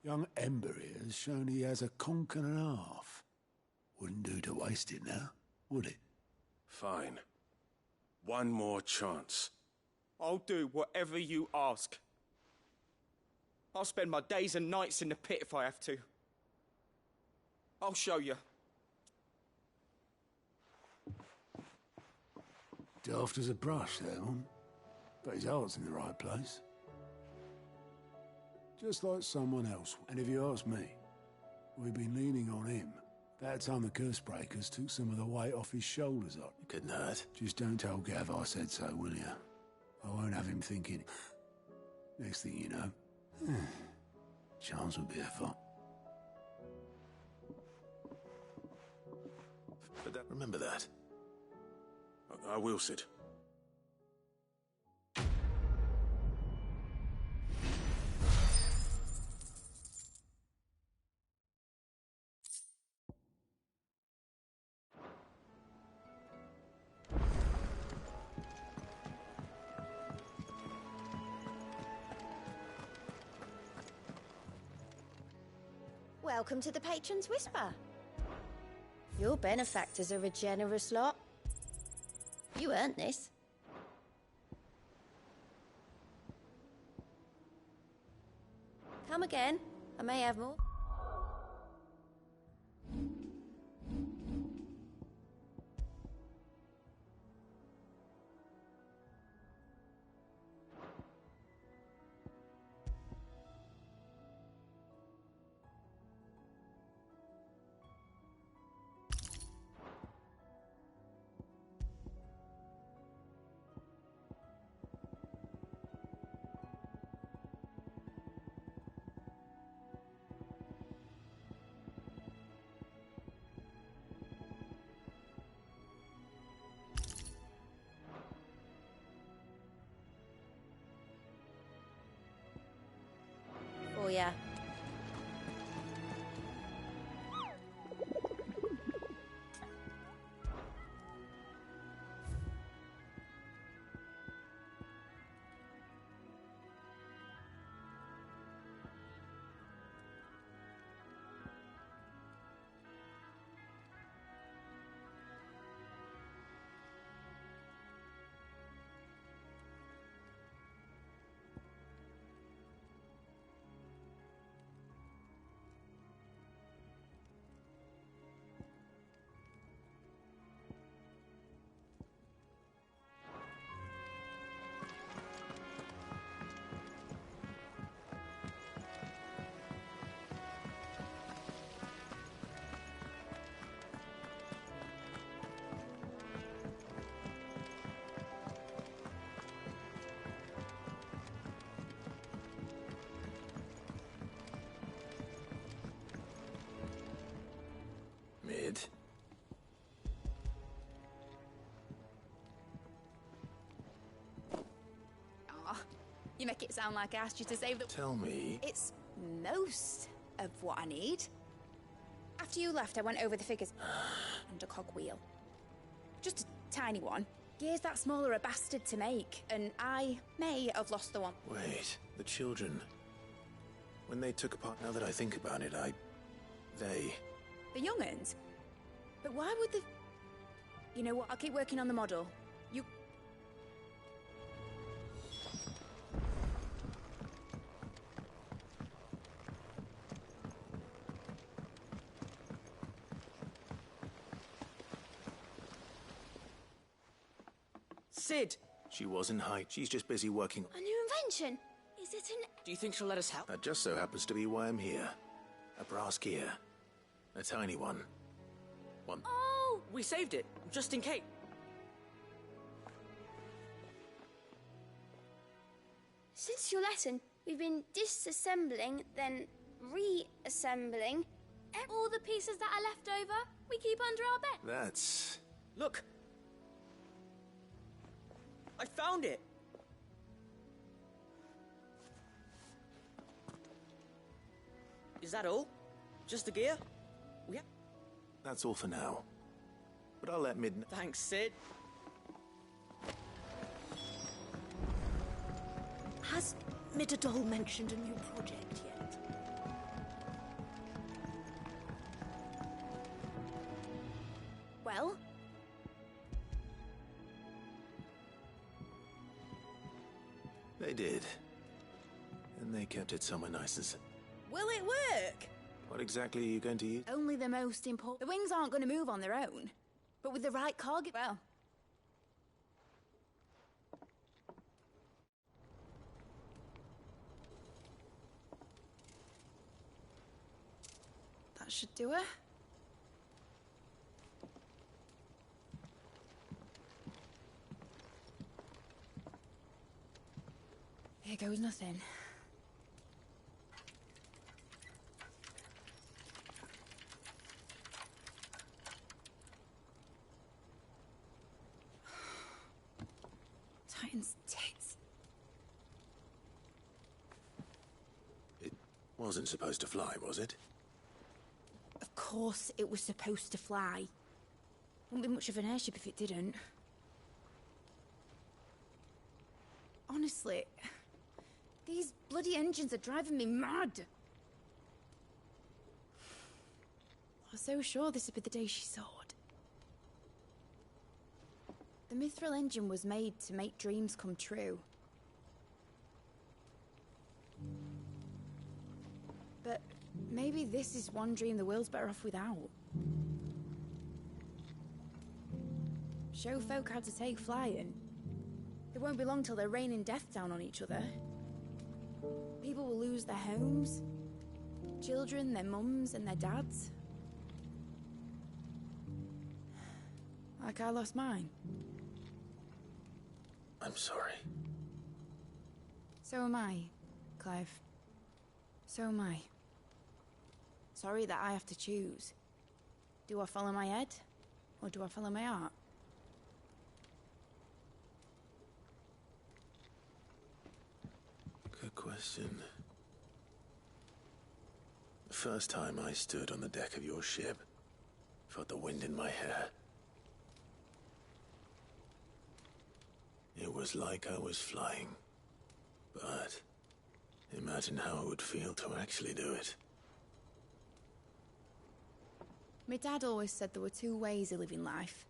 young Ember here has shown he has a conch and a half. Wouldn't do to waste it now, would it? Fine. One more chance. I'll do whatever you ask. I'll spend my days and nights in the pit if I have to. I'll show you. Daft as a brush, that one. But his heart's in the right place. Just like someone else. And if you ask me, we've been leaning on him. That time the curse breakers took some of the weight off his shoulders up. It couldn't hurt. Just don't tell Gav I said so, will you? I won't have him thinking. Next thing you know, chance would be a fun. But remember that. I will, Sid. Welcome to the Patron's Whisper. Your benefactors are a generous lot. You earned this. Come again. I may have more. Oh, yeah. Mid. Aw, you make it sound like I asked you to save the... Tell me. It's most of what I need. After you left, I went over the figures and a cogwheel. Just a tiny one. Gear's that small are a bastard to make, and I may have lost the one. Wait, the children. When they took apart, now that I think about it, they... The young'uns? But why would the... You know what, I'll keep working on the model. You... Sid! She wasn't hyped. She's just busy working. A new invention? Is it an... Do you think she'll let us help? That just so happens to be why I'm here. A brass gear. A tiny one. One. Oh! We saved it, just in case. Since your lesson, we've been disassembling, then reassembling. All the pieces that are left over, we keep under our bed. That's... Look! I found it! Is that all? Just the gear? That's all for now. But I'll let Midnight... Thanks, Sid. Has Midadol mentioned a new project yet? Well? They did. And they kept it somewhere nice and... Will it work? What exactly are you going to use? Only the most important. The wings aren't going to move on their own. But with the right cog, well... That should do it. Here goes nothing. Titan's tits. It wasn't supposed to fly, was it? Of course it was supposed to fly. Wouldn't be much of an airship if it didn't. Honestly, these bloody engines are driving me mad. I was so sure this would be the day she soared. The Mithril engine was made to make dreams come true. But maybe this is one dream the world's better off without. Show folk how to take flying. It won't be long till they're raining death down on each other. People will lose their homes, children, their mums and their dads. Like I lost mine. I'm sorry. So am I, Clive. So am I. Sorry that I have to choose. Do I follow my head, or do I follow my heart? Good question. The first time I stood on the deck of your ship, felt the wind in my hair. It was like I was flying. But imagine how it would feel to actually do it. My dad always said there were two ways of living life.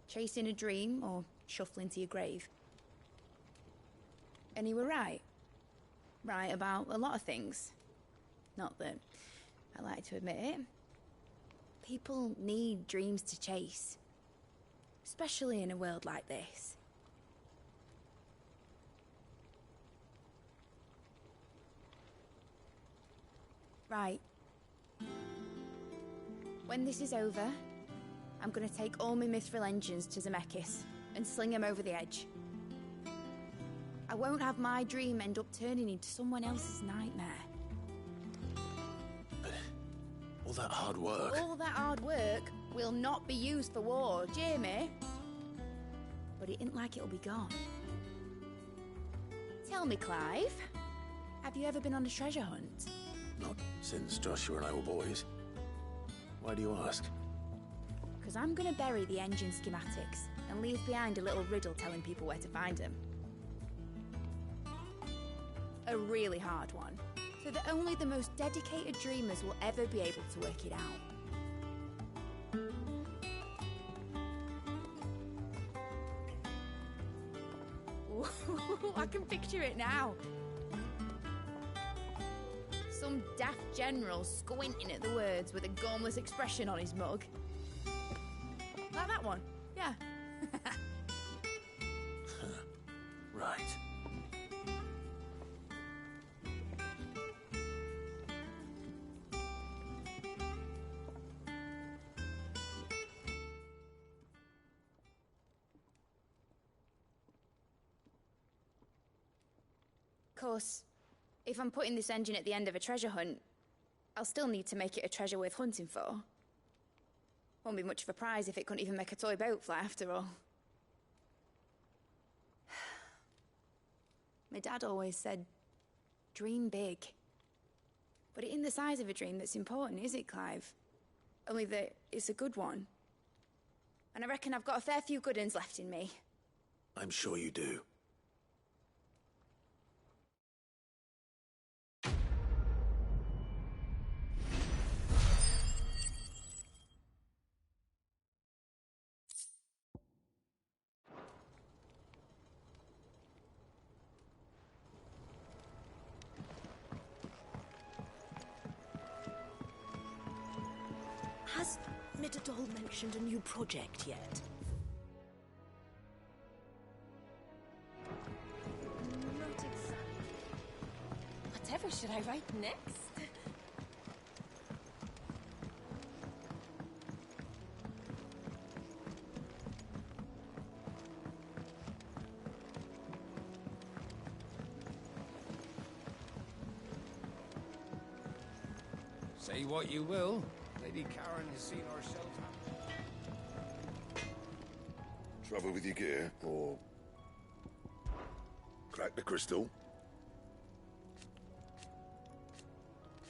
Chasing a dream or shuffling to your grave. And he were right. Right about a lot of things. Not that I like to admit it. People need dreams to chase. Especially in a world like this. Right. When this is over, I'm gonna take all my Mithril engines to Zemeckis and sling them over the edge. I won't have my dream end up turning into someone else's nightmare. But all that hard work... All that hard work will not be used for war, Jamie. But it ain't like it'll be gone. Tell me, Clive, have you ever been on a treasure hunt? Not since Joshua and I were boys. Why do you ask? Because I'm gonna bury the engine schematics and leave behind a little riddle telling people where to find them. A really hard one, so that only the most dedicated dreamers will ever be able to work it out. Ooh, I can picture it now. Some daft general squinting at the words with a gormless expression on his mug. Like that one, yeah. Right. Of course, if I'm putting this engine at the end of a treasure hunt, I'll still need to make it a treasure worth hunting for. Won't be much of a prize if it couldn't even make a toy boat fly after all. My dad always said, dream big, But it ain't the size of a dream that's important, is it, Clive? Only that it's a good one. And I reckon I've got a fair few good uns left in me. I'm sure you do. Has Mitterdol mentioned a new project yet? Not exactly. Whatever should I write next? Say what you will, Lady Karen has seen herself. Trouble with your gear, or crack the crystal?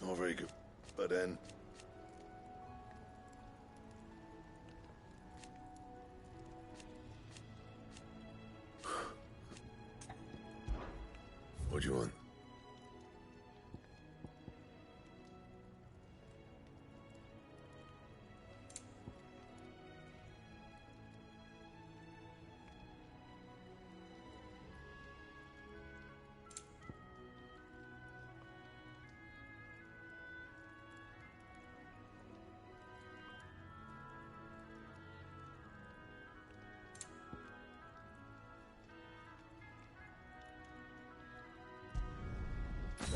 Not very good. But then, what do you want?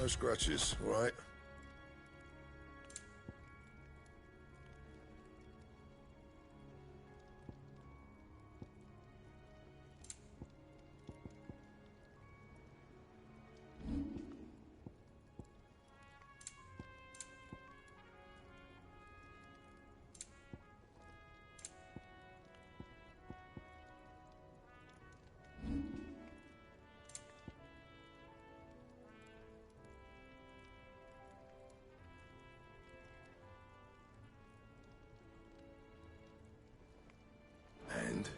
No scratches, all right? And?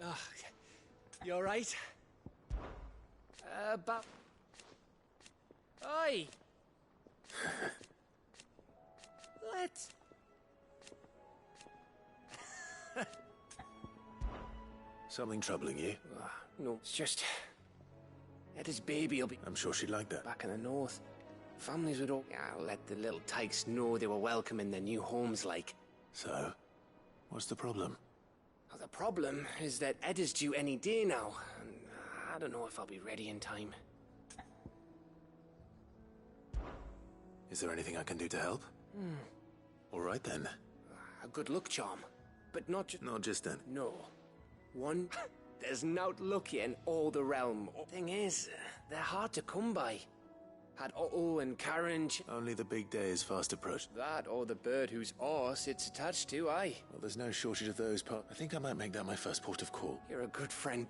Oh, you all right? But... Oi! Let's... Something troubling you? No, it's just... Etta's baby will be... I'm sure she'd like that. Back in the north. Families would all... let the little tykes know they were welcome in their new homes, like. So, what's the problem? Well, the problem is that Etta's due any day now, and I don't know if I'll be ready in time. Is there anything I can do to help? All right then. A good luck charm, but not just... Not just then. No. One, there's nought lucky in all the realm. Thing is, they're hard to come by. Had Otto and Karen... Only the big day is fast approach. That or the bird whose horse it's attached to, aye. Well, there's no shortage of those parts. I think I might make that my first port of call. You're a good friend,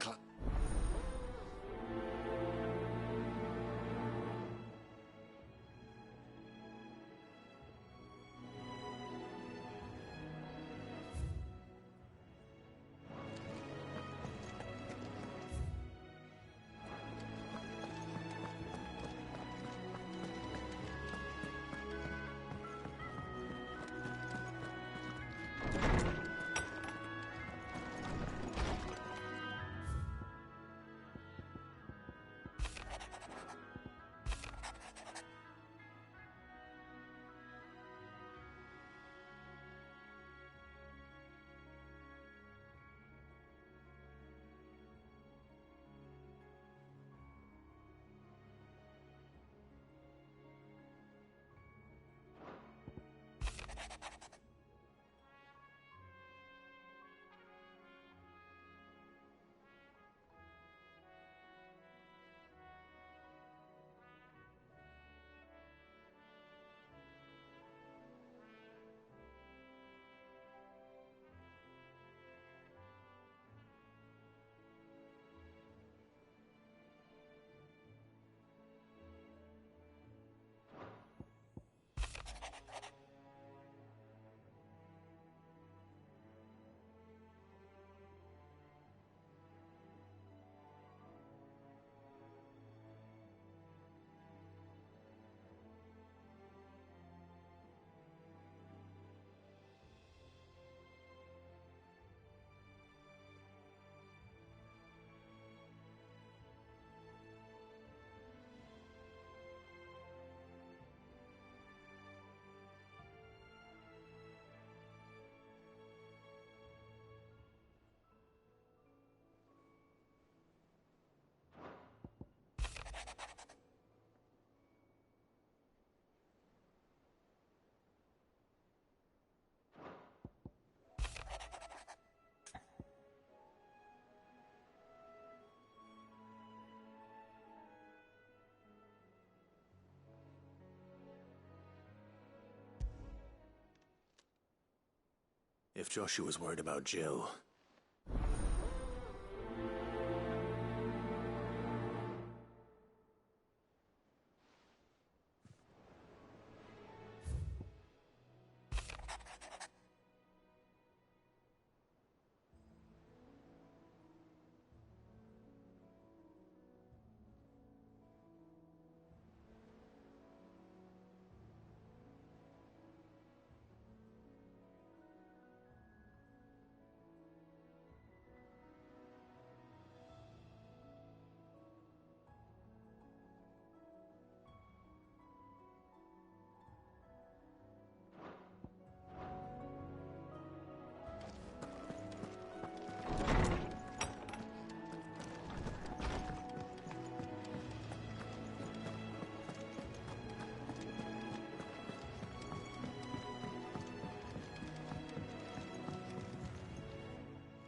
If Joshua's worried about Jill...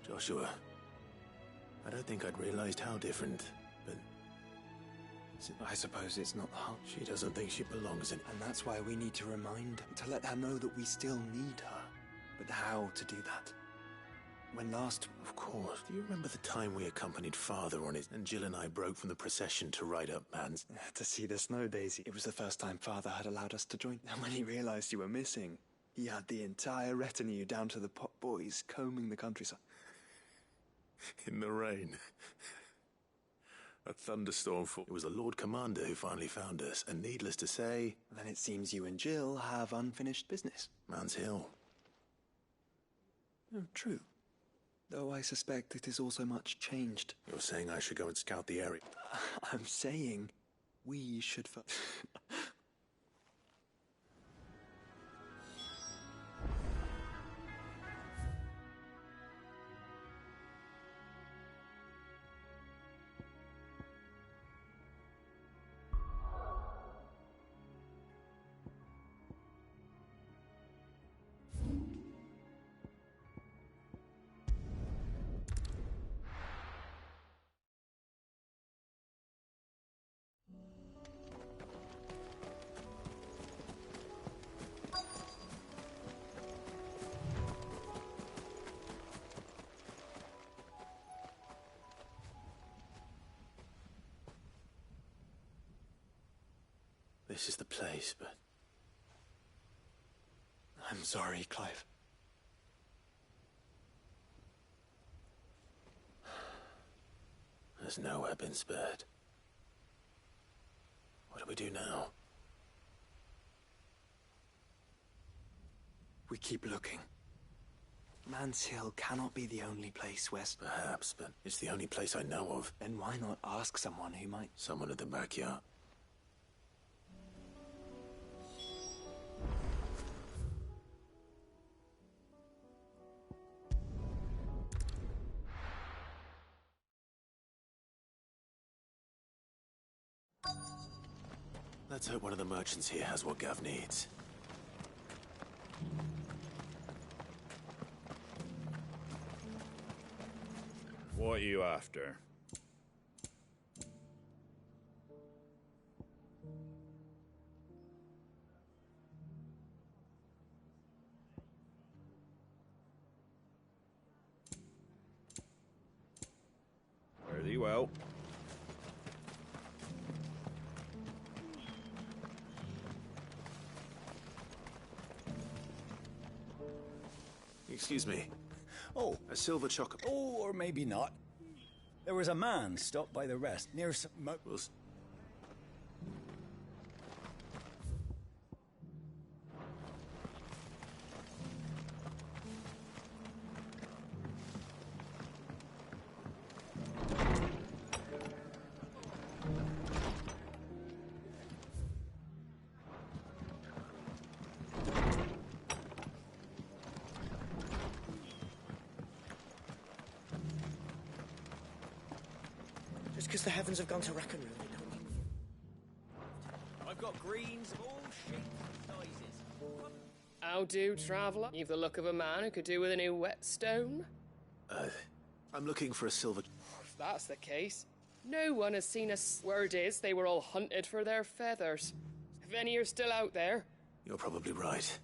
Joshua, I don't think I'd realized how different, but... I suppose it's not hard. She doesn't think she belongs in... And that's why we need to remind her, to let her know that we still need her. But how to do that? When last... Of course. Do you remember the time we accompanied Father on his... and Jill and I broke from the procession to ride up Man's... To see the snow daisy. It was the first time Father had allowed us to join. And when he realized you were missing, he had the entire retinue down to the pot boys combing the countryside. In the rain. A thunderstorm for... It was the Lord Commander who finally found us, and needless to say... Then it seems you and Jill have unfinished business. Man's Hill. Oh, true. Though I suspect it is also much changed. You're saying I should go and scout the area? I'm saying we should... This is the place, but... I'm sorry, Clive. There's nowhere been spared. What do we do now? We keep looking. Man's Hill cannot be the only place where... Perhaps, but it's the only place I know of. Then why not ask someone who might... Someone at the backyard. Let's hope one of the merchants here has what Gav needs. What are you after? Fare thee well. Excuse me. Oh. A silver chocolate. Oh, or maybe not. There was a man stopped by the rest near some... Because the heavens have gone to rack and ruin, they don't mean... I've got greens of all shapes and sizes. How do, traveller? You've the look of a man who could do with a new whetstone. I'm looking for a silver... If that's the case, no one has seen us. Word is, they were all hunted for their feathers. If any are still out there... You're probably right.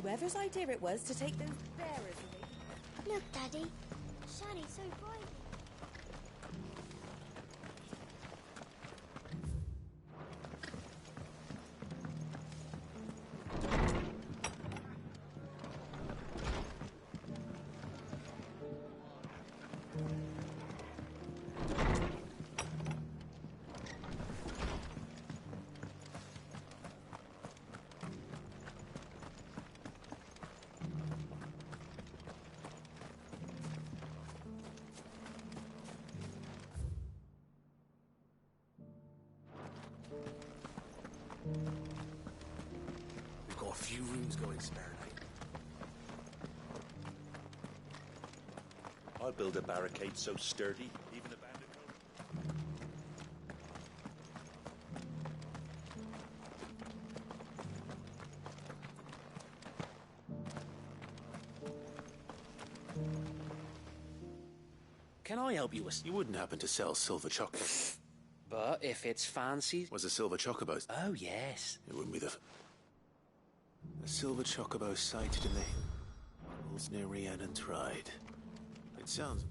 whoever's idea it was to take those bearers away. Look, Daddy. Shining so brightly. We've got a few rooms going spare, I'll build a barricade so sturdy, even a bandit will. Can I help you with? You wouldn't happen to sell silver chocobos? But if it's fancy... Was a silver chocobos? Oh, yes. It wouldn't be the silver chocobo sighted in the hills near Rhiannon Ride. It sounds...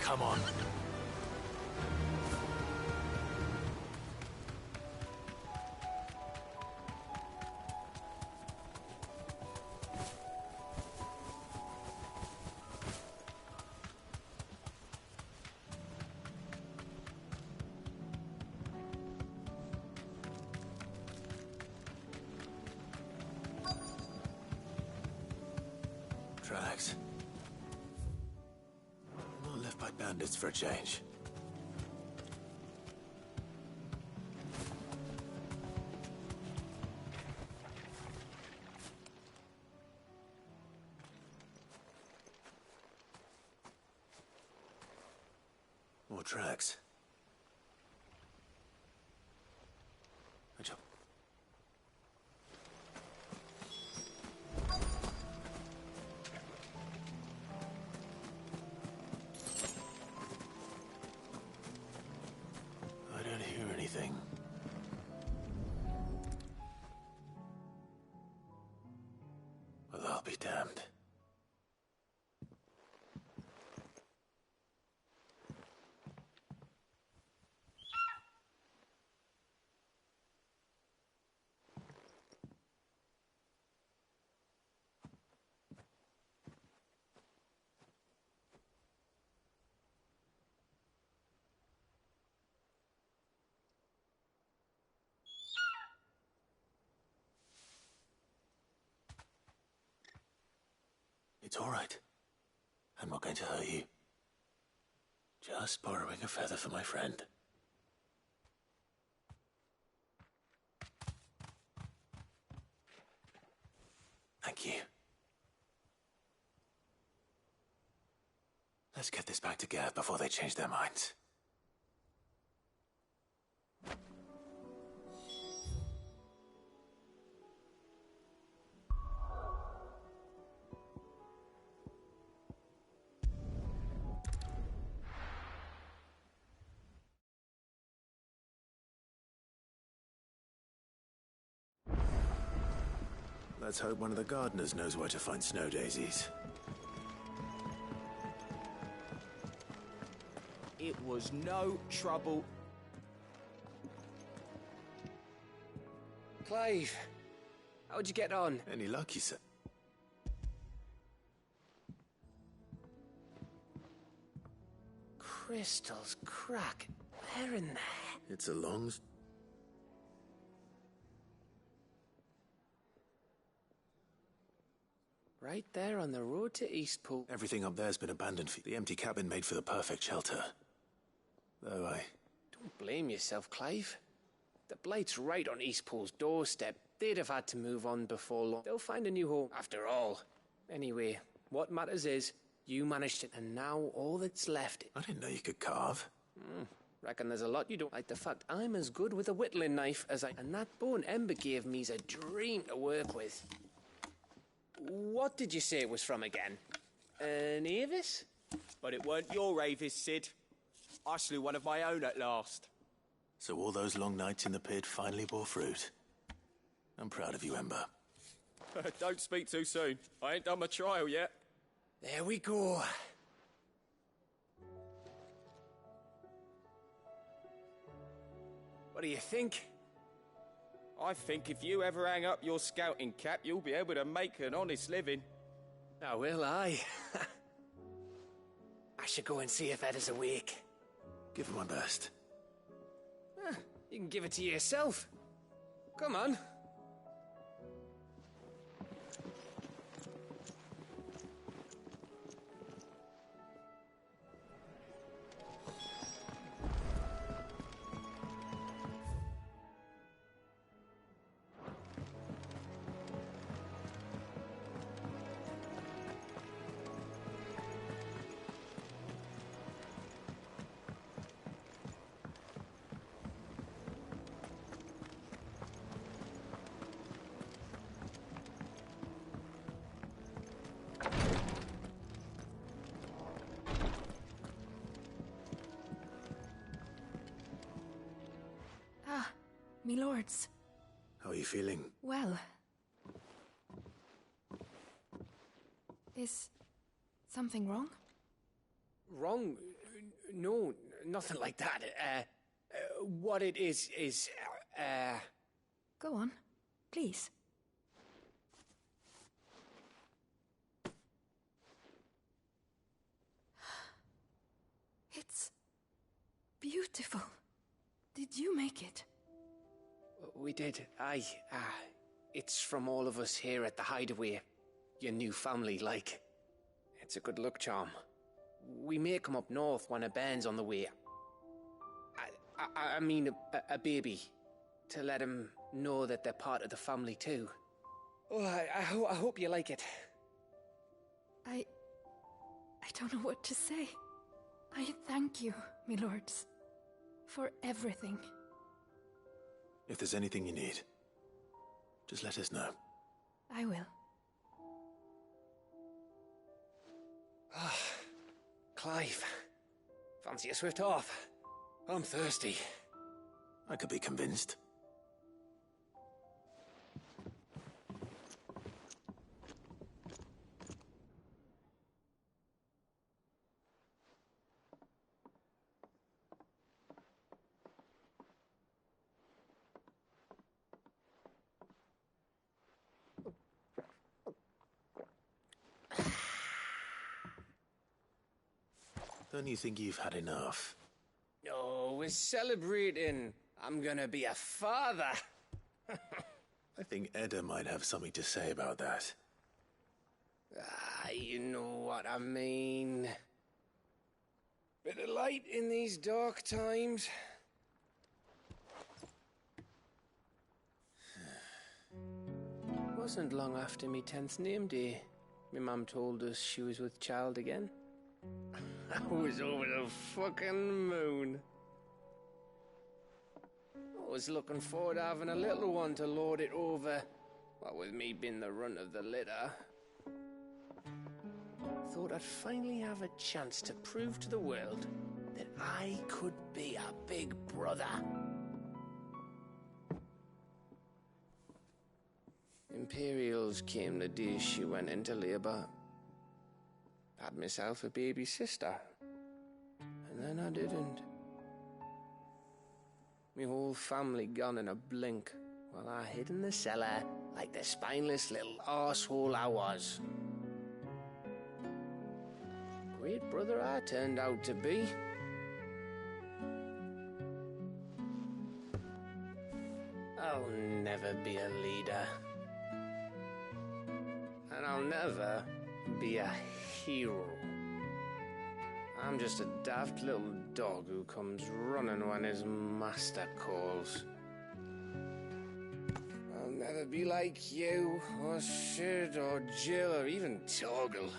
Come on. Tracks. Not left by bandits for a change. More tracks. Good job. I don't hear anything. Well, I'll be damned. It's all right. I'm not going to hurt you. Just borrowing a feather for my friend. Thank you. Let's get this back to Gav before they change their minds. Let's hope one of the gardeners knows where to find snow daisies. It was no trouble. Clive, how'd you get on? Any luck, you said? Crystals crack. Where in the heck? It's a long... Right there on the road to Eastpool. Everything up there's been abandoned for the empty cabin made for the perfect shelter. Though I... Don't blame yourself, Clive. The Blight's right on Eastpool's doorstep. They'd have had to move on before long. They'll find a new home after all. Anyway, what matters is, You managed it, and now all that's left... I didn't know you could carve. Reckon there's a lot you don't like. The fact I'm as good with a whittling knife as I... And that bone Ember gave me's a dream to work with. What did you say it was from again? An Avis? But it weren't your Avis, Sid. I slew one of my own at last. So all those long nights in the pit finally bore fruit. I'm proud of you, Ember. Don't speak too soon. I ain't done my trial yet. There we go. What do you think? I think if you ever hang up your scouting cap, you'll be able to make an honest living. Oh, will I? I should go and see if Ed is awake. Give it my best. You can give it to yourself. Come on. Me lords. How are you feeling? Well. Is something wrong? Wrong? No, nothing like that. What it is... Go on, please. It's beautiful. Did you make it? We did. It's from all of us here at the Hideaway. Your new family, like. It's a good luck charm. We may come up north when a band's on the way. I mean a baby. To let him know that they're part of the family too. Oh, I hope you like it. I don't know what to say. I thank you, me lords, for everything. If there's anything you need, just let us know. I will. Clive, fancy a swift off? I'm thirsty. I could be convinced. Don't you think you've had enough? Oh, we're celebrating. I'm gonna be a father. I think Edda might have something to say about that. You know what I mean. Bit of light in these dark times. Wasn't long after me 10th name day, my mum told us she was with child again. I was over the fucking moon. I was looking forward to having a little one to lord it over, what with me being the runt of the litter. Thought I'd finally have a chance to prove to the world that I could be a big brother. Imperials came the day she went into labour. Had myself a baby sister. And then I didn't. My whole family gone in a blink, while I hid in the cellar like the spineless little arsehole I was. Great brother I turned out to be. I'll never be a leader. And I'll never be a hero. I'm just a daft little dog who comes running when his master calls. I'll never be like you, or Sid, or Jill, or even Torgal.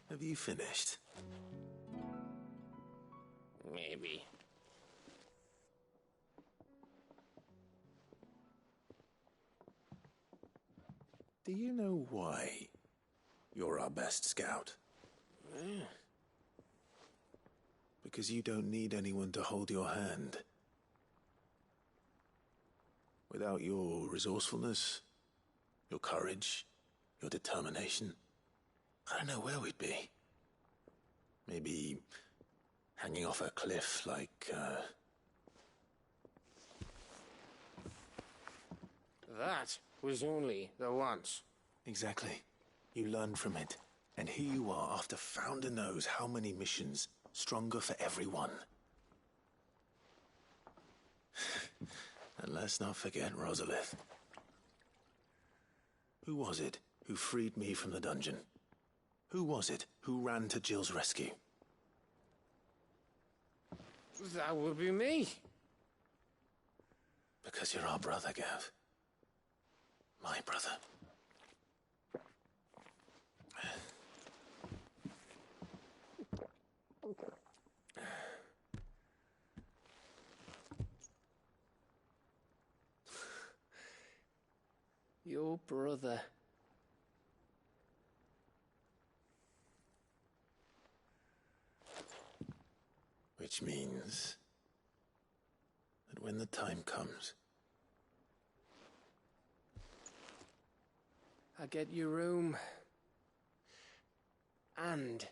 Have you finished? Maybe. Do you know why you're our best scout? Because you don't need anyone to hold your hand. Without your resourcefulness, your courage, your determination, I don't know where we'd be. Maybe hanging off a cliff like, That was only the once. Exactly. You learned from it. And here you are, after Founder knows how many missions, stronger for everyone. And let's not forget Rosalith. Who was it who freed me from the dungeon? Who was it who ran to Jill's rescue? That would be me. Because you're our brother, Gav. My brother. Your brother. Which means that when the time comes, I get your room. And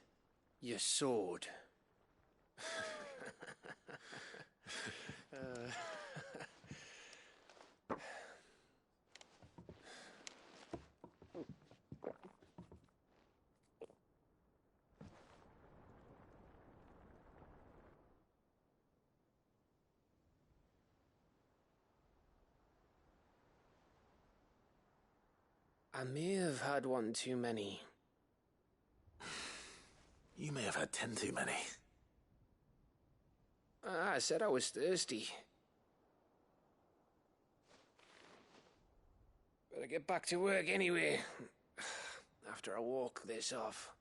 your sword. I may have had one too many. you may have had 10 too many. I said I was thirsty. Better get back to work anyway, after I walk this off.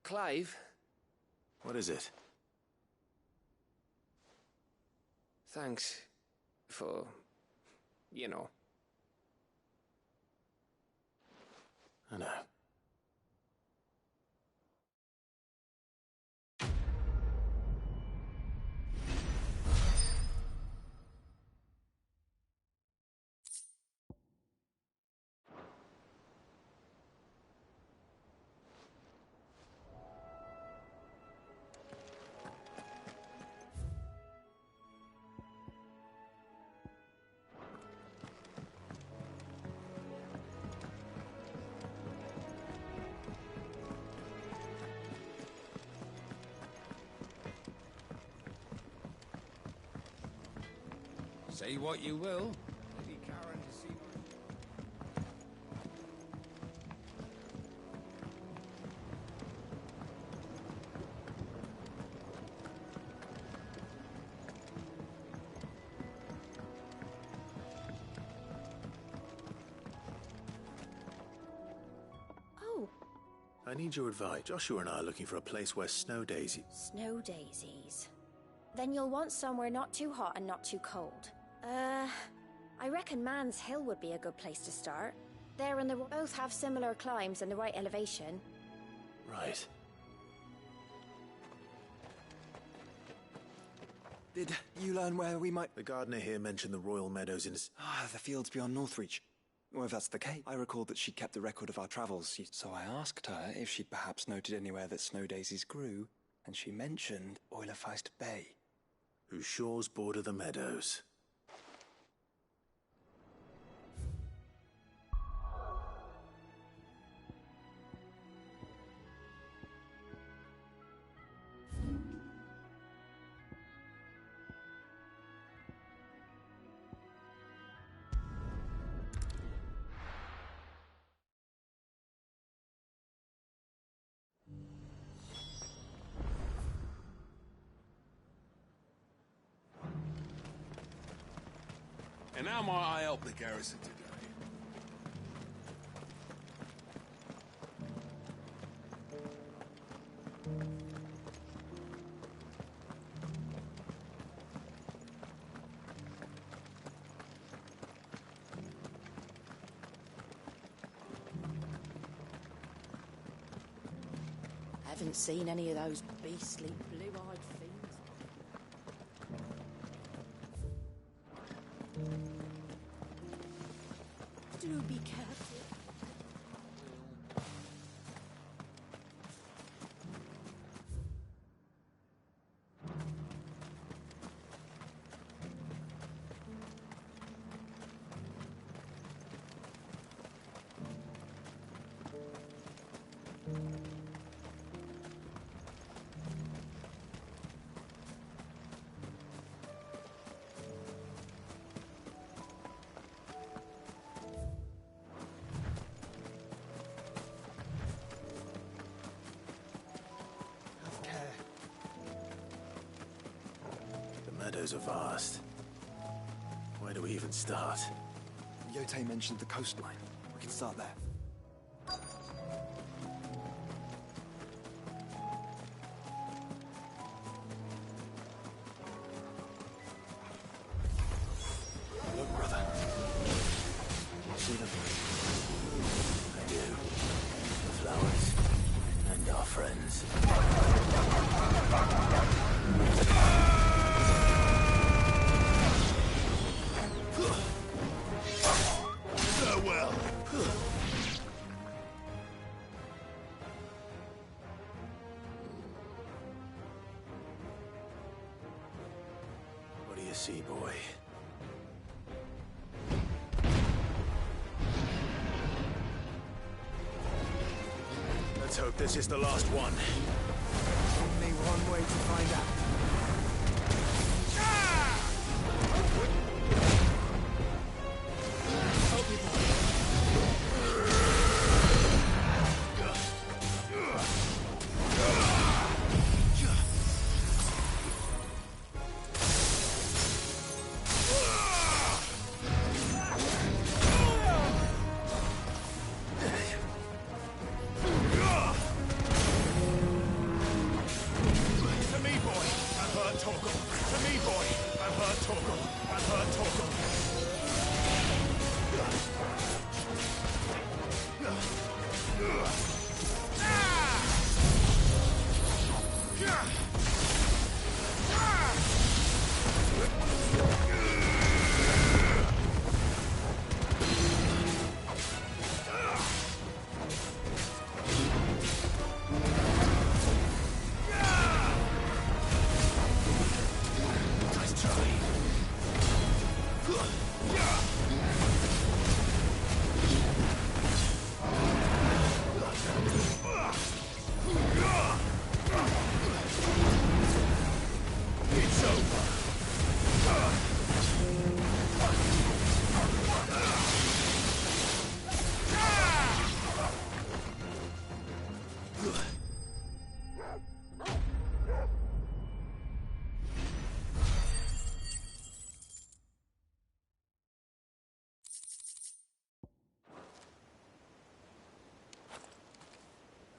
Clive? What is it? Thanks for, you know. I know. Say what you will. Lady Karen has seen Oh. I need your advice. Joshua and I are looking for a place where snow daisies... Snow daisies. Then you'll want somewhere not too hot and not too cold. I reckon Man's Hill would be a good place to start. There and the both have similar climbs and the right elevation. Right. Did you learn where we might... The gardener here mentioned the Royal Meadows in... the fields beyond Northreach. Well, if that's the case, I recalled that she kept a record of our travels, so I asked her if she'd perhaps noted anywhere that snow daisies grew, and she mentioned Oilerfeist Bay. Whose shores border the meadows. And how might I help the garrison today? haven't seen any of those beastly blue-eyed fiends. Do be careful. Meadows are vast. Where do we even start? Yote mentioned the coastline. We can start there. Look, brother. You see them? I do. The flowers. And our friends. Farewell. What do you see, boy? Let's hope this is the last one. Only one way to find out.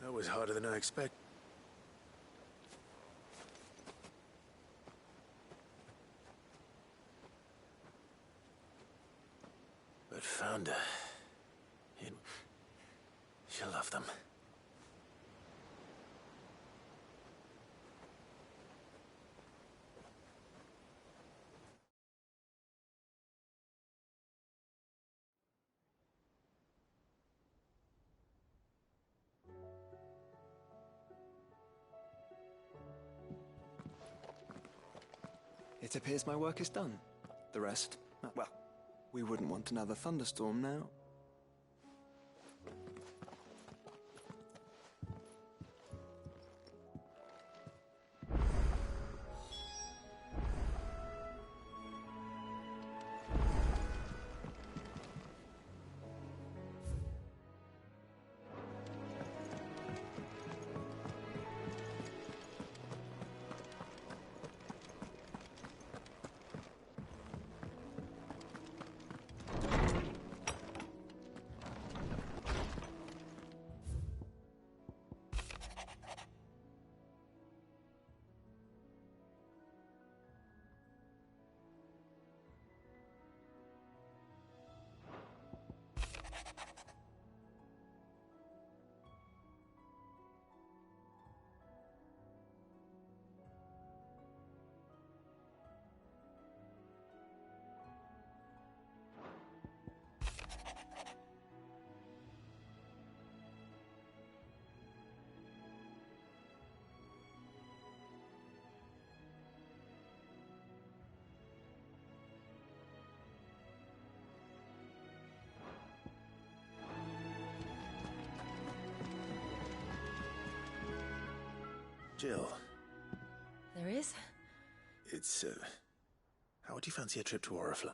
That was harder than I expected. But found her. She'll love them. It appears my work is done. The rest, well, we wouldn't want another thunderstorm now. Jill. There is? It's, how would you fancy a trip to Oriflamme?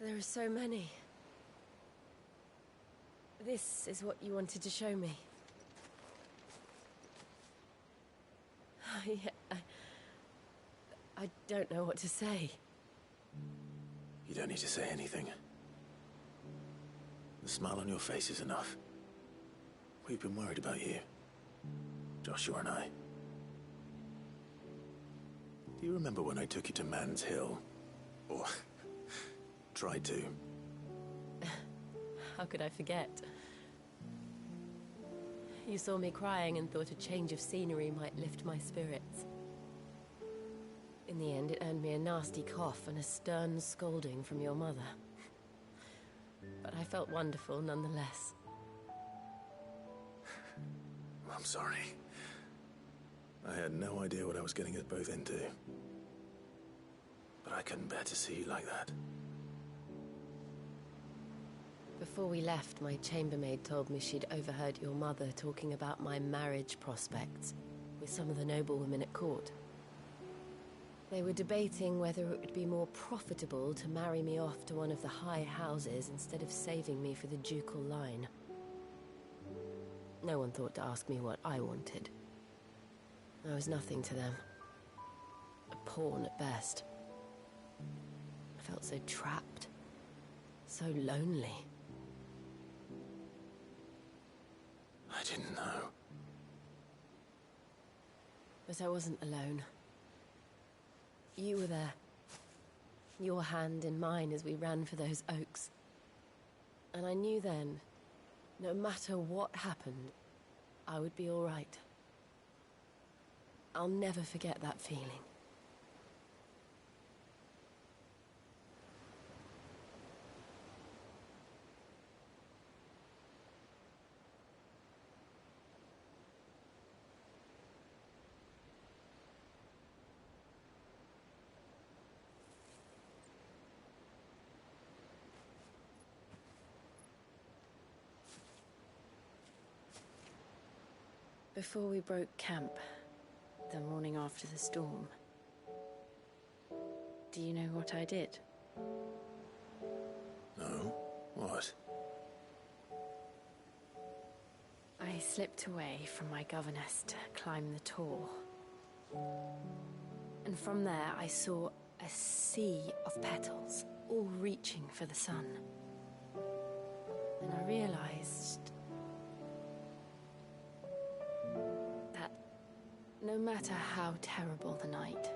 There are so many. This is what you wanted to show me. I don't know what to say. You don't need to say anything. The smile on your face is enough. We've been worried about you. Joshua and I. Do you remember when I took you to Man's Hill? Or tried to? How could I forget? You saw me crying and thought a change of scenery might lift my spirits. In the end, it earned me a nasty cough and a stern scolding from your mother. But I felt wonderful nonetheless. I'm sorry. I had no idea what I was getting us both into. But I couldn't bear to see you like that. Before we left, my chambermaid told me she'd overheard your mother talking about my marriage prospects with some of the noblewomen at court. They were debating whether it would be more profitable to marry me off to one of the high houses instead of saving me for the ducal line. No one thought to ask me what I wanted. I was nothing to them. A pawn at best. I felt so trapped. So lonely. I didn't know. But I wasn't alone. You were there. Your hand in mine as we ran for those oaks. And I knew then, no matter what happened, I would be all right. I'll never forget that feeling. Before we broke camp, the morning after the storm, do you know what I did? No? What? I slipped away from my governess to climb the tor. And from there I saw a sea of petals, all reaching for the sun. And I realized that no matter how terrible the night,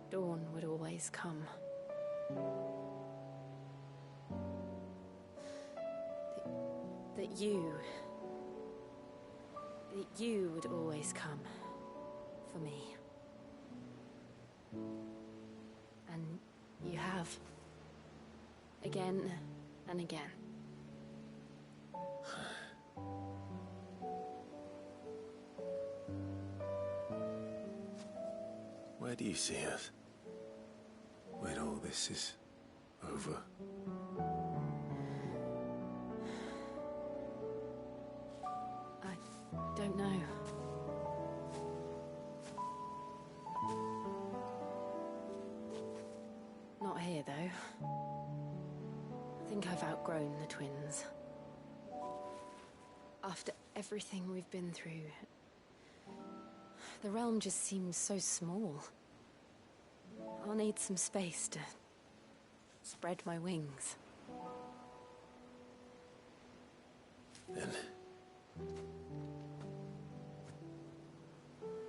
dawn would always come. That you would always come for me. And you have. Again and again. Where do you see us? When all this is over? I don't know. Not here, though. I think I've outgrown the twins. After everything we've been through, the realm just seems so small. I'll need some space to spread my wings. Then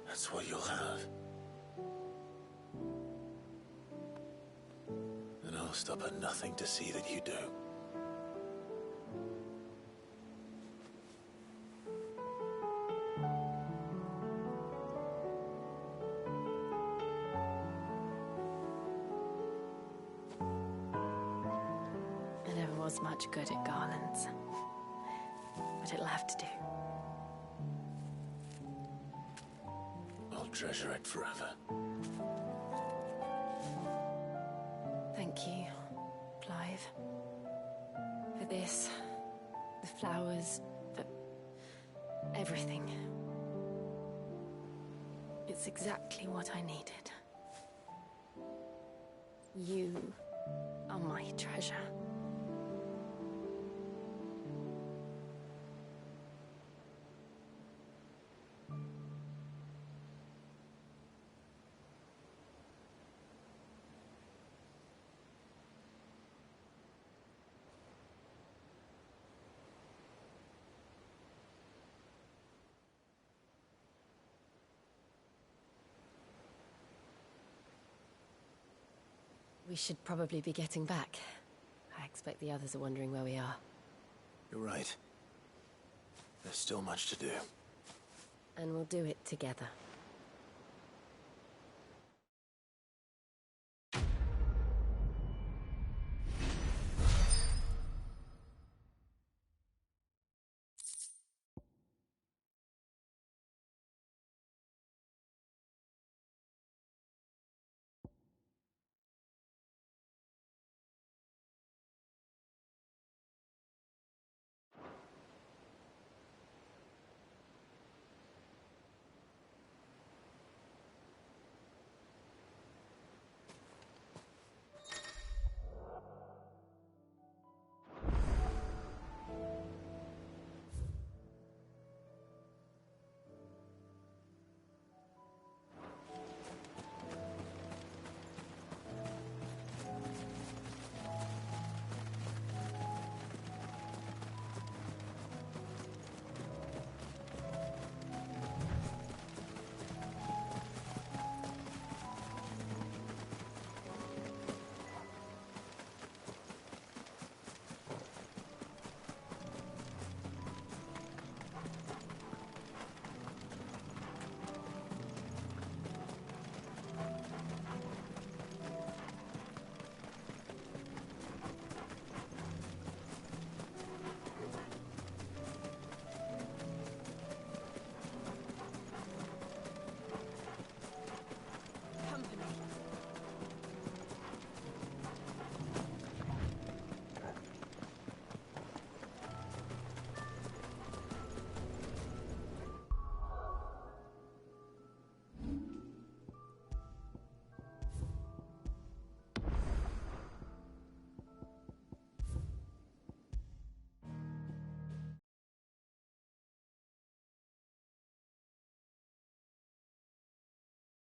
that's what you'll have. And I'll stop at nothing to see that you do. I never was much good at garlands, but it'll have to do. treasure it forever. Thank you, Clive. For this, the flowers, for everything. It's exactly what I needed. You are my treasure. We should probably be getting back. I expect the others are wondering where we are. You're right. There's still much to do. And we'll do it together.